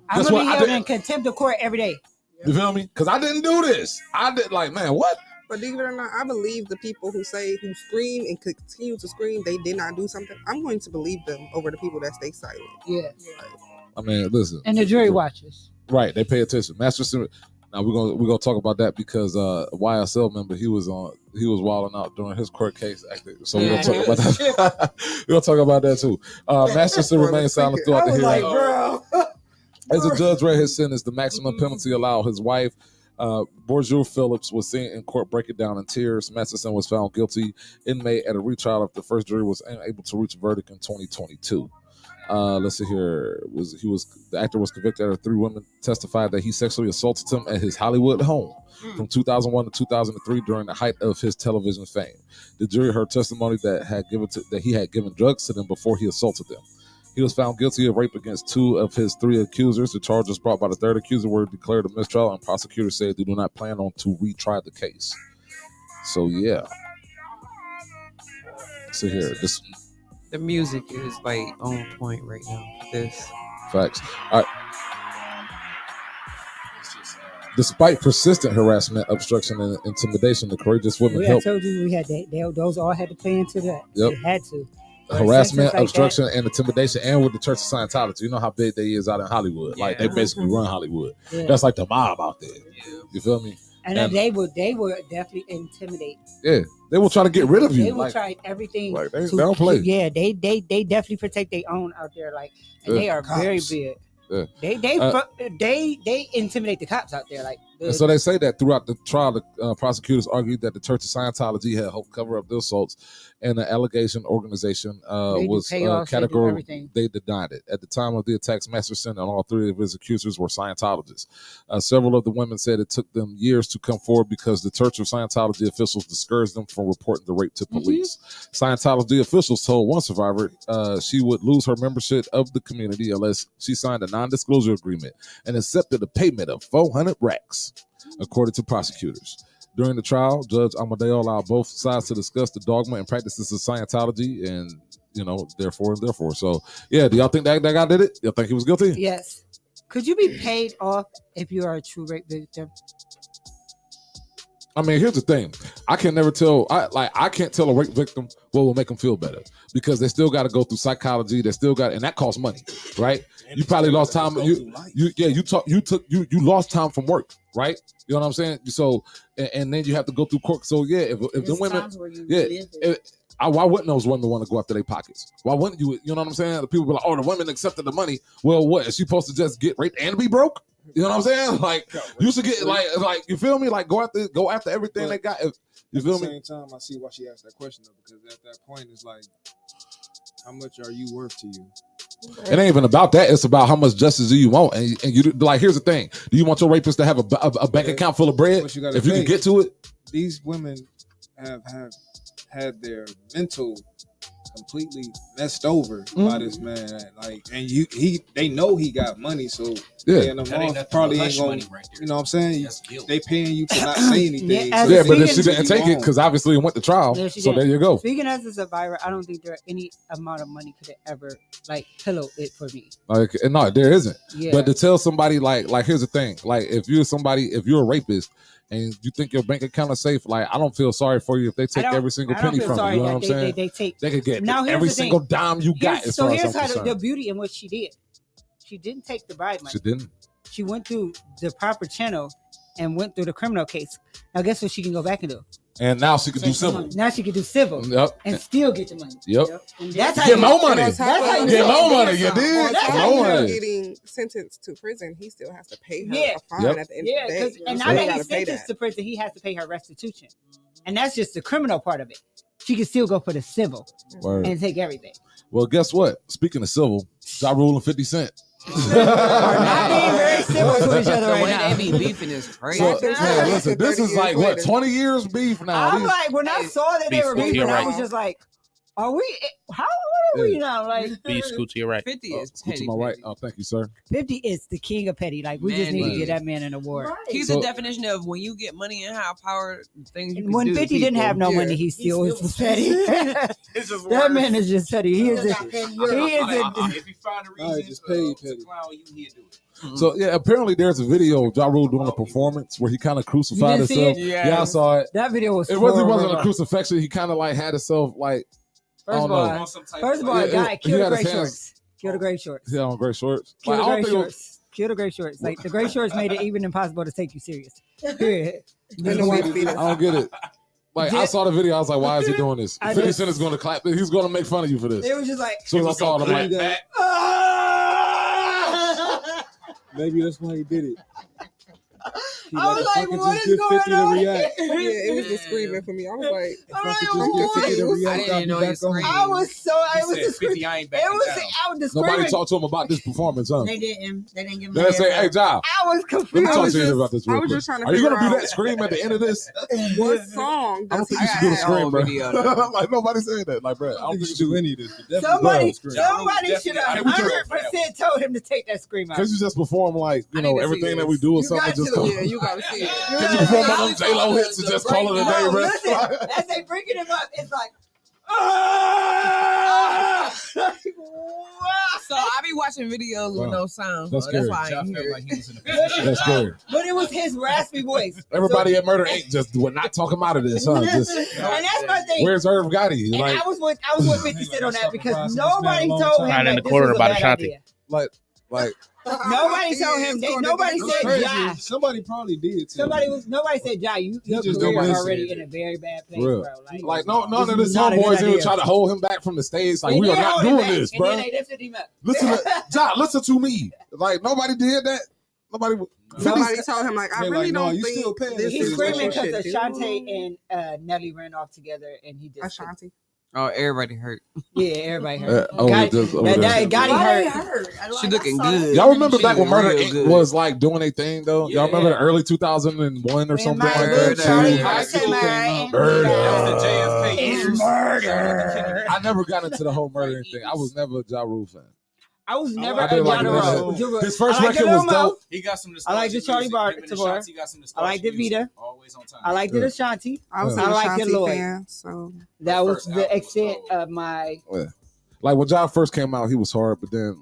I'm going to be held in contempt of court every day. You feel me? Because I didn't do this. I did, like, man, what? But believe it or not, I believe the people who scream and continue to scream they did not do something. I'm going to believe them over the people that stay silent. Yeah. I mean, listen. And the jury watches. Right, they pay attention. Masterson. Now we're gonna talk about that because YSL member he was wilding out during his court case. So we're gonna talk about that. We're gonna talk about that too. Masterson remained silent throughout the hearing. As the judge read his sentence, the maximum penalty allowed his wife. Bourgeois Phillips was seen in court breaking down in tears. Masterson was found guilty in May at a retrial after the first jury was unable to reach a verdict in 2022. Let's see here. The actor was convicted after three women testified that he sexually assaulted them at his Hollywood home from 2001 to 2003 during the height of his television fame. The jury heard testimony that he had given drugs to them before he assaulted them. He was found guilty of rape against two of his three accusers. The charges brought by the third accuser were declared a mistrial, and prosecutors said they do not plan on to retry the case. So yeah. So here, the music is like on point right now. This facts. All right. Despite persistent harassment, obstruction, and intimidation, the courageous women helped. I told you we had that. Those all had to play into that. Yep. It had to. Harassment, obstruction, and intimidation, and with the Church of Scientology. You know how big they is out in Hollywood. Yeah. Like they basically run Hollywood. Yeah. That's like the mob out there. Yeah. You feel me? And they would definitely intimidate. Yeah, they will try to get rid of you. They will try everything. Like they don't play. Yeah, they definitely protect their own out there. Like, and they are cops. Very big. Yeah. They intimidate the cops out there. Like, and so they say that throughout the trial, the prosecutors argued that the Church of Scientology had helped cover up the assaults and the allegation organization They do was payoffs, they do category. everything. They denied it. At the time of the attacks, Masterson and all three of his accusers were Scientologists. Several of the women said it took them years to come forward because the Church of Scientology officials discouraged them from reporting the rape to police. Scientology officials told one survivor she would lose her membership of the community unless she signed a non-disclosure agreement and accepted a payment of 400 racks, according to prosecutors. During the trial, Judge Amadeo allowed both sides to discuss the dogma and practices of Scientology and, therefore. So, yeah, do y'all think that guy did it? Y'all think he was guilty? Yes. Could you be paid off if you are a true rape victim? I mean, here's the thing. I can never tell. I can't tell a rape victim what will make them feel better because they still got to go through psychology. They still got, and that costs money, right? You probably lost time. You lost time from work, right? You know what I'm saying? So, and then you have to go through court. So yeah, if the women, why wouldn't those women want to go after their pockets? Why wouldn't you? You know what I'm saying? The people be like, oh, the women accepted the money. Well, what is she supposed to just get raped and be broke? You know what I'm saying? Like you should get like you feel me? Like go after everything they got. You feel me? At the same time, I see why she asked that question though, because at that point it's like, how much are you worth to you? It ain't even about that. It's about how much justice do you want, and you like. Here's the thing: do you want your rapist to have a bank account full of bread if you can get to it? These women have had their mental completely messed over by this man. Like, and they know he got money, so paying them off probably ain't gonna. You know what I'm saying? They paying you to not say anything. But if she didn't take it, because obviously it went to trial. So there you go. Speaking as a survivor, I don't think there any amount of money could ever pillow it for me. Like, no, there isn't. Yeah. But to tell somebody like here's the thing: like if you're a rapist and you think your bank account is safe, like I don't feel sorry for you if they take every single penny from you. You know what I'm saying? They could get now, every single dime you got. So here's how the beauty in what she did. She didn't take the bribe money. She didn't. She went through the proper channel and went through the criminal case. Now guess what she can go back and do? And now she can do civil. Now she can do civil. Yep. And still get the money. Yep. And that's how Get you more money. That's how you Get more money. On You did. top More of money. getting sentenced to prison, he still has to pay her a fine Yep. at the end of the day. And So now he that gotta he's pay sentenced that. to prison, he has to pay her restitution. And that's just the criminal part of it. She can still go for the civil Word. and take everything. Well, guess what? Speaking of civil, Ja Rule and 50 Cent. Not being very civil to each other The right way now. they be beefing is crazy. So, man, listen, this is like what 20 years beef now. I'm like, when I saw that they were Beef, beefing, you're I right. was just like, are we? How old are we now? Like, Be scoot to your right. 50 is Scoot petty. to my right. Oh, thank you, sir. 50 is the king of petty. Like, we just Man, need to man. give that man an award. He's So- the definition of when you get money and have power, things you can When do to 50 didn't people. have no money, he still was petty. That man is just petty. He is a, If you find a reason just paid to clown you, he'll do it. So yeah, apparently there's a video of Ja Rule doing a performance where he kind of crucified You didn't see himself. it? Yeah, I saw it. That video was It wasn't horrible. a crucifixion. He kind of like had himself like I First don't of know. all, a guy he killed the had gray his hands- shorts. Kill the gray shorts. Yeah, on gray shorts. Kill Like, the I don't gray think it was- shorts. Kill the gray shorts. Like the gray shorts made it even impossible to take you serious. Period. I don't get it. Like I saw the video, I was like, "Why is he doing this?" I 50 just- Cent is going to clap. He's going to make fun of you for this. It was just like. As soon as I saw it, I'm like, Maybe that's why he did it. I was like, "Fucking what just is give going 50 to on?" react. Yeah, it was the screaming for me. I was like, If I could I'm just get 50 to confused. react, I'll be back on. I was so. I was said just. 50, I ain't backing It was. down. I was just nobody screaming. talked to him about this performance, huh? They didn't. They didn't give him. Then they say, "Hey, Ja, I was confused. let me talk was to you just- about this I real was quick. just trying to Are you going to figure do out- that scream at the end of this?" What song I don't does think he you should do the have? scream, bro. video. Like nobody saying that. Like, bro, I don't think you should do any of this. Somebody Definitely- should have definitely- 100% told him to take that scream out. Because you just perform like I need to see everything that this. we do or You something. got Just to, yeah, you got to see it. Can you perform on them J-Lo hits and just call it a day, No, bro? listen, as they bringing him up, it's like, So I be watching videos with no sound. That's so that's scary. why I Ja ain't felt hear like it. he was in the position. That's scary. but it was his raspy voice. Everybody So- at Murder Inc. just would not talk him out of this, huh? Just and that's my thing. where's Irv Gotti? And Like, I was with 50 Cent on that because Surprised nobody this man a long told time. him Hiding in that the this corner was a about bad Ashanti. idea. like, Nobody told him. Nobody It's said crazy. Ja. Somebody probably did. Too. Nobody said Ja. Your just career nobody already said in a very bad place, real. bro. Like none of this this is not a homeboys good even idea. try to hold him back from the stage. Like, They we are did not hold him doing back, this, and bro. then they lifted him up. Listen to Ja, listen to me. Like nobody did that. Nobody. Somebody told him, like, I They're really like, no, don't you think still paying this this He's is nigga. what screaming you because should do. Ashanti and Nelly ran off together, and he just Ashanti. Oh, everybody hurt. Yeah, everybody hurt. Gotti hurt. She looking good. Y'all remember She back when Murder real Inc. good. was like doing a thing though? Y'all remember the early 2001 or something like that? Murder. It's murder. I never got into the whole murder thing. I was never a Ja Rule fan. I was never I did a like Ja this. Rule. His first I like record the was Lomo. dope. He got some I like the Charlie Bar. I like the Vita. Always on time. I like the Ashanti. I was I an like the Ashanti Lloyd. fan, so That was the extent of my. Yeah. Like when Ja first came out, he was hard, but then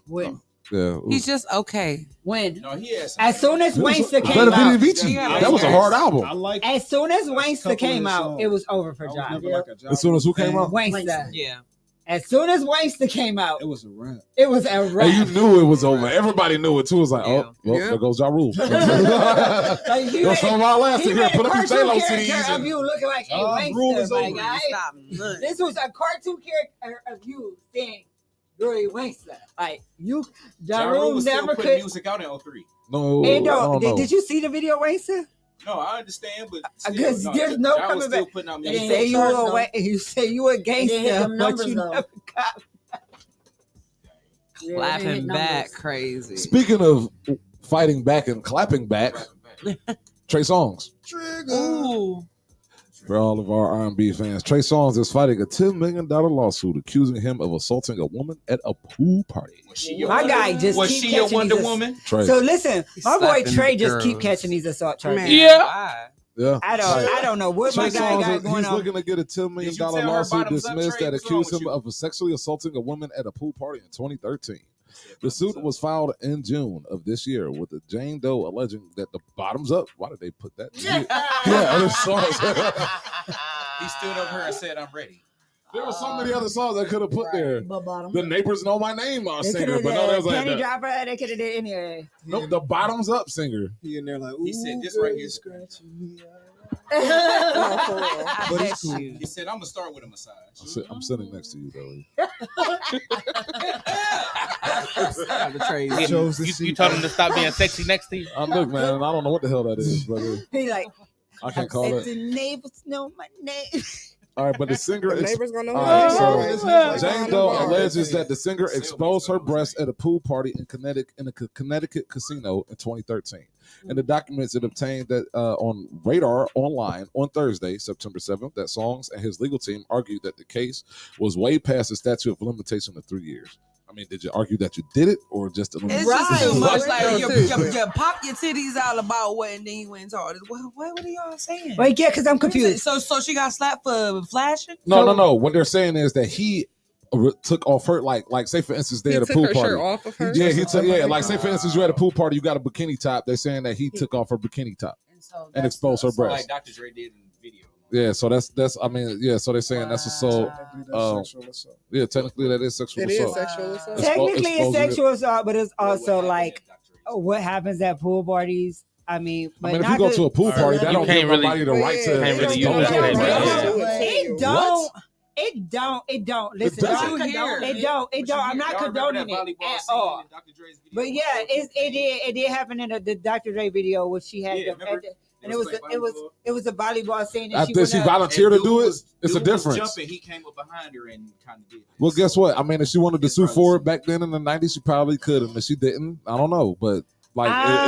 When? yeah, He's just okay. When? No, he has. As soon as Wangsta came Better out, Vidi Vici. That was a hard album. as soon as Wangsta came out, it was over for Ja. As soon as who came out? Wangsta. Yeah. As soon as Wangsta came out, It was a wrap. it was a wrap. And you knew it was over. Everybody knew it too. It was like, oh, well, there goes Ja Rule. Like, he That's from our last he year. made Put up your cartoon J-Lo character CDs. of you looking like a Rule is Wangsta, my over. guy. This was a cartoon character of you saying, "You're a Wangsta." Like you, Ja Rule was never still putting could. music out in 03. No, Hey, no, I don't know. did you see the video, Wangsta? No, I understand, but Because still, there's no Ja was coming still back. putting out You music. say you a gangster, them but numbers, you though. never got. Clapping back crazy. Speaking of fighting back and clapping back, Trey Songz. Ooh. For all of our R&B fans, Trey Songz is fighting a $10 million lawsuit accusing him of assaulting a woman at a pool party. My guy just Was keep she your catching Wonder these Woman? Trey. So listen, my boy slapping Trey the just keep girls. catching these assault charges. Yeah. Yeah. I don't know what Trey my guy Songz, got going he's on. looking to get a $10 million Did you tell her lawsuit bottoms up, dismissed Trey? that What's wrong accused with him you? of sexually assaulting a woman at a pool party in 2013. The suit was filed in June of this year with the Jane Doe alleging that the bottoms up. Why did they put that? Yeah, other songs. He stood over her and said, "I'm ready." There were so many other songs I could have put there. The Neighbors Know My Name They singer, could but no, that was have like Penny the, Dropper. They could have did anyway. nope, the bottoms up singer. He in there like, ooh, He said, "This right here." I But bet it's cool. you. He said, "I'm gonna start with a massage." I'm sitting next to you, though. You told him to stop being sexy next to you. Look, man, I don't know what the hell that is, brother. He like, I can't call it. the neighbors know my name. All right, but the singer the is. neighbors gonna know. All right, who so it is. Jane Doe alleges that the singer exposed her breasts at a pool party in Connecticut casino in 2013. In the documents it obtained that on Radar Online on Thursday, September 7th, that Songz and his legal team argued that the case was way past the statute of limitation of 3 years. I mean, did you argue that you did it or just a It's limitation? just too much. Like you pop your titties out about what, and then you went hard. What are y'all saying? Wait, yeah, because I'm confused. So she got slapped for flashing? No. What they're saying is that he took off her like say for instance they He had a took pool her party. shirt off of her? He took like say for instance you had a pool party, you got a bikini top. They're saying that he took off her bikini top and exposed her breasts. Like Dr. Dre did in the video. Yeah, so that's I mean, yeah, so they're saying that's assault. Yeah, technically that is sexual It assault. is sexual assault. Technically, it's sexual assault, but it's also like what happens at pool parties. I mean, but if not you go the- to a pool party, that You don't give can't really- nobody the right to. can't really use expose that your statement. breasts. It don't. It don't. Listen, doesn't. it don't. I'm not condoning it at all. But yeah, it did happen in the Dr. Dre video, where she had and it was a volleyball scene. And After she volunteered to do it, it's a difference. Jumping, he came up behind her and kind of did. Well, guess what? I mean, if she wanted to sue for it back then in the 90s, she probably could, and if she didn't, I don't know. But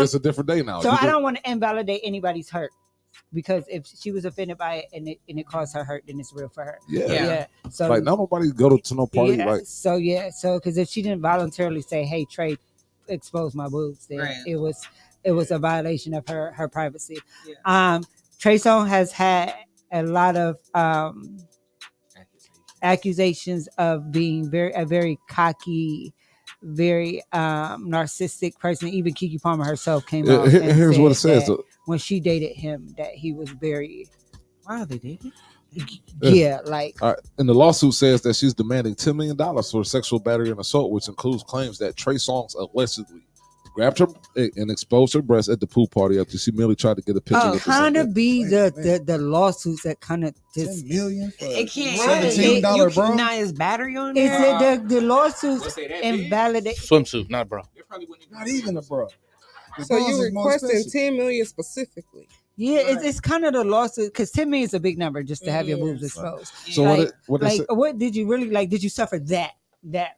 it's a different day now. So I don't want to invalidate anybody's hurt, because if she was offended by it and it caused her hurt, then it's real for her. Yeah. So like now nobody go to no party. yeah, Like so because if she didn't voluntarily say, "Hey, Trey, expose my boobs," then it was a violation of her privacy. Trey Songz has had a lot of accusations of being a very cocky, very narcissistic person. Even Keke Palmer herself came out. And here's what it said says. that when she dated him, that he was very. Wow, they dated. Yeah, like. And the lawsuit says that she's demanding $10 million for sexual battery and assault, which includes claims that Trey Songz allegedly grabbed her and exposed her breast at the pool party after she merely tried to get a picture with Kind of be the lawsuits that kind of just $10 million. It can't. $17, bro. Now his battery on Is there. it the lawsuits invalidate Swimsuit, not bra. Not even a bro. The So bras you is more requesting expensive. $10 million specifically? Yeah, it's kind of the lawsuit because 10 million is a big number just to have your boobs exposed. So what did you really like? Did you suffer that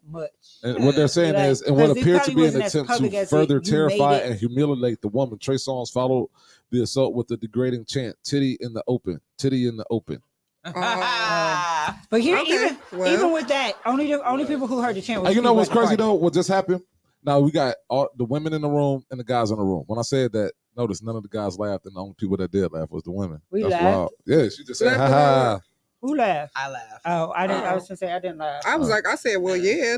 much? And what they're saying is, and what appeared to be an attempt to further terrify and humiliate the woman, Trey Songz followed the assault with the degrading chant, "Titty in the open, titty in the open." But here, even with that, only people who heard the chant. You know what's crazy though? What just happened? Now we got all the women in the room and the guys in the room. When I said that, notice none of the guys laughed, and the only people that did laugh was the women. We That's laughed. wild. Yeah, she just said, "Ha ha." Who laughed? I laughed. Oh, I didn't. I was gonna say I didn't laugh. I was like, I said, well, yeah,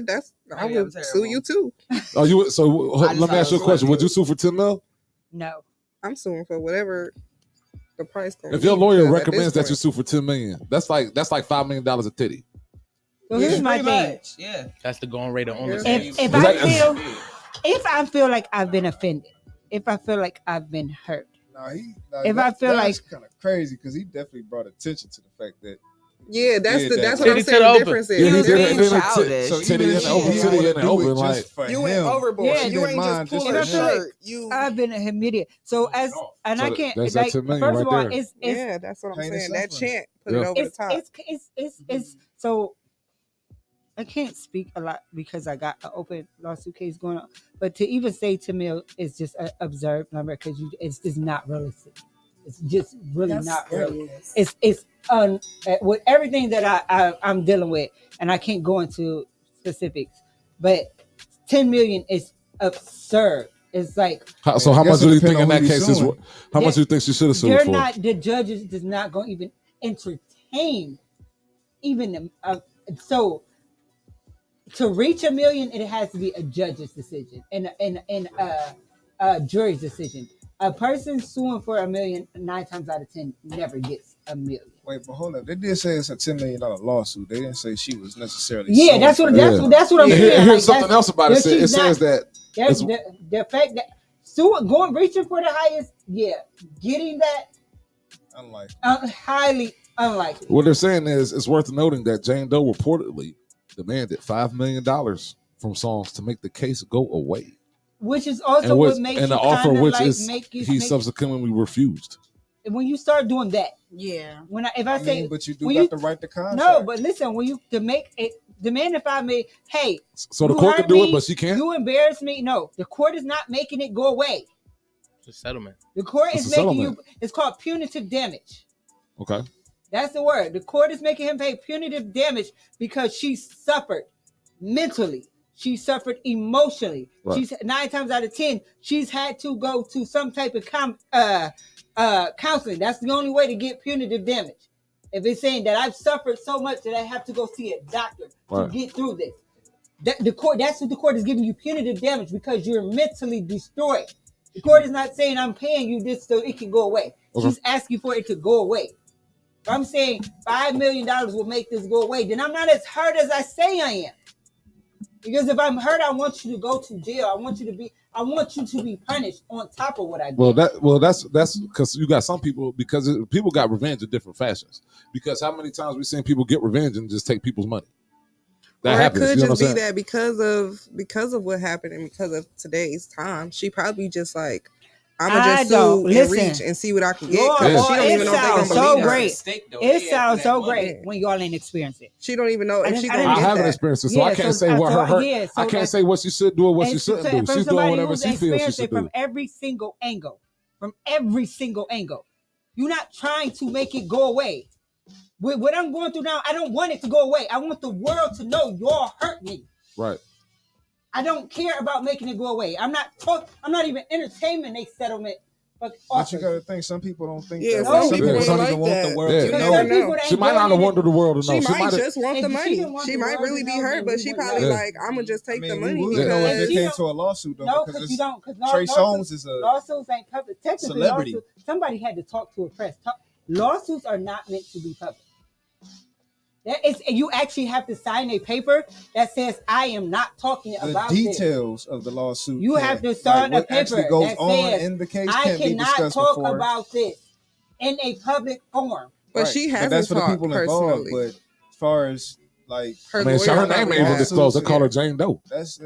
I would sue you too. Oh, you? So let me ask you a question. Would you sue for 10 mil? No. I'm suing for whatever the price goes. If your lawyer recommends that you sue for 10 million, that's like $5 million a titty. So here's my thing. Yeah, that's the going rate on the if I feel like I've been offended, if I feel like I've been hurt, I feel like kind of crazy because he definitely brought attention to the fact that. Yeah, that's what I'm saying. The difference is he being childish. So titty in the open, titty in the open, like you went overboard. Yeah, you ain't just pulling a shirt. I've been immediate. So I can't. That's like, $10 million first of all, right there. it's that's what I'm saying. That chant put it over the top. It's so. I can't speak a lot because I got an open lawsuit case going on. But to even say $10 million is just an observed number because it's just not realistic. It's just really not realistic. It's with everything that I'm dealing with, and I can't go into specifics, but 10 million is absurd. It's like so. How much do you think in that case is? How much do you think she should have sued for? The judges does not go even entertain even so. To reach $1 million, it has to be a judge's decision and a jury's decision. A person suing for $1 million 9 times out of 10 never gets $1 million. Wait, but hold up. They did say it's a $10 million lawsuit. They didn't say she was necessarily. Yeah, that's what I'm saying. Here's something else about it. It says that the fact that reaching for the highest, getting that unlikely, highly unlikely. What they're saying is it's worth noting that Jane Doe reportedly demanded $5 million from Songz to make the case go away, which is also what makes and the offer which is he subsequently refused. When you start doing that, but you do got the right to contract. No, but listen, when you demand if I may, hey, so the court can do it, but she can't. You embarrass me. No, the court is not making it go away. It's a settlement. The court is making you. It's called punitive damage. Okay. That's the word. The court is making him pay punitive damage because she suffered mentally. She suffered emotionally. Right. She's 9 times out of 10, she's had to go to some type of counseling. That's the only way to get punitive damage. If it's saying that I've suffered so much that I have to go see a doctor to get through this. That's what the court is giving you, punitive damage, because you're mentally destroyed. The court is not saying I'm paying you this so it can go away. Okay. She's asking for it to go away. If I'm saying $5 million will make this go away, then I'm not as hurt as I say I am. Because if I'm hurt, I want you to go to jail. I want you to be punished on top of what I did. That's because you got some people, because people got revenge in different fashions. Because how many times we've seen people get revenge and just take people's money? That happens. It could just be that because of what happened and because of today's time, she probably just like, I'm gonna just sue and reach and see what I can get. She don't even know if they're gonna believe her. It sounds so great when y'all ain't experienced it. She don't even know if she gonna get I haven't experienced it, so I can't say what her hurt. I can't say what she should do or what she shouldn't do. She's doing whatever she feels she should do. From every single angle. You're not trying to make it go away. With what I'm going through now, I don't want it to go away. I want the world to know y'all hurt me. Right. I don't care about making it go away. I'm not even entertaining a settlement. But you gotta think, some people don't think that. Some people don't even want the world to know. She might not have wanted the world to know. She might just want the money. She might really be hurt, but she probably like, I'm gonna just take the money. Because if it came to a lawsuit, though, because Trey Songz is a lawsuits ain't public. Technically, celebrity. Somebody had to talk to a press. Lawsuits are not meant to be public. You actually have to sign a paper that says I am not talking about the details of the lawsuit. You have to sign a paper goes that on says in the case I cannot talk about this in a public forum. But she hasn't that's for the talked people personally. involved. But as far as like her name ain't even disclosed. They call her Jane Doe. That's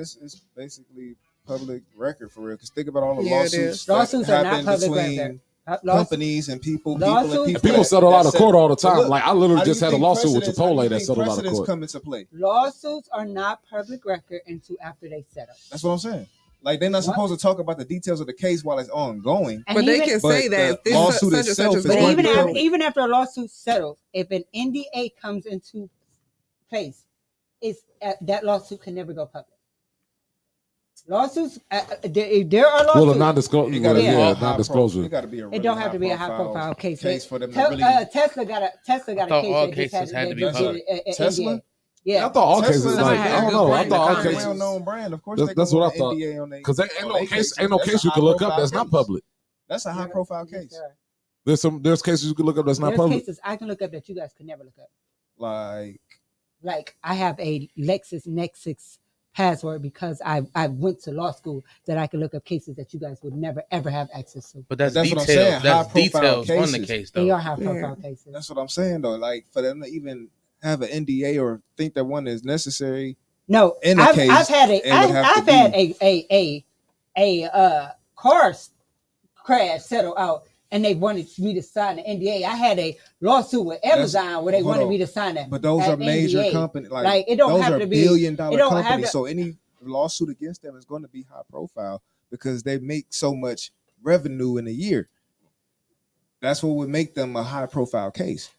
basically public record for real. Because think about all the Lawsuits are not public record. companies and people People settle out of court all the time. Like I literally just had a lawsuit with Chipotle that settled out of court. Come into play. Lawsuits are not public record until after they settle. That's what I'm saying. Like they're not supposed to talk about the details of the case while it's ongoing. But they can say that the lawsuit itself is even after a lawsuit settles, if an NDA comes into place, that lawsuit can never go public. Lawsuits, there are lawsuits. Well, a non-disclosure. Non-disclosure. It got to be a it don't have to be a high-profile case for them to really. Tesla got a case. All cases had to be public. Tesla. Yeah, I thought all cases like I don't know. I thought all cases. Well-known brand, of course. That's what I thought. Because ain't no case you can look up that's not public. That's a high-profile case. There's cases you can look up that's not public. There's cases I can look up that you guys could never look up. Like I have a LexisNexis password because I went to law school that I can look up cases that you guys would never ever have access to. But that's what details. I'm saying. That's details on the case, though. They are high-profile cases. That's what I'm saying, though. Like for them to even have an NDA or think that one is necessary. No, I've had a car crash settle out, and they wanted me to sign an NDA. I had a lawsuit with Amazon where they wanted me to sign that. But those are major companies. Like it don't those have are to be billion-dollar companies. So any lawsuit against them is going to be high profile because they make so much revenue in a year. That's what would make them a high profile case.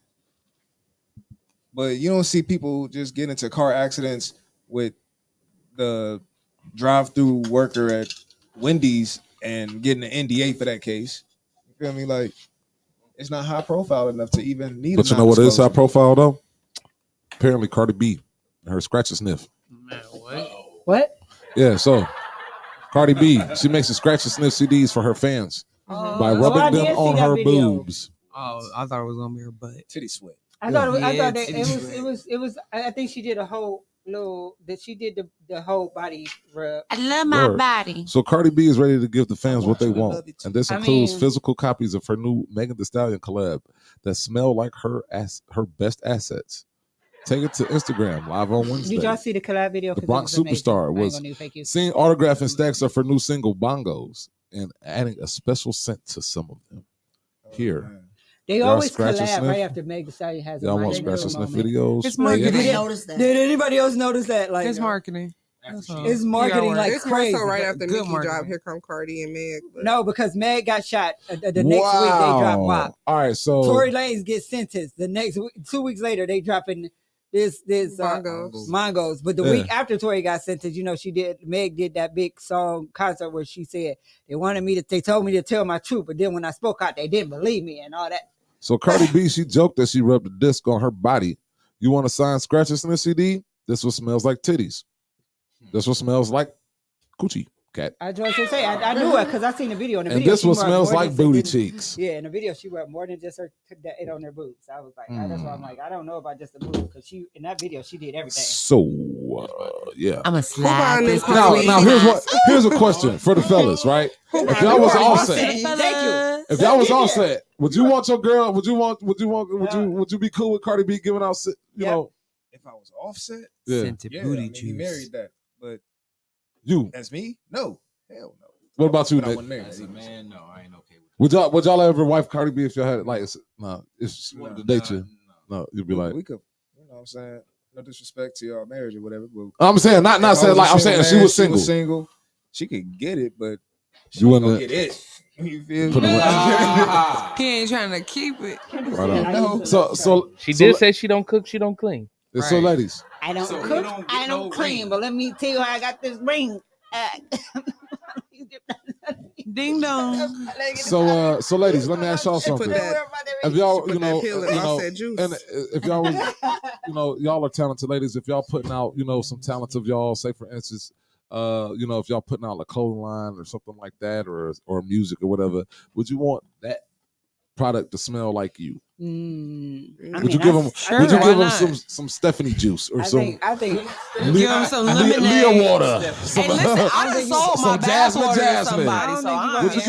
But you don't see people just get into car accidents with the drive-through worker at Wendy's and getting an NDA for that case. You feel me? Like it's not high profile enough to even need. But you know what is high profile though? Apparently, Cardi B and her scratch and sniff. Man, what? What? Yeah, so Cardi B, she makes a scratch and sniff CDs for her fans by rubbing them on her boobs. Oh, I thought it was gonna be her butt. Titty sweat. I think she did a whole she did the whole body rub. I love my body. So Cardi B is ready to give the fans what they want, and this includes physical copies of her new Megan Thee Stallion collab that smell like her best assets. Take it to Instagram live on Wednesday. Did y'all see the collab video? The Bronx Superstar was seen autographing stacks of her new single Bongos and adding a special scent to some of them. Here. They always collab right after Meg Thee Stallion has. Y'all want scratch and sniff videos? It's marketing. Did anybody else notice that? Like it's marketing. It's marketing like it's crazy. Also right after Nicki dropped, here come Cardi and Meg. No, because Meg got shot. The next week they drop WAP. All right, so Tory Lanez gets sentenced. The next 2 weeks later they dropping this Mongos. But the week after Tory got sentenced, Meg did that big song concert where she said they told me to tell my truth, but then when I spoke out, they didn't believe me and all that. So Cardi B, she joked that she rubbed a disc on her body. You want to sign scratch and sniff CD? This one smells like titties. This one smells like coochie cat. I just to say I knew it because I seen the video. In the video, this one smells like booty cheeks. Yeah, in the video she rubbed more than just it on her boobs. I was like, that's why I'm like, I don't know about just the boobs because she in that video she did everything. So yeah, I'm a slap. Now here's a question for the fellas, right? If y'all was all set, thank you. If y'all was all set, would you want your girl? Would you be cool with Cardi B giving out? Know, if I was Offset, scented booty juice. He married that, but you as me, no, hell no. What about you, Nick? As a man, no, I ain't okay with it. Would y'all ever wife Cardi B if y'all had if she wanted to date you? No, you'd be like, we could, you know what I'm saying? No disrespect to y'all marriage or whatever. But I'm saying not saying like I'm saying she was single. She could get it, but you wouldn't get it. You feel me? He ain't trying to keep it. Right on. So she did say she don't cook, she don't clean. Right. So ladies, I don't cook, I don't clean, but let me tell you how I got this ring. Ding dong. So ladies, let me ask y'all something. If y'all, and if y'all was, y'all are talented ladies. If y'all putting out, some talents of y'all, say for instance, if y'all putting out a clothing line or something like that, or music or whatever, would you want that product to smell like you? Would you give them some Stephanie juice or I think give them some lemonade, Leah water, hey, listen, I done sold my bath water to somebody, so would you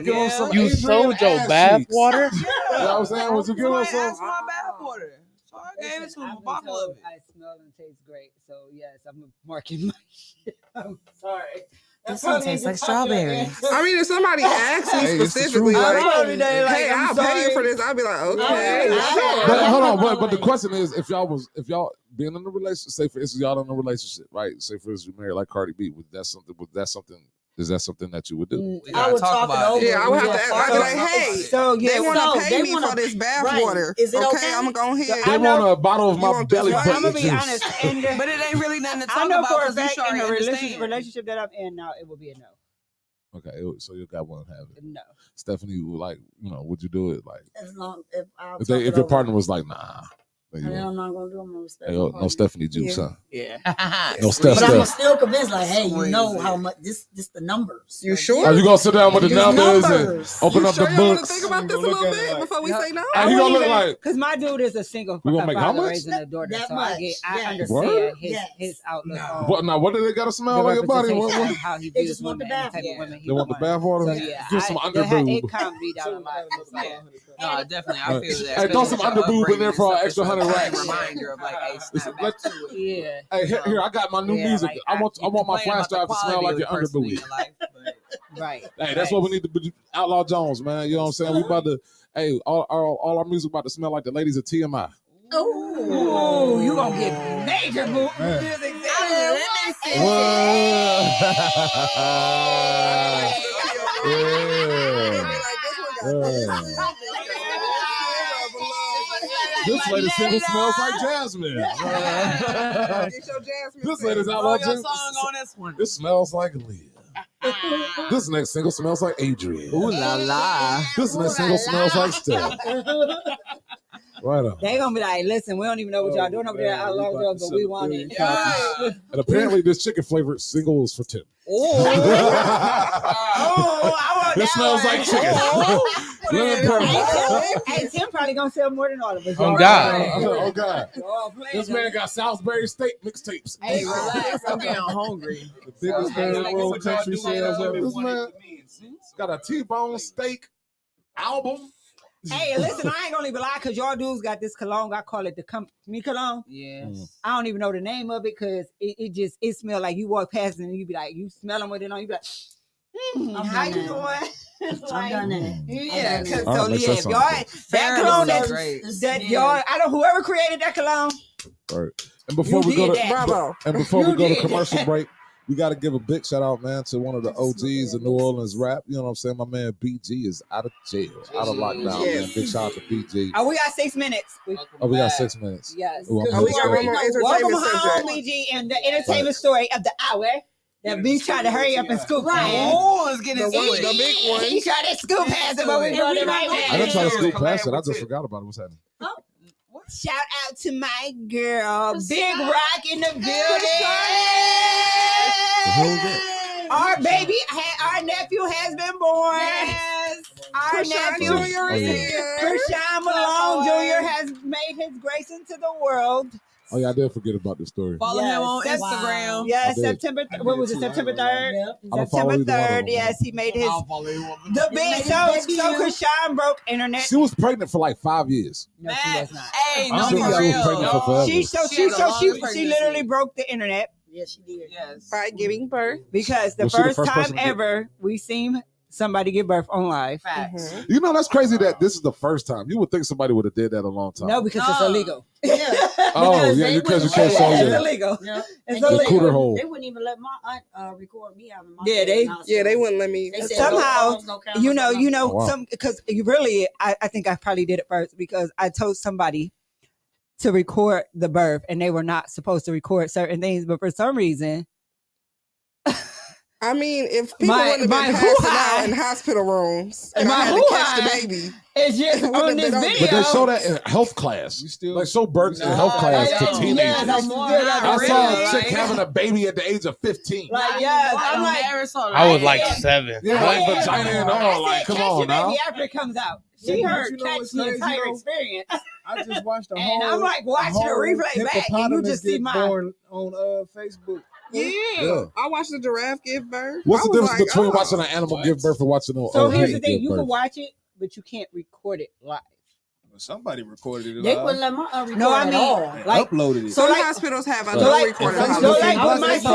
give them some? You sold your bath water? You know what I'm saying? Would you give them some? My bath water. So I gave it to him a bottle of it. I smell and taste great. So yes, I'm marking my shit. I'm sorry. This one tastes like strawberries. I mean, if somebody asks me specifically, like, "Hey, I'll pay you for this," I'll be like, "Okay, sure." But hold on, but the question is, if y'all being in a relationship, say for instance, y'all in a relationship, right? Say for instance, you're married like Cardi B. Is that something that you would do? I would talk about it. Yeah, I would have to ask. I'd be like, "Hey, So they want to pay they me wanna- for this bath right. water. Is it okay? I'm gonna go ahead. They want a bottle of my belly button I'm gonna be juice. honest, and But it ain't really nothing to talk I know about for a 'cause you fact sure in the understand. relationship that I'm in now, it will be a no. Okay, so you got one have it. No. Stephanie, like, would you do it? Like, As long if I'll if talk it your over. partner was like, nah. Then And you then wouldn't. I'm not gonna do them. Hey, no Stephanie juice, huh? Yeah. No Steph. But I'm still convinced, like, hey, you know how much this the numbers. You sure? Are you gonna sit down with the These numbers numbers. and open You up sure the you want to books? think about this a little bit before we say no? Hey, he gonna look like because my dude is a single We gonna make how father much? raising a daughter, That so much, I yes. understand Word? his outlook. on what? Now, what do they gotta smell the like your body? representation What? of how he They views just want the women and the bath type of women he They want the wants. bath water? So yeah, Give some it underboob. calmed me down a lot. No, definitely. I feel that. Hey, throw some underboob in there for an extra 100 racks. Reminder of like, hey, snap back to it. Yeah. Hey, here, I got my new Yeah, music. like, I want my complain flash about the drive to smell quality like of your the person in underboob. your life, but- Right. Hey, that's what we need to do. Outlaw Jones, man. You know what I'm saying? We about to. Hey, all our music about to smell like the ladies at TMI. Oh, you gonna get major music. This lady single smells like Jasmine. This lady's Outlaw Throw your Jones. song on this one. This smells like Leah. This next single smells like Adrian. Ooh la la. This next single smells like Steph. Right on. They gonna be like, listen, we don't even know what y'all doing over there at Outlaw Jones, but we want it. And apparently, this chicken flavored single is for Tim. Oh, I want This smells like chicken. Hey, Tim probably gonna sell more than all of us. Oh, God. Oh God! This man got Salisbury steak mixtapes. Hey, relax. I'm getting hungry. The biggest third world country sales ever. This man got a T-bone steak album. Hey, listen, I ain't gonna even lie, cause y'all dudes got this cologne. I call it the me cologne. Yes. I don't even know the name of it, cause it smells like you walk past it and you be like, you smell them with it on, you be like, how you doing? I've done that. Yeah, cause All right, so let's yeah, say if y'all something. that cologne great. that y'all, I don't whoever created that cologne. Right. And before You we go did to that. Bravo. and before we You go to did commercial that. break, we got to give a big shout out, man, to one of the OGs of New Orleans rap. You know what I'm saying? My man BG is out of jail, out of lockdown. Yes. Man, big shout out to BG. Oh, we got 6 minutes. Oh, we got 6 minutes. Yes. Ooh, I'm Oh, we got sorry. one more Welcome entertainment home, subject. BG, and the entertainment story of the hour. That B tried to hurry up and scoop Right. past. Oh, let's get The into one- it. the big one. He tried to scoop past it, but we doing it right I didn't try now. to scoop past it. I just forgot about it. What's happening? Shout out to my girl, Big Rock in the building. Our baby, our nephew has been born. Our Krishan nephew, Jr. is here. Krishan Malone Jr. has made his grace into the world. Oh yeah, I did forget about this story. Follow him on Yes. Instagram. Yes, I did. September. What was it? September 3rd. Yep. I don't follow September either one of 3rd. them. Yes, he made his I'll follow you on the big. So Krishan broke internet. She was pregnant for like 5 years. No, she was not. Hey, no, I'm sure for she was real. pregnant for forever. She She had a long she pregnancy. literally broke the internet Yes, she did. Yes. By giving birth. because the Was she the first first time person to get- ever we seen somebody give birth on live. Facts. You know, that's crazy that this is the first time. You would think somebody would have did that a long time. No, because it's No. illegal. Oh, yeah, they because you wouldn't can't let show it. It's your illegal. Yeah. It's And the illegal. cooter hole. They wouldn't even let my aunt record me having my Yeah, baby they- in the hospital. Yeah, they wouldn't let me. They said Somehow, no phones, no cameras, You know, Oh, wow. some because you really, I think I probably did it first because I told somebody to record the birth and they were not supposed to record certain things, but for some reason, I mean, if people My- wouldn't have my been passing hoo-ha- out in hospital rooms and My I had to catch the hoo-ha- baby, it's just I've on been this on- video. But they show that in health class. You still Like show births in health class to yeah. teenagers. Yes, I did. I Really? saw a chick Like- having a baby at the age of 15. Like, yes, I'm like, I was like 7. Yeah, like Yeah. vagina and I all. said, Like, come catch on your now. baby after it comes out. She Yeah, but heard you know catch what's the crazy, entire though? experience. I just watched a And whole. I'm like watching the whole replay back, and you hippopotamus just see get my. born on Facebook. yeah. I watched the giraffe give birth. What's I the was difference like, between oh. watching an animal give birth and watching a So a here's the human thing: give you birth? can watch it, but you can't record it live. Somebody recorded it. They wouldn't let my record No, I at mean, all. like, uploaded it. Some like- hospitals have a so no like- recording so policy. like with my sister,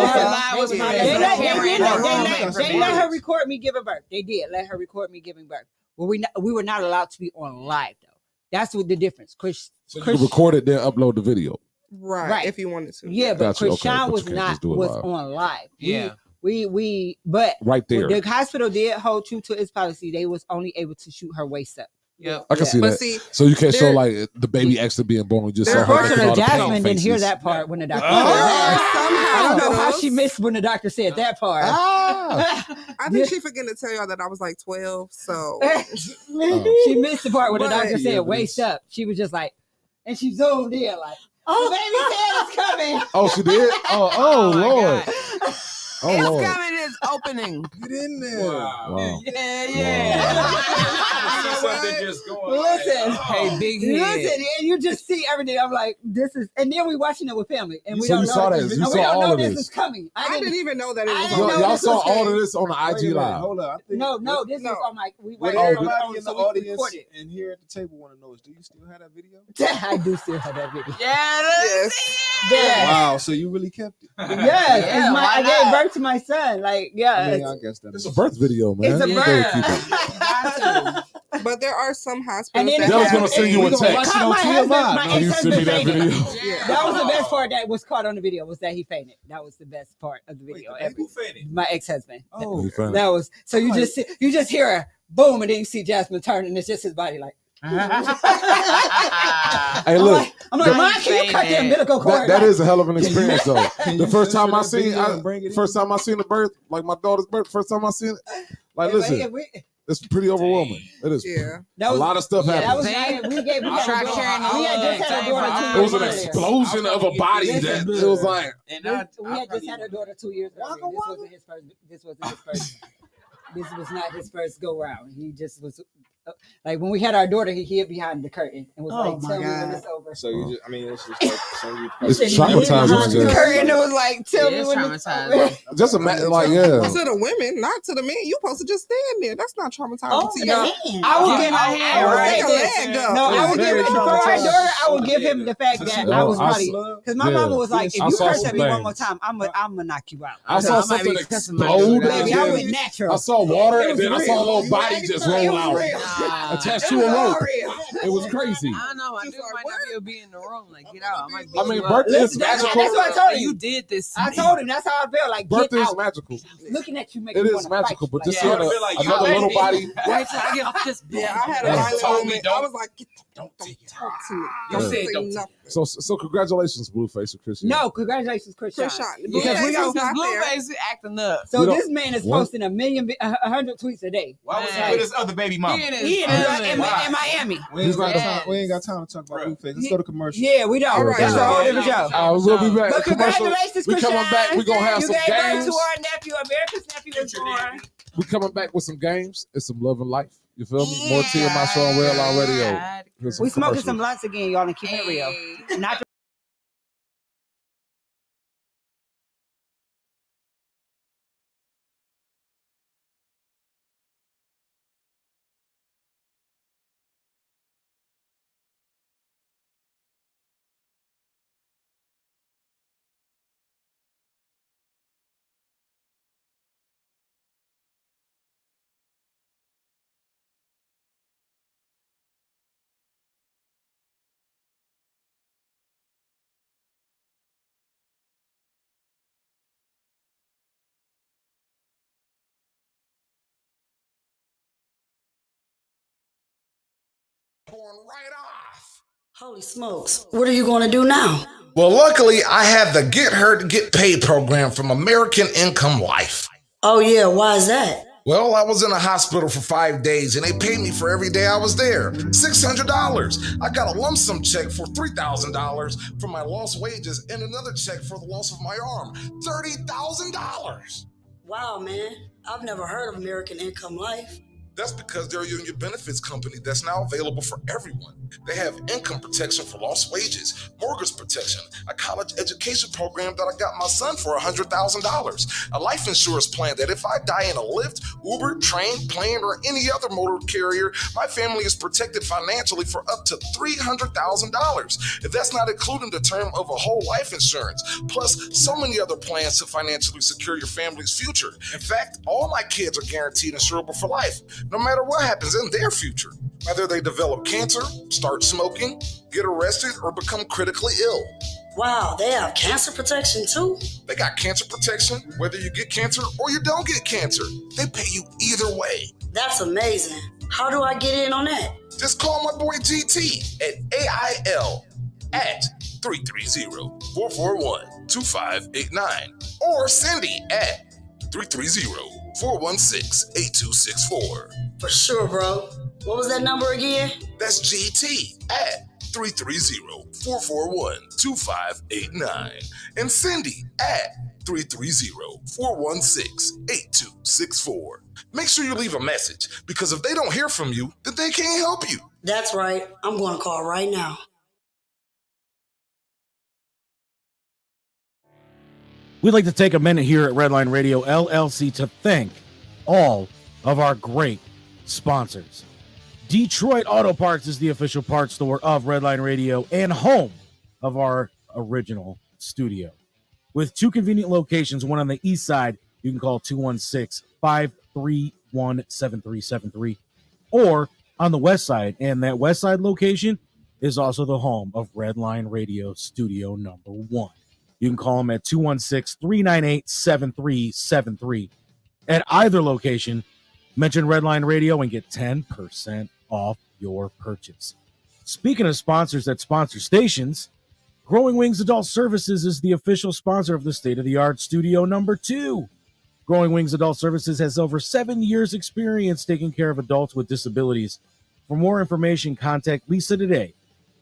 They let her record me giving birth. They did let her record me giving birth. Well, we were not allowed to be on live though. That's what the difference. So you record it, then upload the video. Right, if you wanted to. Yeah, but Gotcha, okay, Krishan but was you can't just do it live. on live. Yeah. But Right there. The hospital did hold true to its policy. They was only able to shoot her waist up. Yeah, I can see But that. see, So you can't show there- like the baby actually being born. We just saw her making Unfortunately, all the paint Jasmine didn't hear faces. that part when the doctor. There are some I don't know how hospitals. she missed when the doctor said that part. I think she forgetting to tell y'all that I was like 12. So She missed the part when the But- doctor said Yeah, but waist up. She was just like, and she zoomed in like, oh, baby's head is coming. Oh, she did? Oh Lord. Oh It's Lord. coming. It's opening. Get in there. Wow. Something just going. Listen, Hey, big head. listen, and you just see everything. I'm like, this is, and then we watching it with family, and we So don't you know saw that. this, You and we saw don't all know of this this. is coming. I didn't even know that it I was didn't on. know Y'all this saw was all of fake. this on the Wait a IG minute, live. hold up. I think No, this was on like we What watched it everybody on, in so the we audience recorded. and here at the table want to know is, do you still have that video? I do still have that video. Yes. Yes. Wow, so you really kept it? Yes, Yeah, it's why I not? gave birth to my son. Like, yeah, I mean, it's- I guess that It's is a birth video, man. It's a You birth. better keep it. But there are some And hospitals then that Dylan's have. gonna send you a We gonna text. watch it on my husband, TMI. my Can you send me ex-husband that fainted. video? That was the best part that was caught on the video, was that he fainted. That was the best part of the video. Who fainted? My ex-husband. Oh, You found it. That was so you just hear a boom, and then you see Jasmine turn, and it's just his body like. Hey, look. I'm like, Mom, can you cut the umbilical cord? That is a hell of an experience, though. The first time I censor that seen, video and bring it in? first time I seen the birth, like my daughter's birth, first time I seen it, like listen, it's pretty overwhelming. It is. Yeah. That was, a lot of stuff that happened. was nice. We gave. We I'll try had carrying we had just had a daughter 2 It was years an earlier. explosion of a body that it was like. And We had just had a daughter 2 years earlier. This wasn't his first. This wasn't his first. This was not his first go round. He just was like when we had our daughter, he hid behind the curtain and was like, "Tell me when it's over." So you just, I mean, it's just like, so you It's He hid traumatizing. behind the Just, curtain and was like, "Tell me It's when it's traumatizing. over." just imagine, like, yeah. To the women, not to the men. You supposed to just stand there. That's not traumatizing to you. I will give. I will Take say a this. leg up. No, I will give Very it for our traumatizing. daughter. I will give him the fact that I was I probably because my yeah. mama was like, "If I you saw curse some at me one things. more time, I'm gonna knock you out." I saw I might be something cussing my explode. daughter out. Baby, I and went then natural. I saw water, It and was then I saw a real. little body just roll It was out, real. attached to a rope. real. It was crazy. I don't know. I knew might not be able to be in the room. Like, get out. I might beat I mean, you up. birth is Listen, that's magical. what I told him. You did this. to I me. told him that's how I felt. Like, Birth get is out. magical. Looking at you make It me is wanna fight magical, you. but Like, just yeah. seeing I feel like another little body. Wait till I get off this. Yeah, I had a Yeah. violent Told me moment. don't- I was like, don't talk to me. You Don't said say don't- nothing. So congratulations, Blueface and Christian. No, congratulations, Krishan. Krishan. Because we Blueface don't. is not there. Blueface is acting up. So We don't- this man is What? posting 100 tweets a day. Why was he Man. with his other baby mama? He in his He in feelings. Miami. We ain't got Yes. time. We ain't got time to talk about Blueface. Let's go to commercial. Yeah, we don't. All right. That's a whole different show. We'll be back. But Commercial. congratulations, We coming Krishan. back. We gonna have you some gave birth games. to our nephew. America's nephew is born. We coming back with some games and some love and life. You feel me? More tea in my show on Red Line Radio. Here's We smoking commercials. some blunts again, y'all, and keeping it real. Not Holy smokes. What are you going to do now? Well, luckily, I have the Get Hurt, Get Paid program from American Income Life. Oh, yeah. Why is that? Well, I was in a hospital for 5 days and they paid me for every day I was there. $600. I got a lump sum check for $3,000 for my lost wages and another check for the loss of my arm. $30,000. Wow, man. I've never heard of American Income Life. That's because they're a union benefits company that's now available for everyone. They have income protection for lost wages, mortgage protection, a college education program that I got my son for $100,000, a life insurance plan that if I die in a Lyft, Uber, train, plane, or any other motor carrier, my family is protected financially for up to $300,000. If that's not including the term of a whole life insurance, plus so many other plans to financially secure your family's future. In fact, all my kids are guaranteed insurable for life, no matter what happens in their future. Whether they develop cancer, start smoking, get arrested, or become critically ill. Wow, they have cancer protection too? They got cancer protection, whether you get cancer or you don't get cancer. They pay you either way. That's amazing. How do I get in on that? Just call my boy GT at AIL at 330-441-2589 or Cindy at 330-416-8264. For sure, bro. What was that number again? That's GT at 330-441-2589 and Cindy at 330-416-8264. Make sure you leave a message, because if they don't hear from you, then they can't help you. That's right. I'm going to call right now. We'd like to take a minute here at Redline Radio LLC to thank all of our great sponsors. Detroit Auto Parts is the official parts store of Redline Radio and home of our original studio. With two convenient locations, one on the east side, you can call 216-531-7373, or on the west side, and that west side location is also the home of Redline Radio Studio number 1. You can call them at 216-398-7373. At either location, mention Redline Radio and get 10% off your purchase. Speaking of sponsors that sponsor stations, Growing Wings Adult Services is the official sponsor of the state-of-the-art Studio number 2. Growing Wings Adult Services has over 7 years experience taking care of adults with disabilities. For more information, contact Lisa today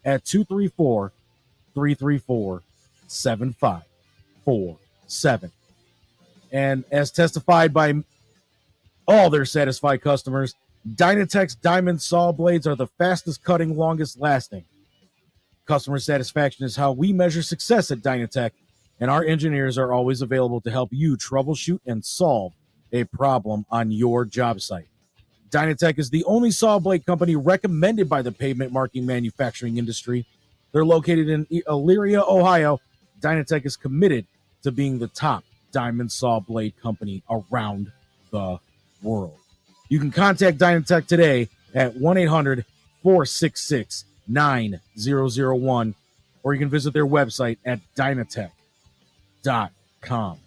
at 234-334-7547. And as testified by all their satisfied customers, Dynatech's diamond saw blades are the fastest cutting, longest lasting. Customer satisfaction is how we measure success at Dynatech, and our engineers are always available to help you troubleshoot and solve a problem on your job site. Dynatech is the only saw blade company recommended by the pavement marking manufacturing industry. They're located in Elyria, Ohio. Dynatech is committed to being the top diamond saw blade company around the world. You can contact Dynatech today at 1-800-466-9001, or you can visit their website at dynatech.com.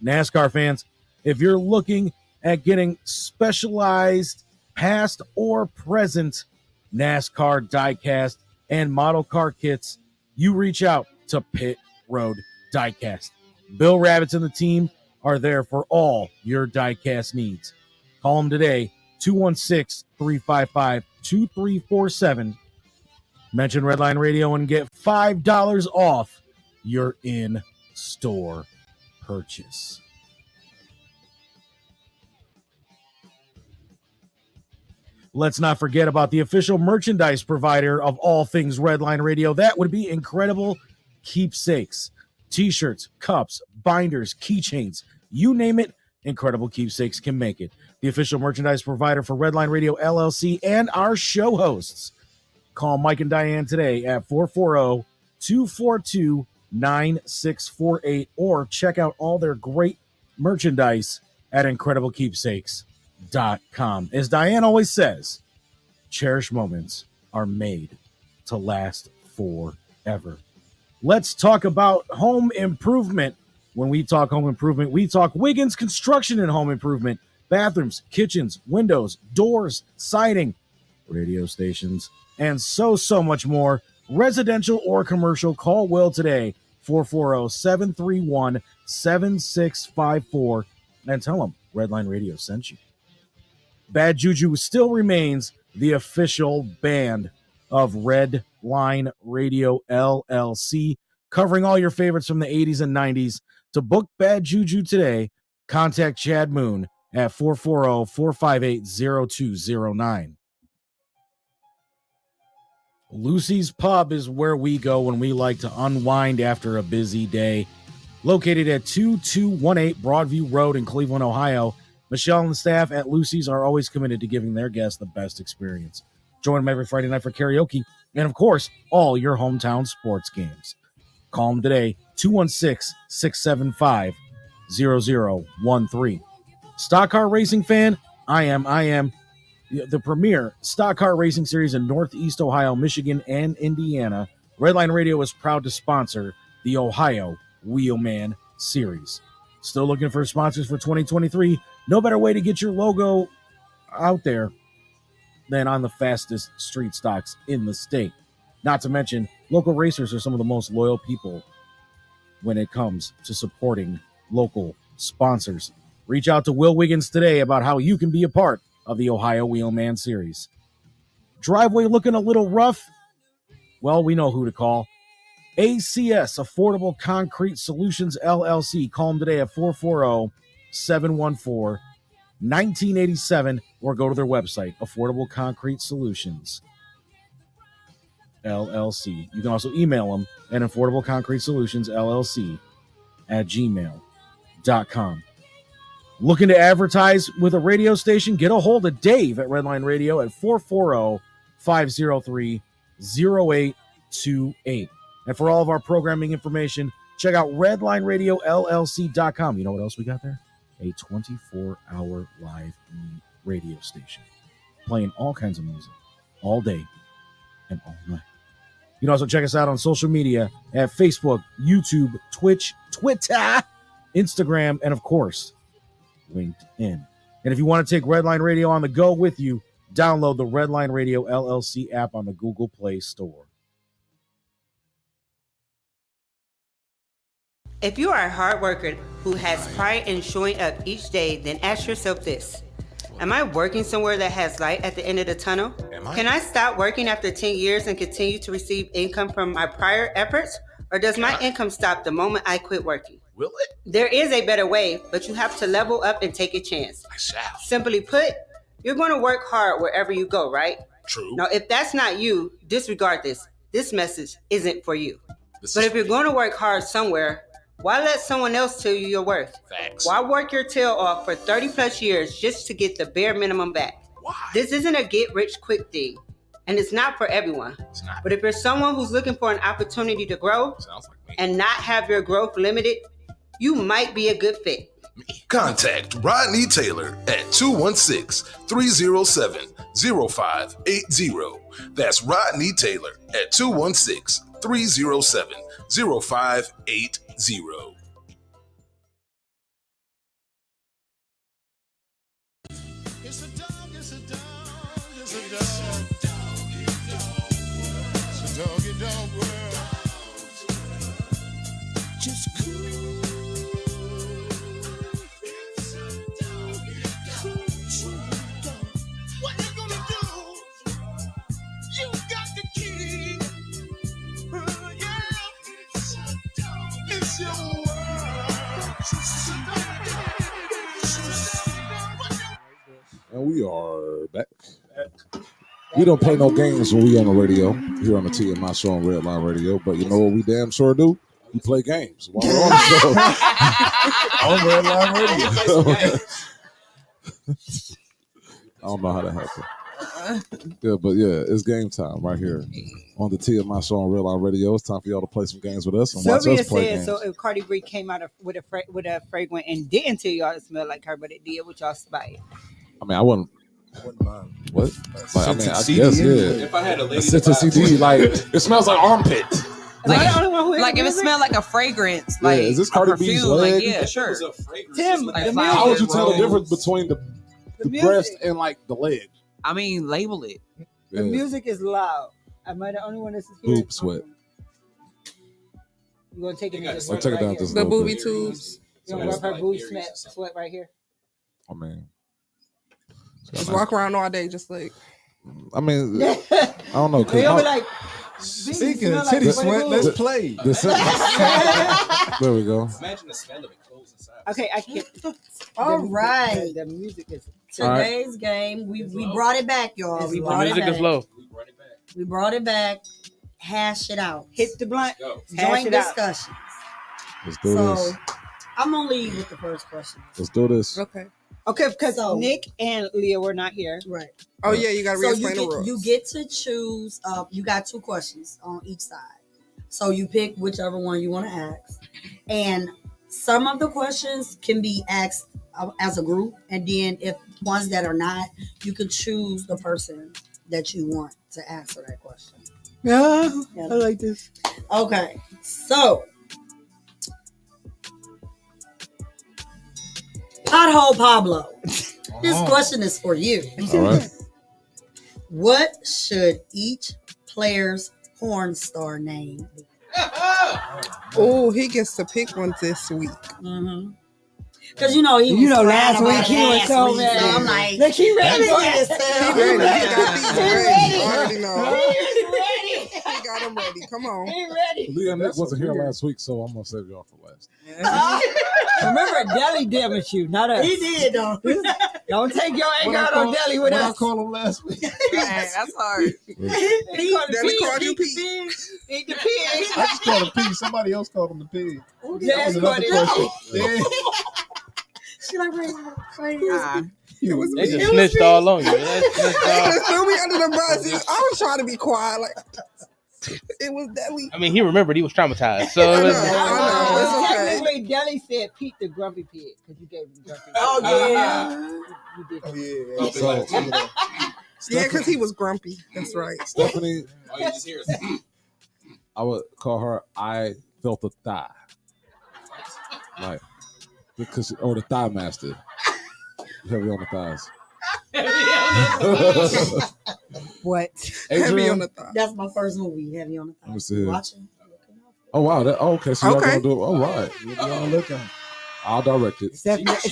NASCAR fans, if you're looking at getting specialized past or present NASCAR diecast and model car kits, you reach out to Pit Road Diecast. Bill Rabbits and the team are there for all your diecast needs. Call them today, 216-355-2347. Mention Redline Radio and get $5 off your in-store purchase. Let's not forget about the official merchandise provider of all things Redline Radio. That would be Incredible Keepsakes. T-shirts, cups, binders, keychains, you name it, Incredible Keepsakes can make it. The official merchandise provider for Redline Radio LLC and our show hosts. Call Mike and Diane today at 440-242-9648 or check out all their great merchandise at IncredibleKeepsakes.com. As Diane always says, cherished moments are made to last forever. Let's talk about home improvement. When we talk home improvement, we talk Wiggins Construction and Home Improvement. Bathrooms, kitchens, windows, doors, siding, radio stations, and so much more. Residential or commercial, call Will today, 440-731-7654, and tell him Redline Radio sent you. Bad Juju still remains the official band of Redline Radio LLC, covering all your favorites from the 80s and 90s. To book Bad Juju today, contact Chad Moon at 440-458-0209. Lucy's Pub is where we go when we like to unwind after a busy day. Located at 2218 Broadview Road in Cleveland, Ohio, Michelle and the staff at Lucy's are always committed to giving their guests the best experience. Join them every Friday night for karaoke and, of course, all your hometown sports games. Call them today, 216-675-0013. Stock car racing fan? I am. The premier stock car racing series in Northeast Ohio, Michigan, and Indiana. Redline Radio is proud to sponsor the Ohio Wheelman Series. Still looking for sponsors for 2023? No better way to get your logo out there than on the fastest street stocks in the state. Not to mention, local racers are some of the most loyal people when it comes to supporting local sponsors. Reach out to Will Wiggins today about how you can be a part of the Ohio Wheelman Series. Driveway looking a little rough? Well, we know who to call. ACS, Affordable Concrete Solutions, LLC. Call them today at 440-714-1987 or go to their website, Affordable Concrete Solutions, LLC. You can also email them at Affordable Concrete Solutions, LLC at gmail.com. Looking to advertise with a radio station? Get a hold of Dave at Redline Radio at 440-503-0828. And for all of our programming information, check out redlineradiolllc.com. You know what else we got there? A 24-hour live radio station playing all kinds of music all day and all night. You can also check us out on social media at Facebook, YouTube, Twitch, Twitter, Instagram, and of course, LinkedIn. And if you want to take Redline Radio on the go with you, download the Redline Radio LLC app on the Google Play Store. If you are a hard worker who has pride in showing up each day, then ask yourself this. Am I working somewhere that has light at the end of the tunnel? Can I stop working after 10 years and continue to receive income from my prior efforts? Or does my income stop the moment I quit working? Will it? There is a better way, but you have to level up and take a chance. I shall. Simply put, you're going to work hard wherever you go, right? True. Now, if that's not you, disregard this. This message isn't for you. But if you're going to work hard somewhere, why let someone else tell you your worth? Facts. Why work your tail off for 30 plus years just to get the bare minimum back? Why? This isn't a get rich quick thing, and it's not for everyone. It's not. But if you're someone who's looking for an opportunity to grow and not have your growth limited, you might be a good fit. Contact Rodney Taylor at 216-307-0580. That's Rodney Taylor at 216-307-0580. It's a dog, it's a dog, it's a doggy dog world. Just cool. It's a doggy dog. What you gonna do? You got the key. Yeah. It's your world. It's a doggy dog. And we are back. We don't play no games when we on the radio, here on the TMI show on Redline Radio, but you know what we damn sure do? We play games while we're on the show on Redline Radio. I don't know how that happened. Yeah, but yeah, it's game time right here on the TMI show on Redline Radio. It's time for y'all to play some games with us and watch Sylvia us play said, games. so if Cardi B came out with a fragrance and didn't tell y'all it smelled like her, but it did, would y'all spy it? I mean, I wouldn't mind. What? Like, I mean, I CD guess, anyway. yeah. If I had a lady scented to buy a CD, like, it smells like armpit. Like if it smelled like a fragrance, like is this a Cardi B's perfume, like leg? yeah, sure. Tim, Like the flowers. How would you tell the Rose. difference between the breast and like the leg? I mean, label it. The music is loud. Am I the only one that's here? Boob sweat. You gonna take it? I'll take it down just a The little booby bit. tubes. You gonna rub her boob sweat right here? I mean, Just walk around all day, just like. I mean, I don't know. They'll be like, Speaking of titty sweat, let's play. There we go. Imagine the smell of it close inside. Okay, I can't. All right. The music is Today's game, we brought it back, y'all. We brought it back. Music is low. We brought it back. Hash it out. Hit the blunt. Joint discussions. Let's do this. I'm gonna lead with the first question. Let's do this. Okay. Okay, because Nick and Leah were not here. Right. Oh yeah, you gotta re-explain the you rules. You get to choose. You got 2 questions on each side. So you pick whichever one you want to ask, and some of the questions can be asked as a group, and then if ones that are not, you can choose the person that you want to answer that question. Yeah, I like this. Okay, so Pothole Pablo, this question is for you. All right. What should each player's porn star name be? Oh, he gets to pick one this week. Mm-hmm. Because he was last week he was so mad. So I'm like, look, he ready. He got these ready. I already know. He got them ready. Come on. He ready. Leah Nick wasn't here last week, so I'm gonna save y'all for last. Remember, Deli damaged you, not us. He did though. Don't take your anger out on Deli with us. I called him last week. That's hard. Deli called you Pete. Eat the pig. I just called him Pig. Somebody else called him the pig. That's Another question. Yeah. She like, They just snitched all on you. They just threw me under the bus. I was trying to be quiet, like it was Deli. I mean, he remembered he was traumatized. So it was, I know. Technically, Deli said Pete the grumpy pig because you gave him the grumpy pig. Oh yeah. You did. Oh yeah. Yeah, because he was grumpy. That's right. Stephanie, Oh, you just hear it. I would call her I felt a thigh. Like, because, the thigh master. Heavy on the thighs. What? Heavy on the thigh. That's my first movie. Heavy on the thigh. Let me see. Watching. Oh, wow. Okay, so y'all Okay. going to do it. All right. Y'all looking. I'll direct it. Steph has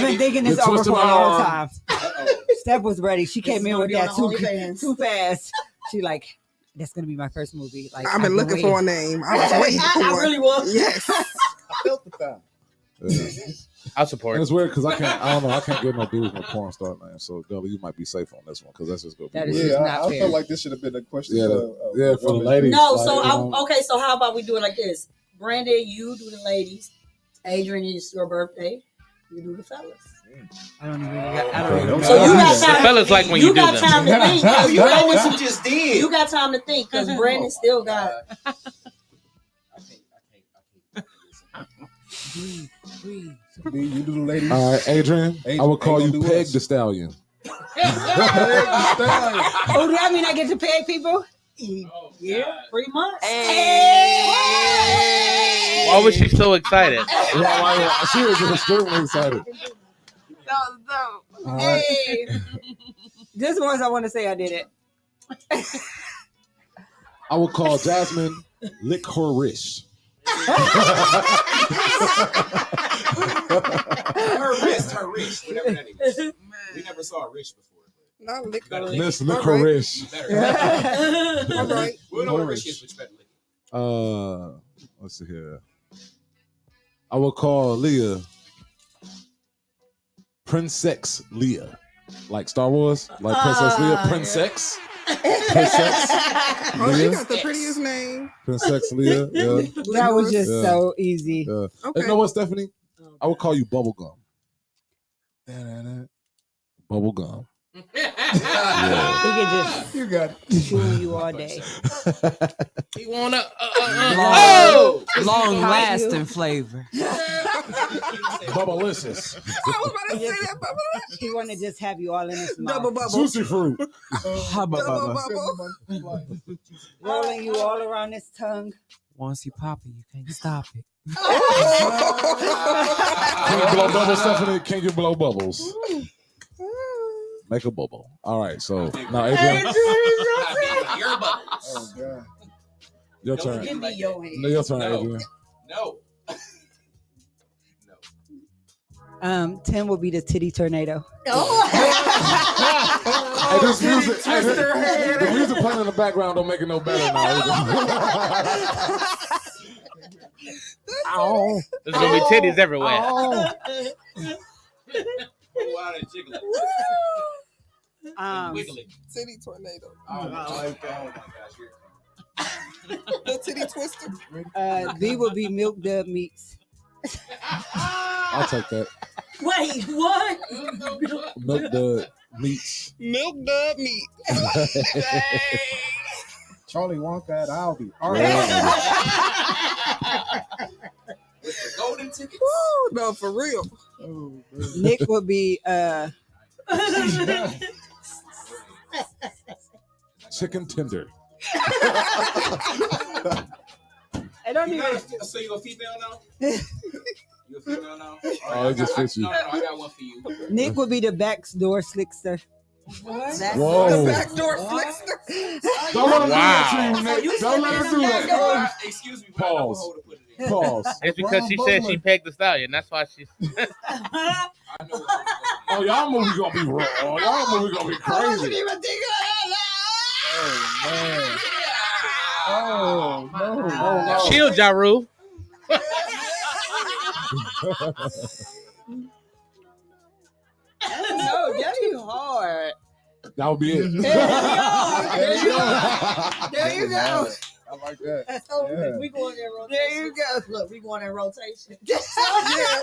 been thinking this over for a long time. Steph was ready. She came in with that too fast. She like, that's gonna be my first movie. Like I've been looking for a name. I was waiting for one. I really was. Yes. I felt the thigh. I support And it. it's weird because I can't get no dudes no porn star name. So Deli, you might be safe on this one because that's just gonna be That weird. is Yeah, not I fair. felt like this should have been a question. Yeah, for for the women. ladies. No, like, so okay. So how about we do it like this? Brandon, you do the ladies. Adrian, it's your birthday. You do the fellas. I don't even. So you got The time. fellas like when you do got them. time to think. You know what you just did. You got time to think because Brandon still got. You do the ladies. All right, Adrian, I would call you do Peg us. the Stallion. Oh, do that mean I get to pay people? Yeah, pretty much. Why was she so excited? She was extremely excited. All right. Hey. Just once I want to say I did it. I would call Jasmine Licorice. Her wrist, whatever that is. We never saw a wrist before. Not liquor. Miss Licorice. All right. We know what a wrist is, but you better lick it. Let's see here. I will call Leah Princess Leah. Like Star Wars? Like Princess Leia? Princess? Princess Oh, she Leia? got the prettiest name. Princess Leia? Yeah. That was just Yeah. so easy. Yeah. Okay. You know what, Stephanie? I would call you Bubblegum. Bubblegum. Yeah. He could just You got it. chew you all day. He wanna Long lasting flavor. Bubblicious. I was about to say that bubble. He want to just have you all in his Double mouth, bubble. Juicy fruit. Double bubble. rolling you all around his tongue. Once you pop it, you can't stop it. Can you blow bubbles, Stephanie? Can you blow bubbles? Make a bubble. All right, so now Adrian, Your bubbles. Oh god. your turn. Give me your hand. No, your turn, Adrian. No. 10 will be the titty tornado. Hey, this music, the music playing in the background don't make it no better now. Ow. There's gonna be titties everywhere. Oh. Titty tornado. Oh my gosh, The titty twister. B will be milk dub meats. I'll take that. Wait, what? Milk the meats. Milk dub meat. Charlie Wonka at Aldi. With the golden tickets. Woo, no, for real. Nick will be Chicken tender. I don't even. So you a female now? You a female now? Oh, it just fits you. No, I got one for you. Nick will be the backdoor slickster. What? Whoa. The backdoor flickster. Don't let him Wow. do that to you, Nick. Don't let him do that. Excuse me. Pause. Pause. It's because she said she pegged the stallion. That's why she. Oh, y'all movie gonna be wrong. Y'all movie gonna be I wasn't crazy. even thinking of that. Oh no. Chill, Jaru. No, that is hard. That would be it. There you go. I like that. So we going in rotation. There you go. Look, we going in rotation. Yeah,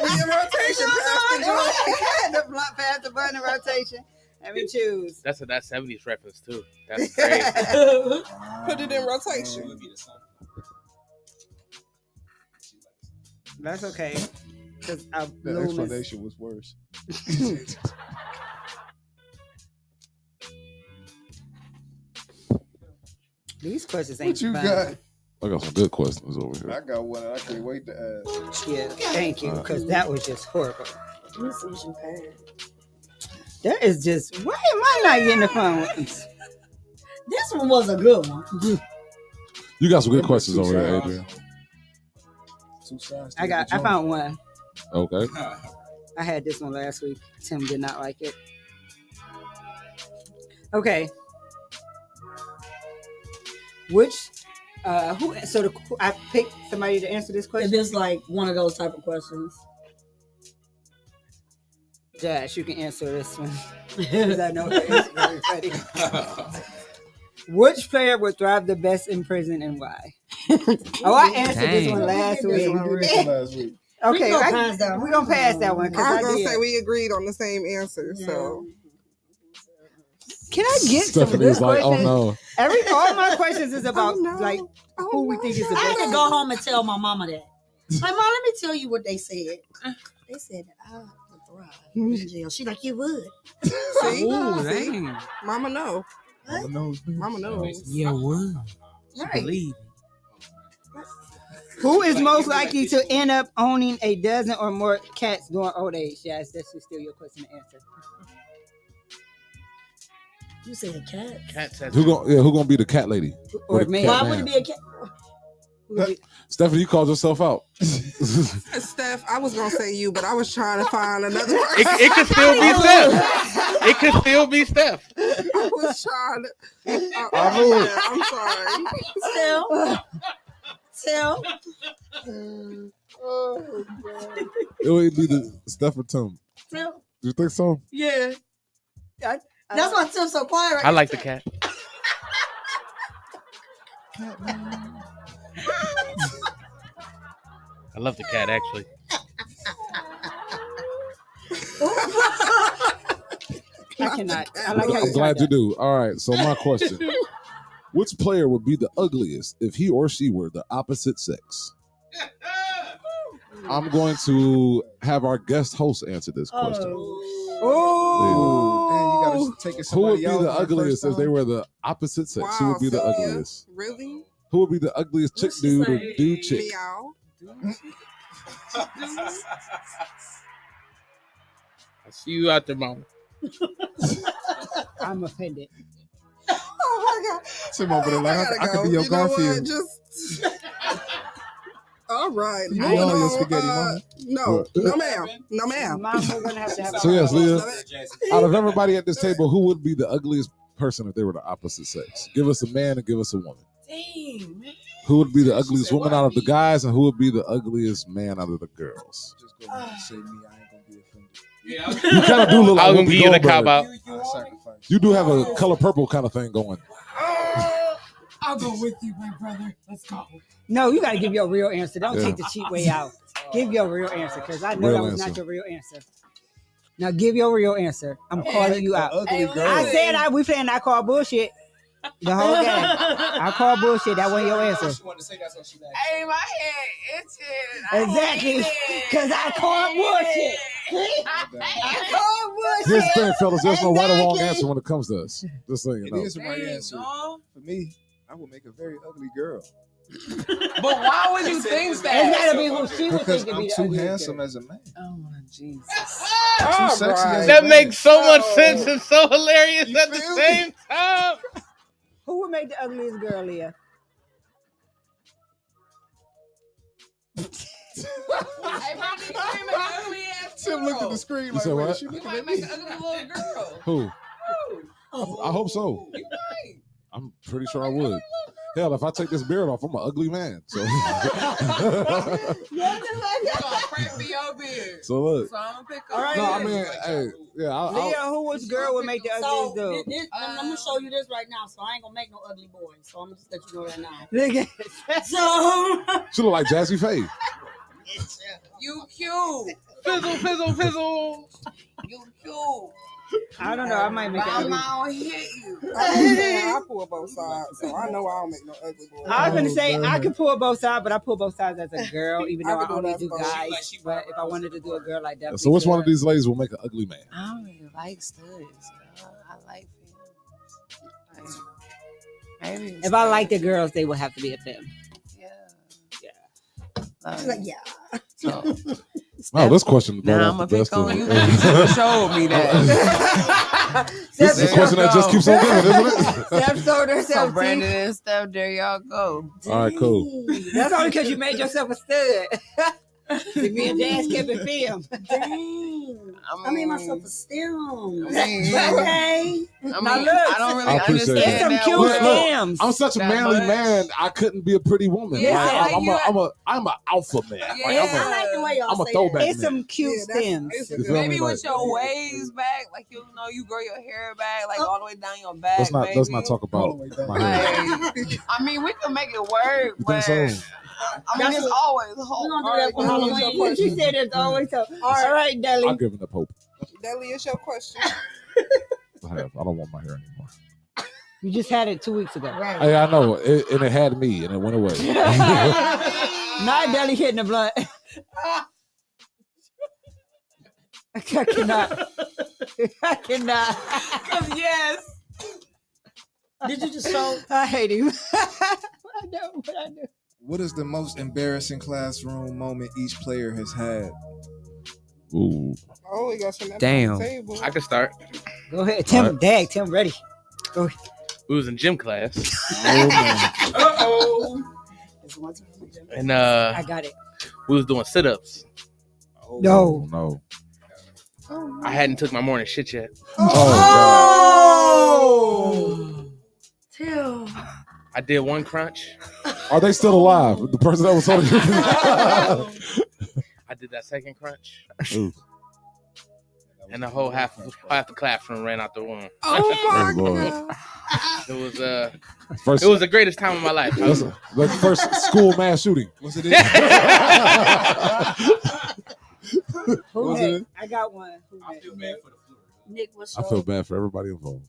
we in rotation. The blunt past the button in rotation. Let me choose. That's a 70s reference too. That's crazy. Put it in rotation. That's okay. Because The explanation was worse. These questions ain't What you fun. got? I got some good questions over here. I got one I can't wait to ask. Yeah, thank you, because that was just horrible. Let me see what you had. That is just, why am I not getting the fun ones? This one was a good one. You got some good questions over there, Adrian. I found one. Okay. I had this one last week. Tim did not like it. Okay. I picked somebody to answer this question. If it's like one of those type of questions. Josh, you can answer this one. Because I know the answer already. Which player would thrive the best in prison and why? Oh, I answered this one last week. Okay, we're going to pass that one. I was going to say we agreed on the same answer. So, can I get some Stephanie good was like, questions? oh no. All my questions is about who we think is the I had best. to go home and tell my mama that. Like, Mom, let me tell you what they said. They said that I would thrive in jail. She like, you would. see? Ooh, See? dang. Mama know. Mama knows. Mama knows. Yeah, would. Right. Believe. Who is most likely to end up owning a dozen or more cats during old age? Yes, that's still your question to answer. You said a cat? Cat said. Who gonna be the cat lady? Or the me. cat Why man? would it be a cat? Stephanie, you called yourself out. Steph, I was going to say you, but I was trying to find another person. It could still be Steph. It could still be Steph. I was trying to. I'm sorry. Still. It would be the Steph or Tim. Still. You think so? Yeah. That's why Tim's so quiet right I like the cat. I love the cat actually. I cannot. I like how I'm you glad tried you do. All right. So my question: which player would be the ugliest if he or she were the opposite sex? I'm going to have our guest host answer this question. Oh, Dang, you gotta take it. Who would be somebody the else for ugliest first if they time? were the opposite sex? Who would be the Sylvia? ugliest? Really? Who would be the ugliest chick What'd she dude or say? dude chick? Meow. I see you out there, mama. I'm offended. Oh my God. Tim over there like, I gotta could be go. your You know what? Garfield. Just. All right. You Moving know your on, spaghetti, mama. No, no, ma'am. No, ma'am. Mom, we're gonna have to have. So yes, Leah, out of everybody at this table, who would be the ugliest person if they were the opposite sex? Give us a man and give us a woman. Dang, man. Who would be the ugliest woman out of the guys, and who would be the ugliest man out of the girls? Just go ahead and say me. I ain't gonna be offended. Yeah, You kind of do look like I was gonna Whoopi give you the Goldberg. cop out. You do have a color purple kind of thing going. I'll go with you, my brother. Let's go. No, you got to give your real answer. Don't take the cheap way out. Give your real answer, because I know Real that was not answer. your real answer. Now give your real answer. I'm calling you out. Ugly girl. I said we playing I call bullshit. The whole game. I call bullshit. That wasn't your answer. She wanted to say that's what she liked. Hey, my head itching. Exactly. Because I call bullshit. I call bullshit. Here's the thing, fellas. There's no right or wrong answer when it comes to us. Just so you It know. is the right answer. For me, I would make a very ugly girl. But why would you think that? It's gotta be who she would Because think to I'm be the too ugliest handsome girl. as a man. Oh my Jesus. Too sexy as a That man. makes so much sense and so hilarious at the feel same time. Who would make the ugliest girl, Leah? Tim looked at the screen You like, said wait, what? she You looking might at make me? an ugly little girl. Who? I hope so. You might. I'm pretty sure I would. Hell, if I take this beard off, I'm an ugly man. So, Pray for your beard. so look. So I'm gonna pick up. All right. No, I mean, hey, yeah. Leah, which girl would make the So ugliest girl? I'm gonna show you this right now. So I ain't gonna make no ugly boys. So I'm gonna just let you know that now. Look at So She look like Jazzy Faye. You cute. Fizzle, fizzle, fizzle. You cute. I don't know. I might make it ugly. I'll hit you. I pull both sides, so I know I don't make no ugly boy. I was gonna say I could pull both sides, but I pull both sides as a girl, even though I only do both. guys. But if I wanted to do a girl like that, So which one of these ladies will make an ugly man? I don't really like studs. I like them. Maybe if I like the girls, they would have to be a femme. yeah. So, Oh, this question. now I'm brought gonna out the pick on best you. of You showed me that. This is a question that just keeps on giving, isn't it? Steph told herself. So Brandon and Steph, there y'all go. All right, cool. That's only because you made yourself a stud. Me and Jazz kept it film. Dang. I made myself a stem. mean- Okay. Now I look, don't really I appreciate understand it. It's some that cute word. stems. I'm such a That manly much. man. I couldn't be a pretty woman. Yeah, Like, like I'm an alpha man. Like, Yeah. I like the way y'all I'm a say throwback It's man. some cute stems. You feel Maybe me? with Like, your waves back, like you know, you grow your hair back, like all the way down your back. let's not maybe. talk about my hair. Like, I mean, we can make it work, You but think so? I mean, it's always hope. We're gonna do that for Halloween. What you said is always so. All right, I'm Deli. giving up hope. Deli, it's your question. I don't want my hair anymore. You just had it 2 weeks ago. Right. Hey, I know, and it had me, and it went away. Not Deli hitting the blunt. I cannot. I cannot. Cause yes. Did you just show? I hate him. I know what I do. What is the most embarrassing classroom moment each player has had? Ooh. Oh, we got some at Damn. the table. I can start. Go ahead, Tim. All right. Dag, Tim, ready. Go ahead. We was in gym class. Uh-oh. And I got it. we was doing sit-ups. No. No. I hadn't took my morning shit yet. Oh. Tim. I did one crunch. Are they still alive? The person that was holding you. I did that second crunch. Ooh. And the whole half the classroom ran out the room. Oh, Lord. It was First, it was the greatest time of my life. that's the first school mass shooting. Was it? Who Was had? it? I got one. Who I had? feel bad for the flu. Nick, what's I your, feel bad for everybody involved.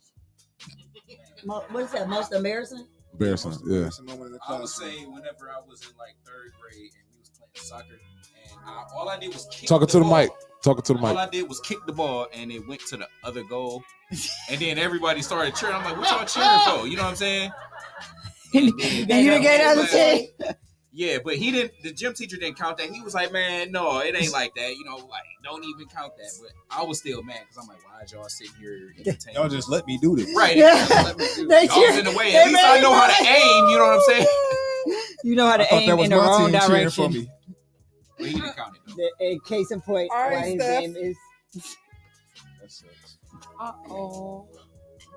what is that? Most embarrassing? Embarrassing, yeah. Embarrassing moment in the I would classroom. say whenever I was in like 3rd grade and we was playing soccer, and all I did was kick Talking to the ball. mic. Talking to the All mic. I did was kick the ball and it went to the other goal. And then everybody started cheering. I'm like, what y'all cheering for? You know what I'm saying? And you didn't get another team. Yeah, but he didn't. The gym teacher didn't count that. He was like, "Man, no, it ain't like that. You know, like don't even count that." But I was still mad because I'm like, "Why y'all sitting here entertaining?" Y'all just let me do this. Right? Yeah. Let me do They it. Y'all was in the way. At they least I made know how to me- aim. You know what I'm saying? You know how to I thought aim that was in the my wrong team cheering direction. for me. But he didn't count it though. A case in point, All right, why his Steph. name is. That sucks. Uh-oh.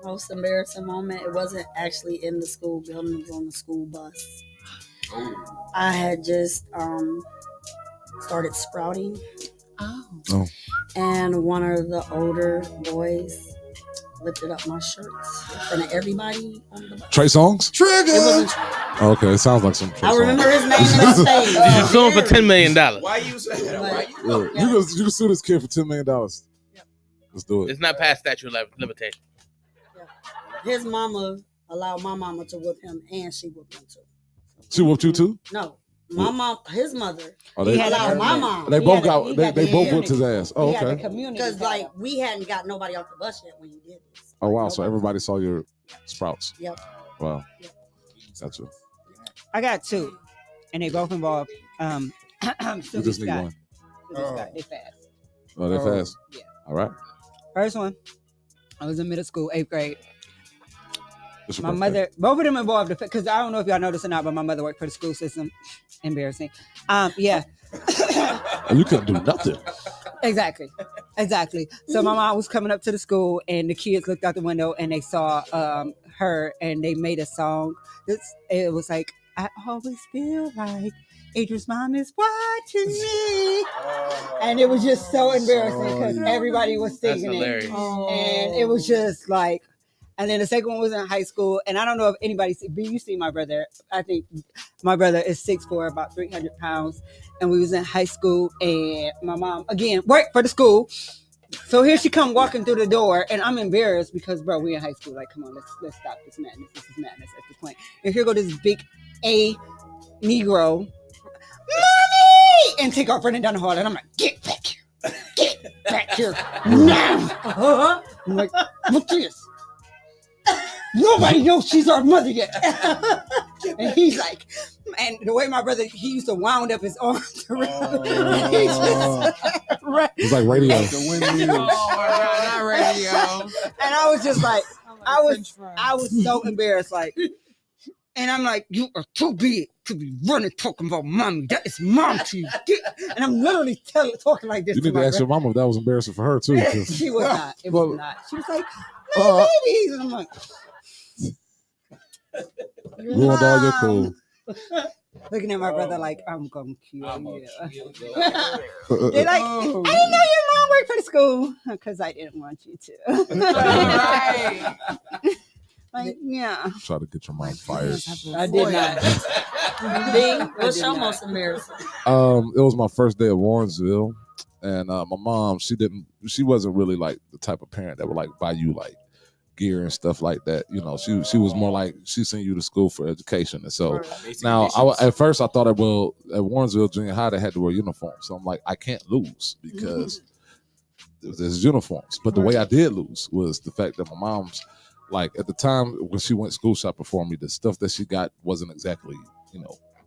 Most embarrassing moment. It wasn't actually in the school building. It was on the school bus. I had just started sprouting. Oh. And one of the older boys lifted up my shirts in front of everybody on the bus. Trey Songz? Trigger! It wasn't Trey. Okay, it sounds like some Trey I remember Songz. his name and his face. Did you sue him for $10 million? Why you say that? Why you? Yeah. You can sue this kid for $10 million. Let's do it. It's not past statute of limitation. His mama allowed my mama to whip him, and she whipped him too. She whooped you too? No, my mom, his mother, They allowed my mom. They both got. They both whooped his ass. Oh, He had okay. the community because like we hadn't got nobody off the bus yet when he did this. Oh wow! So everybody saw your sprouts. Yep. Wow. Gotcha. I got two, and they both involve You just need one. They fast. Oh, they're fast. Yeah. All right. First one, I was in middle school, 8th grade. What's your My birthday? mother, both of them involved, because I don't know if y'all know this or not, but my mother worked for the school system. Embarrassing. Yeah. And you couldn't do nothing. Exactly. So my mom was coming up to the school, and the kids looked out the window, and they saw her, and they made a song. It was like, I always feel like Adrian's mom is watching me. And it was just so embarrassing because everybody was singing it. And it was just like, and then the second one was in high school. And I don't know if anybody you see my brother. I think my brother is 6'4", about 300 pounds. And we was in high school, and my mom, again, worked for the school. So here she come walking through the door, and I'm embarrassed because, bro, we in high school. Like, come on, let's stop this madness. This is madness at this point. And here go this big A Negro, mommy, and take off running down the hall. And I'm like, get back here now. I'm like, what's this? Nobody knows she's our mother yet. And he's like, and the way my brother, he used to wound up his arms around. He just, It's like radio. Not radio. And I was just like, I was so embarrassed, like, and I'm like, you are too big to be running talking about mommy. That is mom to you. And I'm literally talking like this. You need to ask your mama if that was embarrassing for her too. She was not. It was not. She was like, my babies. And I'm like, ruined all your cool. looking at my brother like, I'm gonna kill you. They're like, I didn't know your mom worked for the school because I didn't want you to. Like, yeah. Try to get your mom fired. I did not. What's your most embarrassing? It was my first day at Warrensville, and my mom, she wasn't really like the type of parent that would like buy you like gear and stuff like that. You know, she was more like she sent you to school for education. And so now at first I thought at Warrensville Junior High they had to wear uniforms. So I'm like, I can't lose because there's uniforms. But the way I did lose was the fact that my mom's, like, at the time when she went school shopping for me, the stuff that she got wasn't exactly,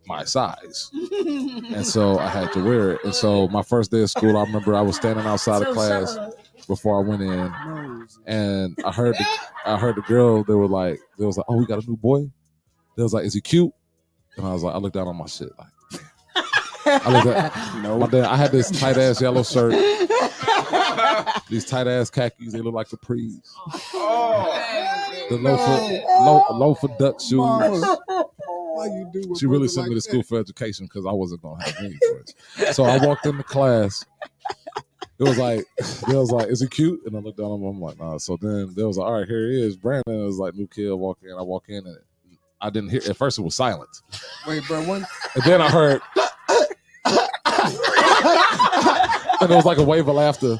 my size. And so I had to wear it. And so my first day of school, I remember I was standing outside of class before I went in, and I heard the girl, they was like, oh, we got a new boy? They was like, is he cute? And I looked down on my shit like, I looked at my dad. I had this tight ass yellow shirt, these tight ass khakis, they look like capris. The loafer duck shoes. Why you do? She really sent me to school for education because I wasn't gonna have any choice. So I walked into class. They was like, is he cute? And I looked down on him. I'm like, nah. So then they was like, all right, here he is. Brandon was like, new kid walk in. I walk in and I didn't hear. At first it was silent. Wait, bro, one. And then I heard, and it was like a wave of laughter.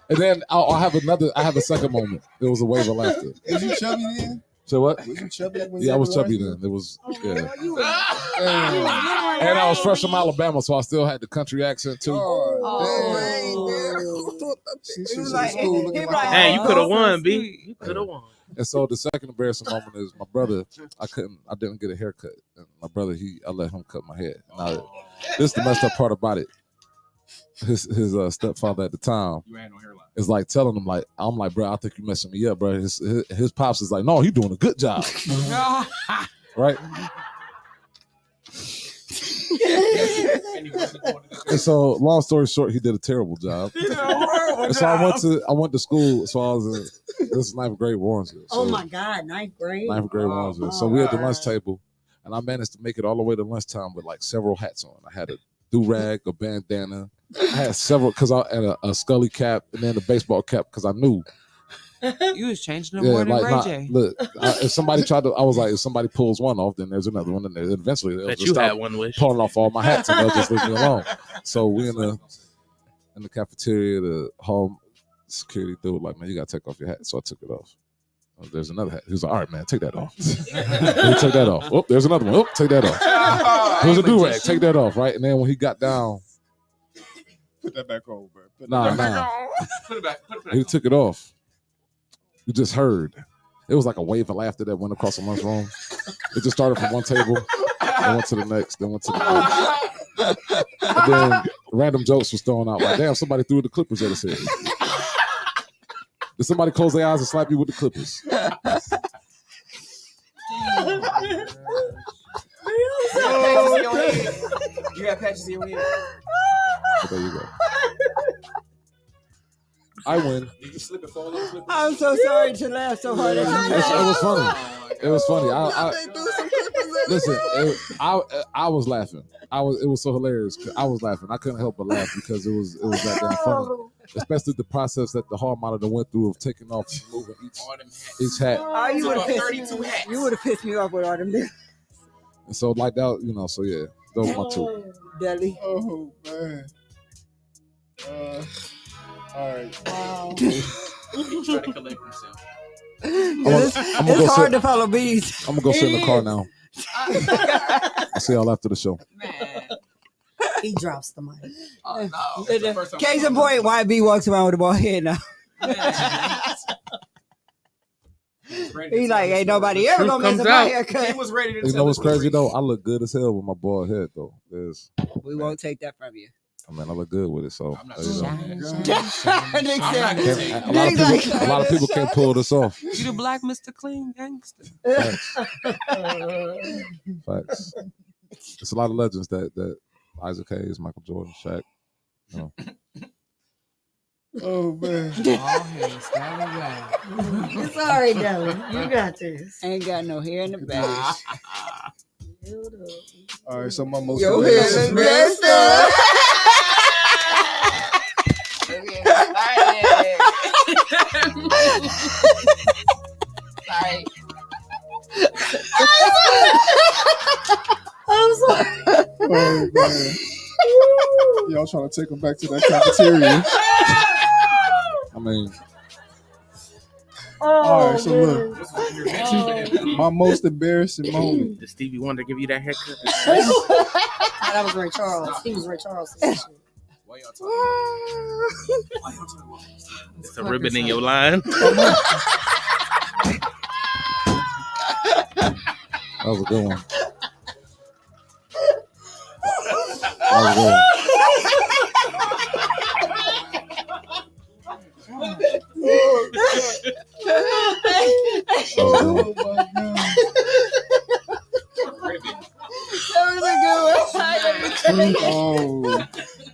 And then I have a second moment. It was a wave of laughter. Was you chubby then? So what? Was you chubby when Yeah, I was chubby then. It was, yeah. And I was fresh from Alabama, so I still had the country accent too. Hey, you could have won, B. You could have won. And so the second embarrassing moment is my brother. I didn't get a haircut. And my brother, I let him cut my hair. Now, this is the messed up part about it. His stepfather at the time is like telling him, like, I'm like, bro, I think you messing me up, bro. His pops is like, no, he doing a good job. Right? And so, long story short, he did a terrible job. And so I went to school. So I was this is 9th grade Warrensville. Oh my God, 9th grade. 9th grade Warrensville. So we at the lunch table, and I managed to make it all the way to lunchtime with like several hats on. I had a do-rag, a bandana. I had several because I had a Scully cap and then a baseball cap because I knew. You was changing them more than Ray J. Look, if somebody tried to, I was like, if somebody pulls one off, then there's another one, and then eventually they'll Bet just you stop had one wish. pulling off all my hats, and they'll just leave me alone. So we in the cafeteria, the hall security dude was like, man, you gotta take off your hat. So I took it off. Oh, there's another hat. He was like, all right, man, take that off. He took that off. Oh, there's another one. Oh, take that off. There's a do-rag. Take that off, right? And then when he got down, Put that back on, bro. Put it back. he took it off. You just heard. It was like a wave of laughter that went across the lunchroom. It just started from one table, then went to the next, then went to the next. And then random jokes was thrown out. Like, damn, somebody threw the Clippers at his head. Did somebody close their eyes and slap you with the Clippers? You got patches in your head. So there you go. I win. Did you slip and fall on the Clippers? I'm so sorry to laugh so hard. It was funny. It was funny. Listen, I was laughing. It was so hilarious. I was laughing. I couldn't help but laugh because it was that damn funny. Especially the process that the hall monitor went through of taking off and moving each hat. Oh, you would have pissed me off with all them. And so like that, you know. So yeah, those are my two. Deli. Oh man. All right. Wow. He's trying to collect himself. It's hard to follow bees. I'm gonna go sit in the car now. I'll see y'all after the show. Man. He drops the mic. Oh, no. Case in point, YB walks around with a bald head now. He's like, ain't nobody ever gonna mess up my haircut. He was ready to You know what's crazy though? I look good as hell with my bald head though. We won't take that from you. I mean, I look good with it, so I'm not you know. A A lot of people can't pull this off. You the black Mr. Clean gangster. Facts. It's a lot of legends that Isaac Hayes, Michael Jordan, Shaq. You know. Oh man. It's all right, Deli. You got this. Ain't got no hair in the back. All right, so my most Your hair is messed up. Sorry. I'm sorry. Oh man. Y'all trying to take them back to that cafeteria. I mean, all right, so look, my most embarrassing moment. Did Stevie Wonder give you that haircut? That was Ray Charles. He was Ray Charles. Why y'all talking about? It's a ribbon in your line. that was a good one. That was a good one. Oh my god. That was a good one. Oh.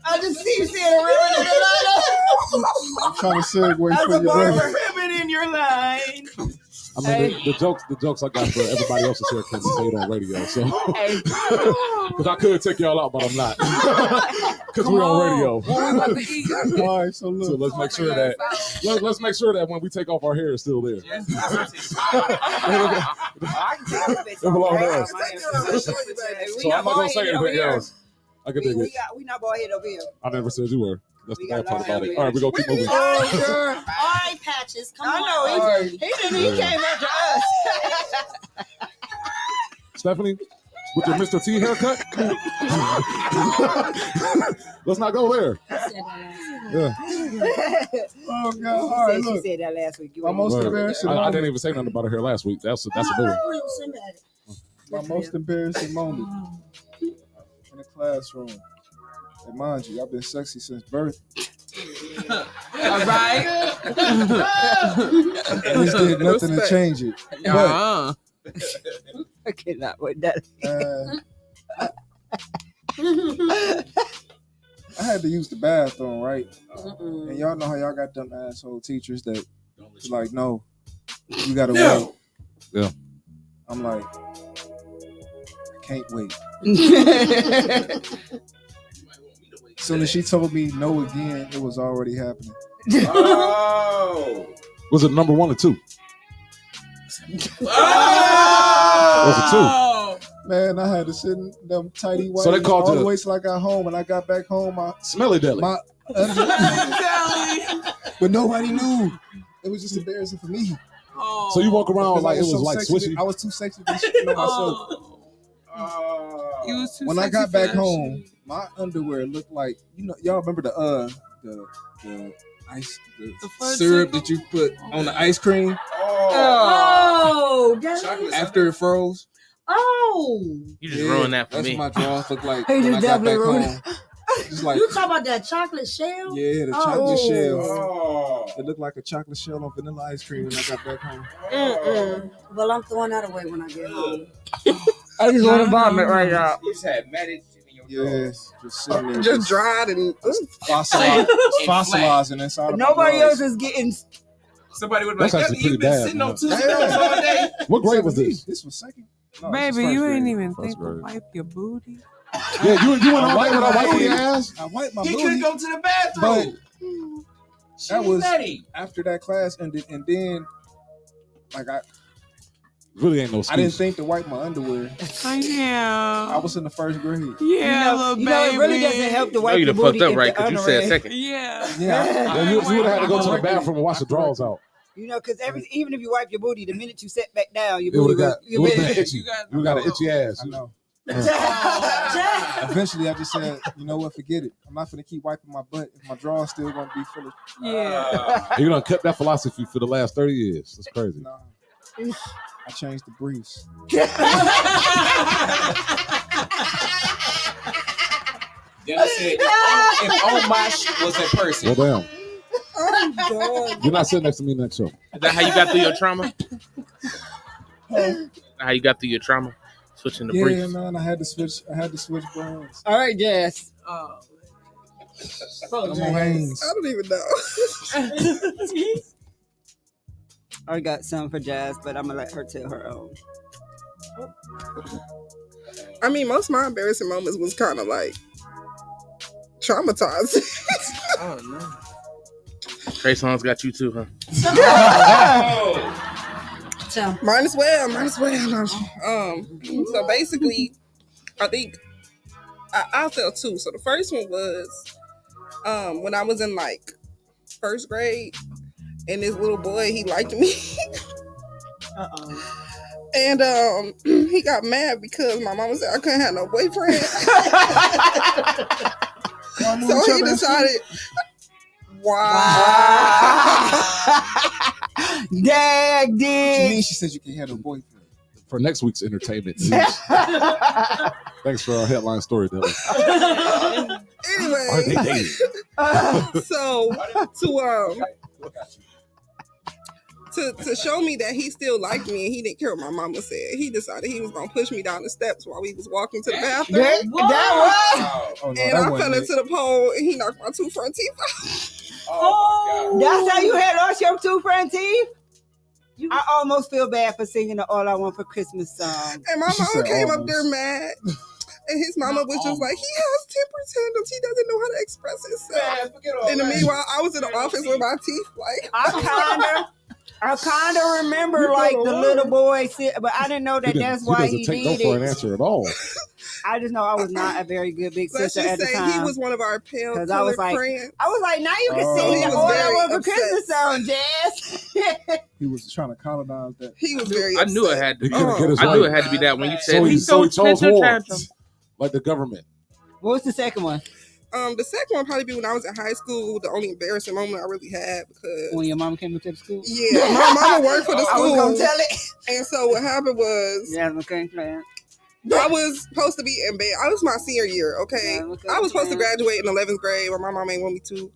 I just see you seeing a ribbon in the line. I'm trying to segue That's for a you, barber brother. Ribbon in your line. I mean, the jokes I got for everybody else's hair can't be said on radio, so because I could take y'all out, but I'm not because we're on radio. All right, so look. So let's make sure that let's make sure that when we take off our hair, it's still there. Yes, It belongs to us. So I'm not gonna say anything else. I can dig it. We not bald head over here. I never said you were. That's the bad part about it. All right, we're gonna keep moving. Oh, sure. All right, Patches. Come on. I know. He came after us. Stephanie, with your Mr. T haircut? Let's not go there. Yeah. Oh god! All right, She look. said that last week. My most embarrassing I moment. didn't even say nothing about her hair last week. That's a new one. My most embarrassing moment in the classroom. And mind you, I've been sexy since birth. All right. And this did nothing to change it. But, I cannot with that. I had to use the bathroom, right? And y'all know how y'all got them asshole teachers that like, no, you gotta wait. Yeah. I'm like, Can't wait. As soon as she told me no again, it was already happening. Oh. Was it number 1 or 2? Oh. Was it 2? Man, I had to sit in them tighty white So they called all you the way till I got home. And I got back home, Smelly Deli. But nobody knew. It was just embarrassing for me. So you walk around like it was so like sexy. swishy. I was too sexy to shit on myself. When I got back home, my underwear looked like, y'all remember the ice, the syrup that you put on the ice cream? Oh, after it froze. Oh, You just ruined that for that's me. what my drawers look like He when just I got back definitely home. Just like, you talking about that chocolate shell? yeah, the chocolate shell. It looked like a chocolate shell on vanilla ice cream when I got back home. Well, I'm throwing that away when I get home. I just want to vomit right now. You just had matted in your Yes, just sitting there. Just dried and fossilizing inside of my Nobody drawers. else is getting. Somebody would be That's like, actually you've pretty been bad, sitting man. on 2 smells all day. What grade was this? This was second. No, Baby, this was you first ain't grade. even First think to grade. wipe your booty. Yeah, you went on right without wiping your ass. I wiped my He booty. couldn't go to the bathroom. That was after that class ended, and then like Really ain't no I didn't excuse. think to wipe my underwear. Yeah. I was in the first grade. Yeah, little You know, it really baby. doesn't help to No, wipe you your done booty. fucked up if right the because you said underwear- second. Yeah. Yeah, You would have had to go to the bathroom and wash the drawers out. You know, because even if you wipe your booty, the minute you sit back down, your It would booty have will. been itchy. You got an itchy ass. I know. Jack. Eventually, I just said, you know what? Forget it. I'm not gonna keep wiping my butt if my drawers still gonna be full of. Yeah. You done kept that philosophy for the last 30 years. That's crazy. Nah. I changed the briefs. Then I said, if on my shit was a person. Well, damn. I'm done. You're not sitting next to me next show. Is that how you got through your trauma? How you got through your trauma? Switching the Yeah, briefs. man. I had to switch brands. All right, Jess. Oh. I'm on Hanes. I don't even know. I got some for Jazz, but I'm gonna let her tell her own. I mean, most of my embarrassing moments was kind of like traumatized. Oh, no. Trey Songz got you too, huh? So, Might as well. No. So basically, I think I'll tell two. So the first one was when I was in like first grade, and this little boy, he liked me. And he got mad because my mama said I couldn't have no boyfriend. So he decided, Dag What you dig. mean? She said you can't have no boyfriend. For next week's entertainment news. Thanks for our headline story, Dylan. Anyway, Are they dating? so to show me that he still liked me and he didn't care what my mama said, he decided he was gonna push me down the steps while we was walking to the bathroom. That Oh, no, And that I wasn't fell it. into the pole and he knocked my two front teeth out. Oh, That's how you had lost your two front teeth? I almost feel bad for singing the All I Want for Christmas song. And my She mama said came up almost. there mad. And his mama was just like, he has temper tantrums. He doesn't know how to express himself. And in the meanwhile, I was in the office with my teeth like. I kind of remember like the little boy, but I didn't know that that's why he doesn't take did no for an it. answer at all. I just know I was not a very good big Let's sister just at the say time. he was one of our pale Because I was colored like, friends. now you can Oh. sing He the was All I very Want for upset. Christmas song, Jazz. He was trying to colonize that. He was very I knew it upset. had to He be. couldn't get his I knew right. it had to be that when you said So he he's so chose temper war, tantrum. like the government. What was the second one? The second one probably be when I was in high school. The only embarrassing moment I really had because When your mom came into the school? yeah, my mama worked for the I school. was going to tell it. And so what happened was Yeah, okay, man. I was supposed to be in bed. I was my senior year, okay? Yeah, okay, I was supposed to man. graduate in 11th grade, but my mom ain't want me to.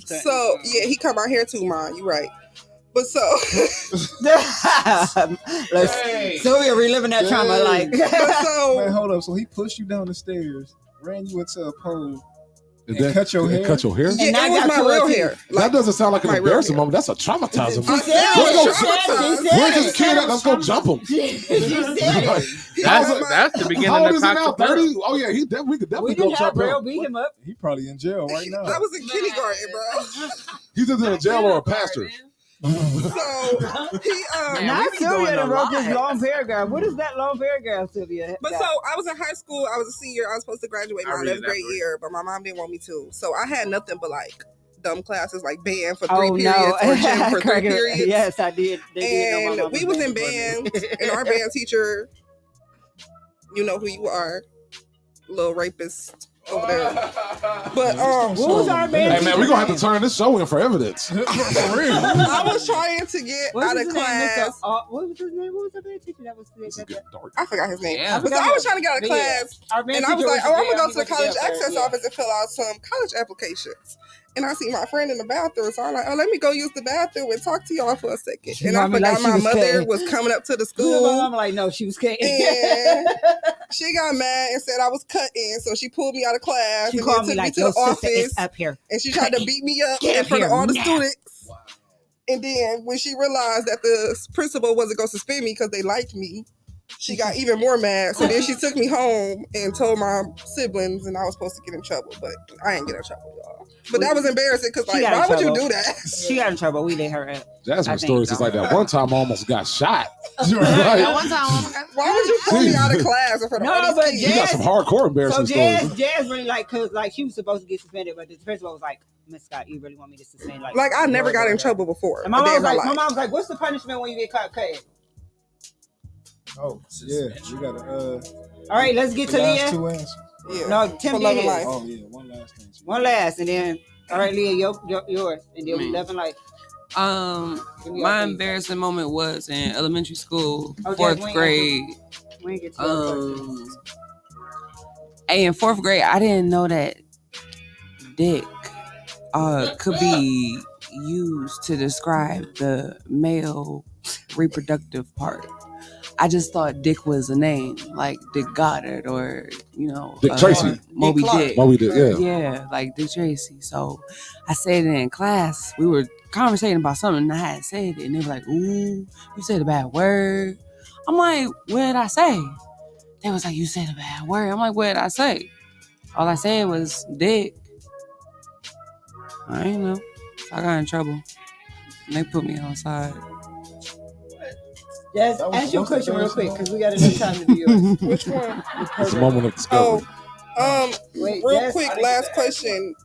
So yeah, he come out here too, Mom. You right. But so So we are reliving that trauma, like. but so Man, hold up. So he pushed you down the stairs, ran you into a pole, And cut your hair? Cut your hair? Yeah, And I it was got my yours real too. hair. That doesn't sound like an my real embarrassing hair. moment. That's a traumatizing I moment. said Where's this kid at? Let's go jump him. That's the beginning How old of is he now? Toxic Girl. 30? Oh, yeah, we could definitely go jump him. beat him up. He probably in jail right now. That was in kindergarten, bro. He's either in a jail or a pastor. So he Now Sylvia done wrote this long paragraph. What is that long paragraph, Sylvia? But so I was in high school. I was a senior. I was supposed to graduate my 11th grade year, but my mom didn't want me to. So I had nothing but like dumb classes, like band for 3 periods or gym for 3 periods. Yes, I did. And we was in band, and our band teacher, you know who you are, little rapist over there. But what was our band? Hey man, we're gonna have to turn this show in for evidence. For real. I was trying to get out of class. What was his name? What was the band teacher that was I forgot his name. Yeah. But I was trying to get out of class, and I was like, "Oh, I'm gonna go to the college jail access first, office and fill out some college applications." And I see my friend in the bathroom, so I'm like, "Oh, let me go use the bathroom and talk to y'all for a second." And I forgot my mother was coming up to the school. My mom like, no, she was cutting. And she got mad and said I was cutting, so she pulled me out of class. She and called then me took like, me to the "Yo, sister, office it's up here." and she tried to beat me up Get in up front of here all the now. students. And then when she realized that the principal wasn't going to suspend me because they liked me, she got even more mad. So then she took me home and told my siblings, and I was supposed to get in trouble, but I ain't get in trouble, y'all. But that was embarrassing because, like, why would you do that? She got in trouble. We let her up. Jasmine's stories is like that. One time I almost got shot. One time, why would you pull me out of class in front of all these kids? You got some hardcore embarrassing stories. Jazz really like, cause like she was supposed to get suspended, but the principal was like, "Miss Scott, you really want me to suspend?" Like I never got in trouble before. And my mom was like, "What's the punishment when you get caught cutting?" Oh, yeah, we got All right, let's get to last Leah. 2 answers. Yeah. No, Tim For love and did. life. Oh yeah, one last thing. One last, and then all right, Leah, yours, and then 11 like. My embarrassing moment was in elementary school, Okay, fourth grade. We ain't get to Hey, in fourth grade, I didn't know that dick could be used to describe the male reproductive part. I just thought Dick was a name, like Dick Goddard or, Dick Tracy. Moby Dick. Moby Dick, yeah. Yeah, like Dick Tracy. So I said it in class. We were conversating about something and I had said it and they were like, "Ooh, you said a bad word." I'm like, "What did I say?" They was like, "You said a bad word." I'm like, "What did I say?" All I said was Dick. I ain't know. I got in trouble. And they put me outside. Yes, ask your question real quick because we got enough time to do yours. Which one? It's a moment of discovery. Wait, real Jess, quick, last question.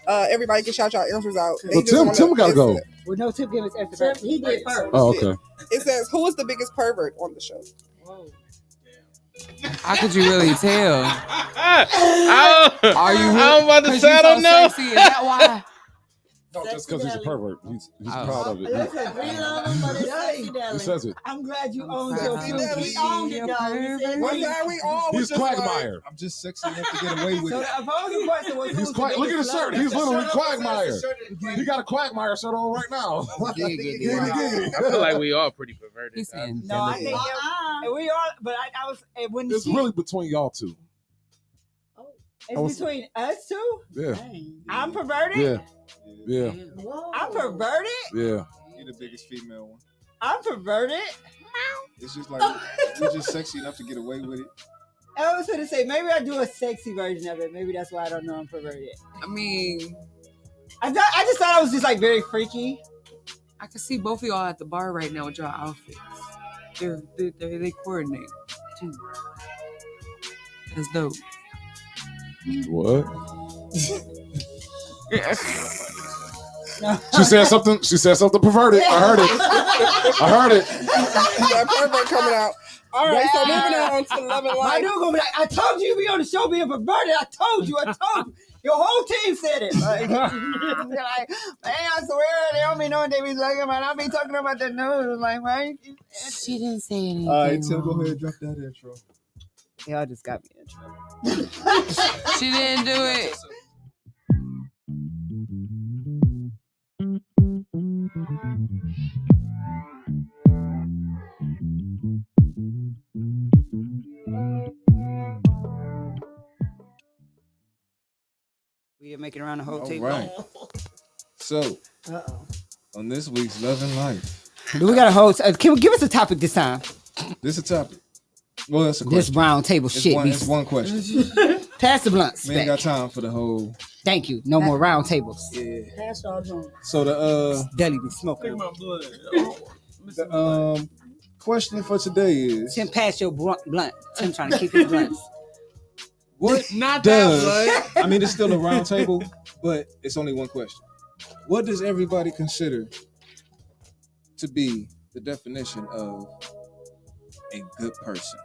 Everybody can shout your answers out. Well, Tim got to go. Well, no, Tim gave us answer. He did first. Oh, okay. It says, "Who is the biggest pervert on the show?" How could you really tell? Are you? I'm about to say I don't know. Sexy? Is that why? No, just because he's a pervert. He's proud of it. Listen, we love him, but it's sexy, darling. He says it. I'm glad you owned your Sexy food. Deli. We owned it, dog. We said One we- time we all was He's just Quagmire. I'm just sexy enough to get away with So it. the opposing question was, He's who's the Look at his biggest shirt. lover? He's literally Quagmire. He got a Quagmire shirt on right now. I feel like we all pretty perverted. He's saying No, I think we all, but I was, when It's she, really between y'all two. it's between us two. Yeah. I'm perverted. Yeah. Yeah. I'm perverted. Yeah. You're the biggest female one. I'm perverted. It's just like you're just sexy enough to get away with it. I was gonna say maybe I do a sexy version of it. Maybe that's why I don't know I'm perverted. I mean, I just thought I was just like very freaky. I can see both of y'all at the bar right now with your outfits. They coordinate too. That's dope. What? She said something. She said something perverted. I heard it. I heard it. That pervert coming out. All right, so moving on to Love and My Life. dude gonna be like, I told you you'd be on the show being perverted. I told you. Your whole team said it. Like, they're like, man, I swear they don't be knowing they be talking about. I be talking about the news. Like, right? She didn't say anything. All right, Tim, go ahead and drop that intro. Y'all just got me in trouble. She didn't do it. We make it around the whole All table. right. So, on this week's Love and Life, We got a whole. Can we give us a topic this time? this is a topic. Well, that's a This question. round table It's shit. It's one question. Pass the blunts. We ain't got time for the whole. Thank you. No more round tables. Yeah. Pass y'all joint. So the Deli be smoking. the question for today is: Tim, pass your blunt. Tim trying to keep his blunts. What Not does? that I mean, it's still a round table, but it's only one question. What does everybody consider to be the definition of a good person?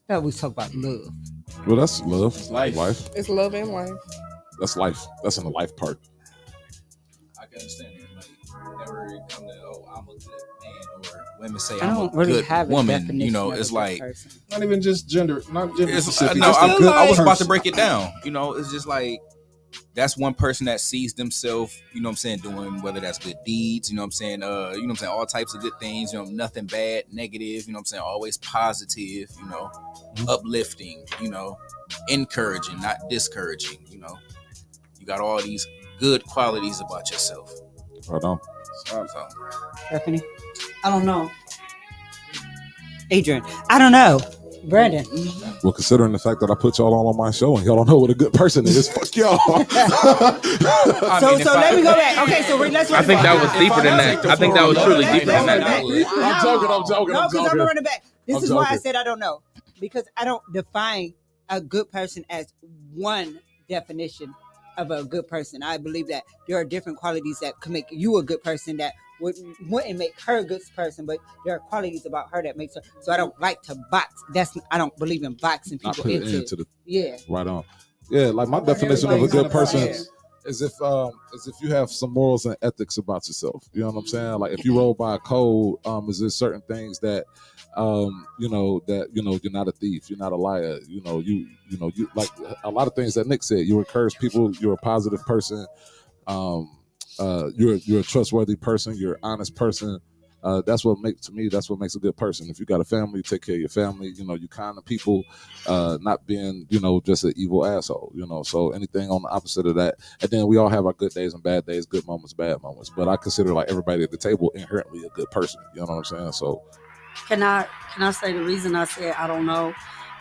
That we talk about love. Well, that's love. It's life. It's love and life. That's life. That's in the life part. I can understand it. Like, never come to, I'm a good man, or women say I I'm don't a really good have a woman. definition You know, of it's a good like person. Not even just gender. Not gender it's, specific. no, just a good I was about to person. break it down. You know, it's just like that's one person that sees themselves, you know what I'm saying, doing whether that's good deeds, you know what I'm saying, all types of good things, you know, nothing bad, negative, you know what I'm saying, always positive, you know, uplifting, you know, encouraging, not discouraging, you know. You got all these good qualities about yourself. Right on. So, Stephanie? I don't know. Adrian? I don't know. Brandon? Well, considering the fact that I put y'all all on my show and y'all don't know what a good person is, fuck y'all. So let me go back. Okay, so let's. I think that was deeper than that. I think that was truly deeper than that. I'm joking. No, because I'm joking. running back. This I'm is why I joking. said I don't know, because I don't define a good person as one definition of a good person. I believe that there are different qualities that could make you a good person that wouldn't make her a good person, but there are qualities about her that makes her. So I don't like to box. I don't believe in boxing Not people put it into the yeah. right on. Yeah, like my definition of a good person is if you have some morals and ethics about yourself. You know what I'm saying? Like if you roll by a code, is there certain things that you're not a thief, you're not a liar, you like a lot of things that Nick said. You encourage people, you're a positive person, you're a trustworthy person, you're an honest person. That's what makes a good person. If you got a family, you take care of your family, you kind of people, not being, just an evil asshole, so anything on the opposite of that. And then we all have our good days and bad days, good moments, bad moments. But I consider like everybody at the table inherently a good person. You know what I'm saying? So Can I say the reason I said I don't know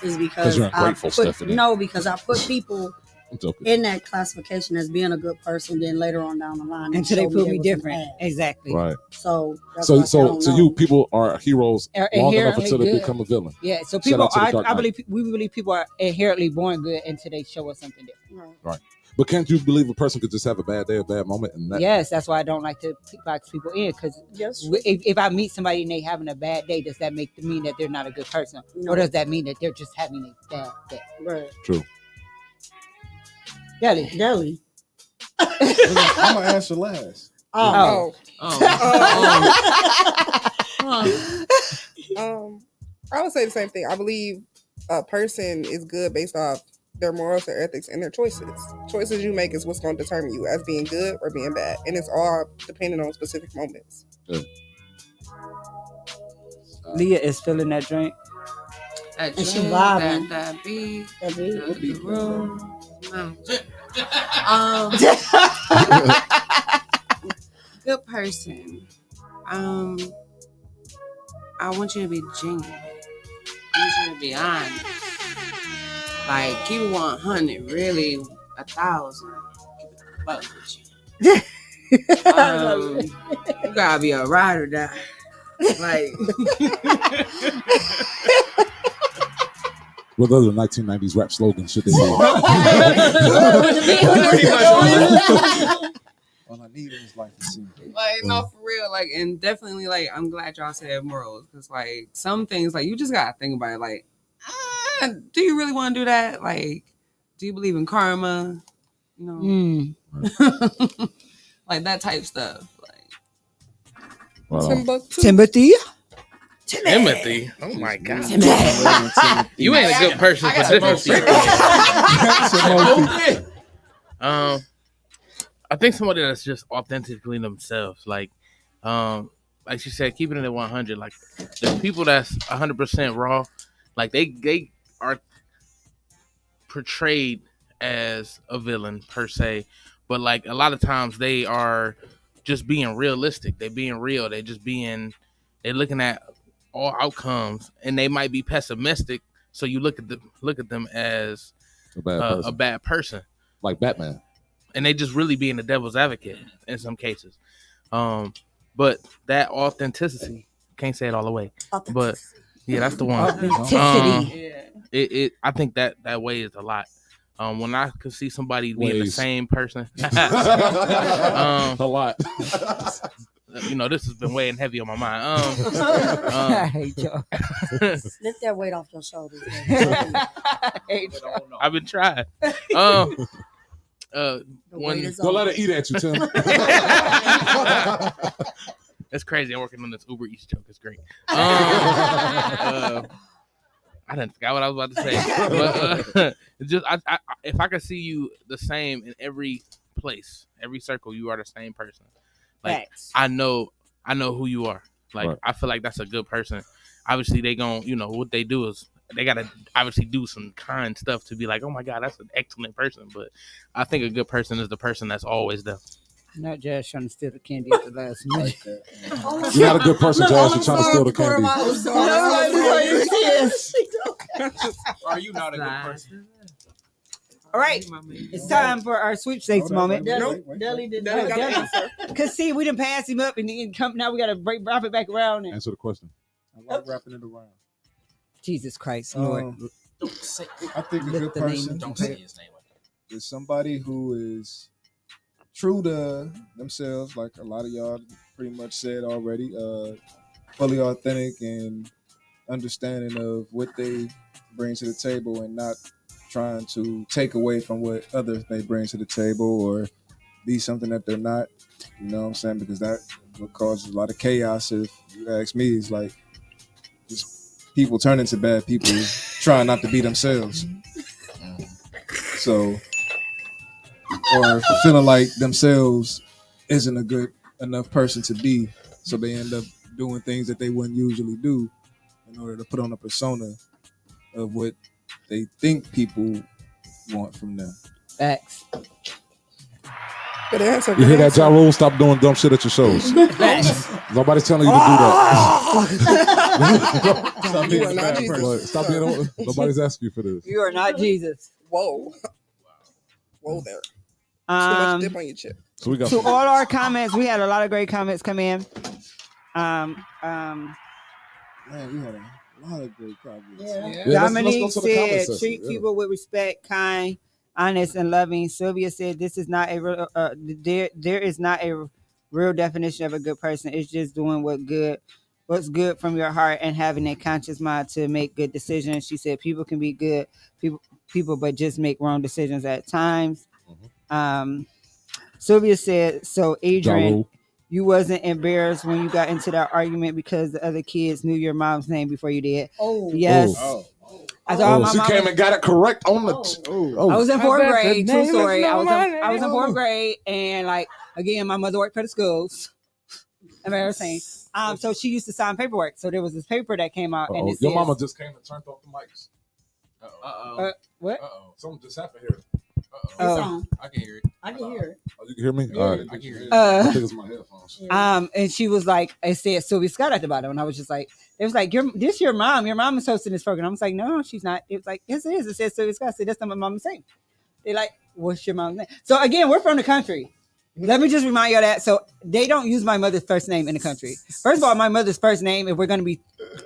is because you're ungrateful, Stephanie. No, because I put people in that classification as being a good person, then later on down the line Until they showed prove me was different. bad. Exactly. right. So that's So why I said I don't know. you people are heroes long enough Inherently until they good. become a villain. Yeah. So Shout people out to the Dark I Knight. believe people are inherently born good until they show us something different. Right. But can't you believe a person could just have a bad day, a bad moment, and that? Yes, that's why I don't like to box people in, because if I meet somebody and they having a bad day, does that mean that they're not a good person, No. or does that mean that they're just having a bad day? Right. True. Deli. I'm gonna answer last. I would say the same thing. I believe a person is good based off their morals, their ethics, and their choices. Choices you make is what's going to determine you as being good or being bad, and it's all dependent on specific moments. Yeah. Leah is filling that drink. And she vibing. That beat. The room. Good person. I want you to be genuine. I want you to be honest. Like, keep it 100, really 1,000. Keep it a buck with you. You gotta be a ride or die. Like, What other 1990s rap slogans should they be? All I need is like to see. Like, no, for real. Like, and definitely, like, I'm glad y'all said morals, because, like, some things, like, you just gotta think about it. Like, do you really want to do that? Like, do you believe in karma? You know, like that type stuff. Like, Timothy. Oh my God. You ain't a good person for Timothy. I think somebody that's just authentically themselves. Like she said, keeping it at 100. Like the people that's 100% raw, like they are portrayed as a villain per se, but like a lot of times they are just being realistic. They being real. They're looking at all outcomes, and they might be pessimistic. So you look at them as a bad person, like Batman, and they just really being the devil's advocate in some cases. But that authenticity, can't say it all the way, but yeah, that's the one. I think that way is a lot. When I could see somebody being the same person, a lot. This has been weighing heavy on my mind. I hate y'all. Lift that weight off your shoulders. I've been trying. Don't let it eat at you, Tim. That's crazy. I'm working on this Uber Eats joke. It's great. I didn't forget what I was about to say. But, if I could see you the same in every place, every circle, you are the same person. Like I know who you are. Like right. I feel like that's a good person. Obviously, they gon' what they do is they gotta obviously do some kind stuff to be like, oh my God, that's an excellent person. But I think a good person is the person that's always there. Not Jazz trying to steal the candy at the last minute. You're not a good person, Jazz. You're trying to steal the candy. Are you not a good person? All right, it's time for our sweepstakes moment. Deli did not. Because see, we done passed him up and then now we got to wrap it back around. Answer the question. I like wrapping it around. Jesus Christ, Lord. I think a good person is somebody who is true to themselves, like a lot of y'all pretty much said already, fully authentic and understanding of what they bring to the table and not trying to take away from what others may bring to the table or be something that they're not, you know what I'm saying? Because that what causes a lot of chaos. If you ask me, is like just people turn into bad people trying not to be themselves. So, or feeling like themselves isn't a good enough person to be, so they end up doing things that they wouldn't usually do in order to put on a persona of what they think people want from them. Facts. Good answer. You hear that, Ja Rule? Stop doing dumb shit at your shows. Nobody's telling you to do that. Stop being a bad person. Stop being. Nobody's asking you for this. You are not Jesus. Whoa. Whoa there. Too much dip on your chip. So we got to all our comments. We had a lot of great comments come in. Man, we had a lot of great comments. Yeah. Dominique said, treat people with respect, kind, honest, and loving. Sylvia said, this is not a real, there is not a real definition of a good person. It's just doing what's good from your heart and having a conscious mind to make good decisions. She said, people can be good people, but just make wrong decisions at times. Sylvia said, so Adrian, you wasn't embarrassed when you got into that argument because the other kids knew your mom's name before you did. Yes. I thought she came and got it correct on the. I was in fourth grade. True story. I was in fourth grade, and like again, my mother worked for the schools. Embarrassing. So she used to sign paperwork. So there was this paper that came out, and it your says, mama just came and turned off the mics. What? Something just happened here. I can hear it. I can hear it. Oh, you can hear me? Yeah, all right. I can hear it. I think it's my headphones. And she was like, it said Sylvia Scott at the bottom, and I was just like, it was like, this your mom. Your mom is hosting this program. I was like, no, she's not. It was like, yes, it is. It says Sylvia Scott. I said, that's not what my mom's saying. They're like, what's your mom's name? So again, we're from the country. Let me just remind you of that. So they don't use my mother's first name in the country. First of all, my mother's first name, if we're going to be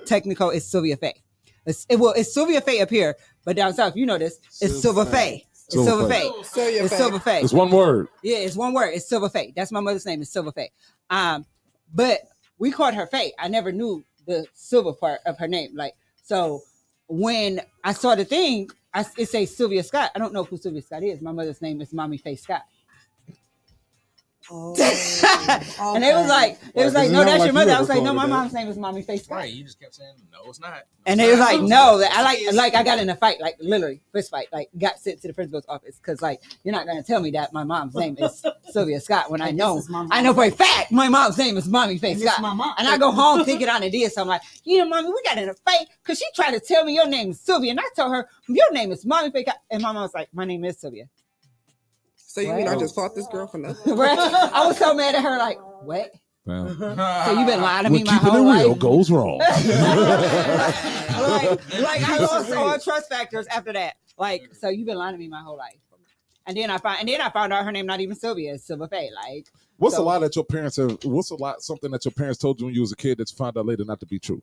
technical, is Sylvia Faye. It's Sylvia Faye up here, but down south, you know this. It's Silver Faye. It's Silver Faye. It's Silver Faye. It's one word. Yeah, it's one word. It's Silver Faye. That's my mother's name. It's Silver Faye. But we called her Faye. I never knew the silver part of her name. Like, so when I saw the thing, it says Sylvia Scott. I don't know who Sylvia Scott is. My mother's name is Mommy Faye Scott. And they was like, no, that's your mother. I was like, no, my mom's name is Mommy Face Scott. Right, you just kept saying, no, it's not. And they was like, no, that I got in a fight, like literally fist fight, like got sent to the principal's office because like you're not gonna tell me that my mom's name is Sylvia Scott when I know for a fact my mom's name is Mommy Face Scott. And I go home thinking I did, so I'm like, Mommy, we got in a fight because she tried to tell me your name is Sylvia, and I told her your name is Mommy Face Scott, and my mom was like, my name is Sylvia. So you mean I just fought this girl for nothing? I was so mad at her, like, what? Wow. So you've been lying to me my keeping whole it real life? goes wrong. like I lost all trust factors after that. Like, so you've been lying to me my whole life. And then I found out her name not even Sylvia, it's Silva Faye. Like, what's a lie that your parents have? Something that your parents told you when you was a kid that you found out later not to be true?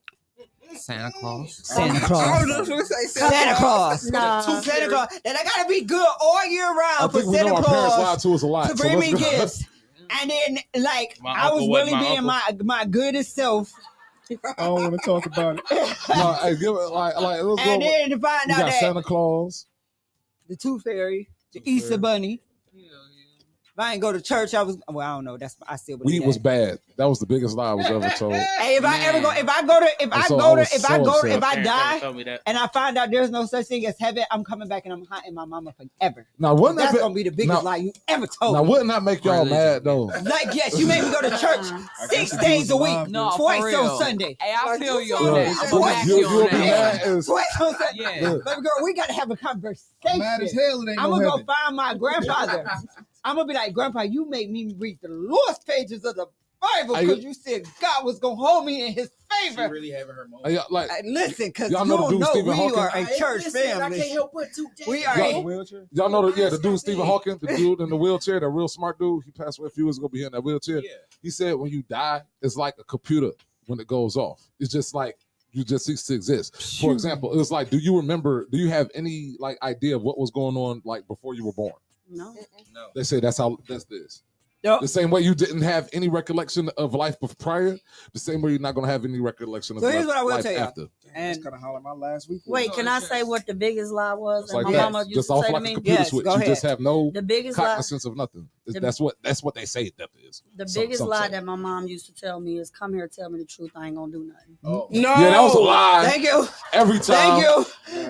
Santa Claus. Santa Claus. Santa Claus. Santa Claus. That I gotta be good all year round for Santa Claus to us a lot. To bring me gifts. And then, like, I was really being my goodest self. I don't want to talk about it. No, hey, give it let's and go. then to find out that Santa Claus, the Tooth Fairy, the Easter Bunny. If I ain't go to church, I don't know. I still believe weed was bad. That was the biggest lie I was ever told. Hey, if I die and I find out there's no such thing as heaven, I'm coming back and I'm haunting my mama forever. Now, wouldn't that's gonna be the biggest lie you ever told Now, me. wouldn't that make y'all mad though? Like, yes, you made me go to church 6 days a week, twice on Sunday. Hey, I feel you on that. Twice on Sunday. Yeah. Baby girl, we gotta have a conversation. Mad as hell, it ain't I'm no gonna go heaven. find my grandfather. I'm gonna be like, Grandpa, you made me read the lost pages of the Bible because you said God was gonna hold me in His favor. She really having her moment. Listen, because y'all you know don't know Stephen we Hawking? are a church family. I can't help but to. We are Y'all know the dude Stephen Hawking, the dude in the wheelchair, the real smart dude. He passed away a few years ago, be in that wheelchair. Yeah. He said when you die, it's like a computer when it goes off. It's just like you just cease to exist. For example, it was like, do you have any like idea of what was going on like before you were born? No. They say that's this. Yep. The same way you didn't have any recollection of life prior, the same way you're not going to have any recollection of here's what I will life tell you. after. And kind of holler my last week. Wait, can I say what the biggest lie was? It's like my that. mama used Just to off say like to a me? computer switch. You just have no the biggest lie, cognizance of nothing. That's what they say death is. The biggest lie that my mom used to tell me is, "Come here, tell me the truth. I ain't gonna do nothing." No, yeah, that was a lie. Thank you. Every time. Thank you.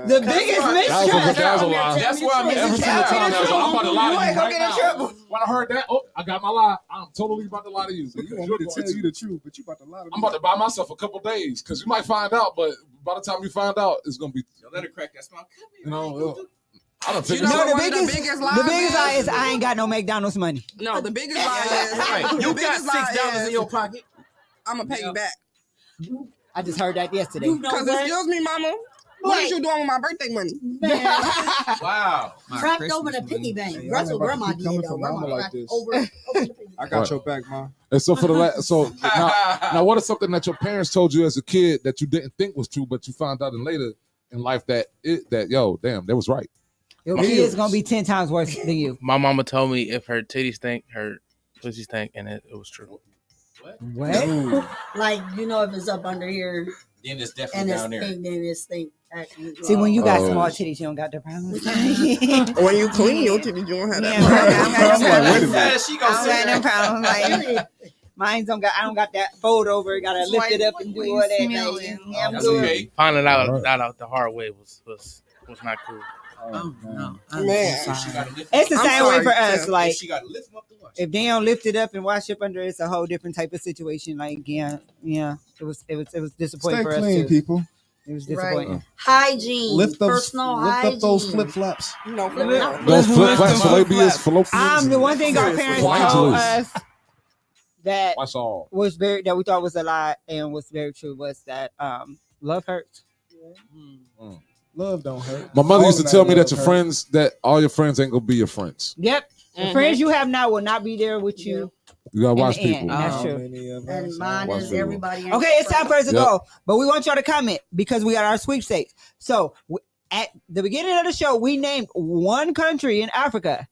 The biggest mistrust. That was a lie. That's why I'm every single time. I'm about to lie to you ain't gonna right get in now. trouble. When I heard that, I got my lie. I'm totally about to lie to you. You want me to tell you the truth, but you about to lie to me. I'm about to buy myself a couple days because you might find out, but by the time you find out, it's gonna be. Let her crack that smile. You know, I don't think. The biggest lie is I ain't got no McDonald's money. No, the biggest lie is Right. You got $6 in your pocket. I'm gonna pay you back. I just heard that yesterday. Because excuse me, Mama. What is you doing with my birthday money? Wow. Cracked over the piggy bank. That's what Grandma did, though. Grandma like cracked this. over the piggy I got your back, Mom. And so for now, what is something that your parents told you as a kid that you didn't think was true, but you found out later in life that that was right. Your kid's gonna be 10 times worse than you. My mama told me if her titties stink, her pussy stink, and it was true. What? Like, if it's up under here Then it's and definitely it's down there. stink, then it's stink. Actually, See, when you got small titties, you don't got the problem. When you clean your titties, you don't have that. She gonna say no problem. Like, mine don't got. I don't got that fold over. Gotta lift it up and do all that. Yeah, I'm That's good. okay. Finding out the hard way was not cool. Oh no, Man. It's the same way for us. Tim. Like, She got to lift them up to watch. if they don't lift it up and wash up under, it's a whole different type of situation. Like, yeah, it was disappointing Stay for us clean, too. people. It was disappointing. Right. Hygiene. Lift Personal hygiene. up those flip flops. No, for real. Those flip-flops, fallopians. The one thing our parents told us that That's all. was that we thought was a lie and was very true was that love hurts. Love don't hurt. My mother used to tell me that Love your hurt. friends, that all your friends ain't gonna be your friends. Yep. The friends you have now will not be there with you. You gotta in watch the people. end. That's How true. many of And us mine Watch is video. everybody. Okay, it's time for us to Yep. go, but we want y'all to comment because we got our sweepstakes. So at the beginning of the show, we named one country in Africa,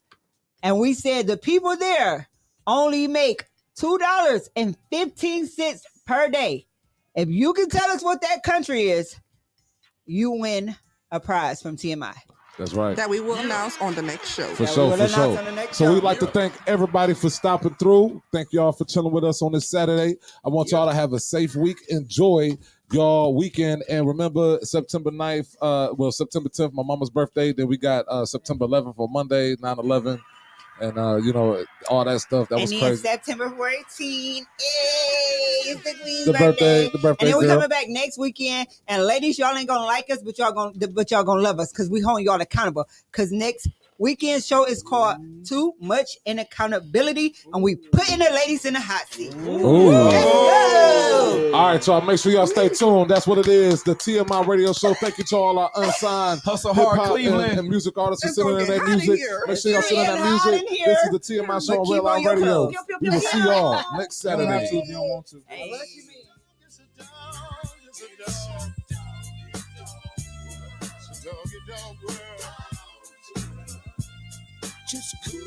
and we said the people there only make $2.15 per day. If you can tell us what that country is, you win a prize from TMI. That's right. That we will announce on the next show. For sure. So we'd like to thank everybody for stopping through. Thank y'all for chilling with us on this Saturday. I want y'all to have a safe week. Enjoy y'all weekend. And remember, September 9th, September 10th, my mama's birthday. Then we got September 11th for Monday, 9/11. And, all that stuff. That was then crazy. September 14th, it's the Queen's The birthday And then we girl. coming back next weekend. And ladies, y'all ain't gonna like us, but y'all gonna love us because we hold y'all accountable. Because next weekend show is called Too Much in Accountability, and we putting the ladies in the hot seat. Ooh. Let's go. All right, y'all. Make sure y'all stay tuned. That's what it is. The TMI Radio Show. Thank you to all our unsigned Hustle Hard hip-hop Cleveland and music artists for It's sitting gonna in get that hot in music. here. Make sure y'all sit in that music. This is the TMI Show on keep Redline on your Radio. clothes. We will see y'all next You don't have Saturday. to if you don't want to. Just cool.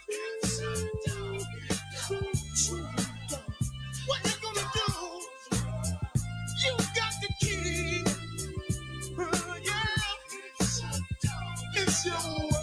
It's a doggy dog. What you gonna do? You got the key. Yeah. It's your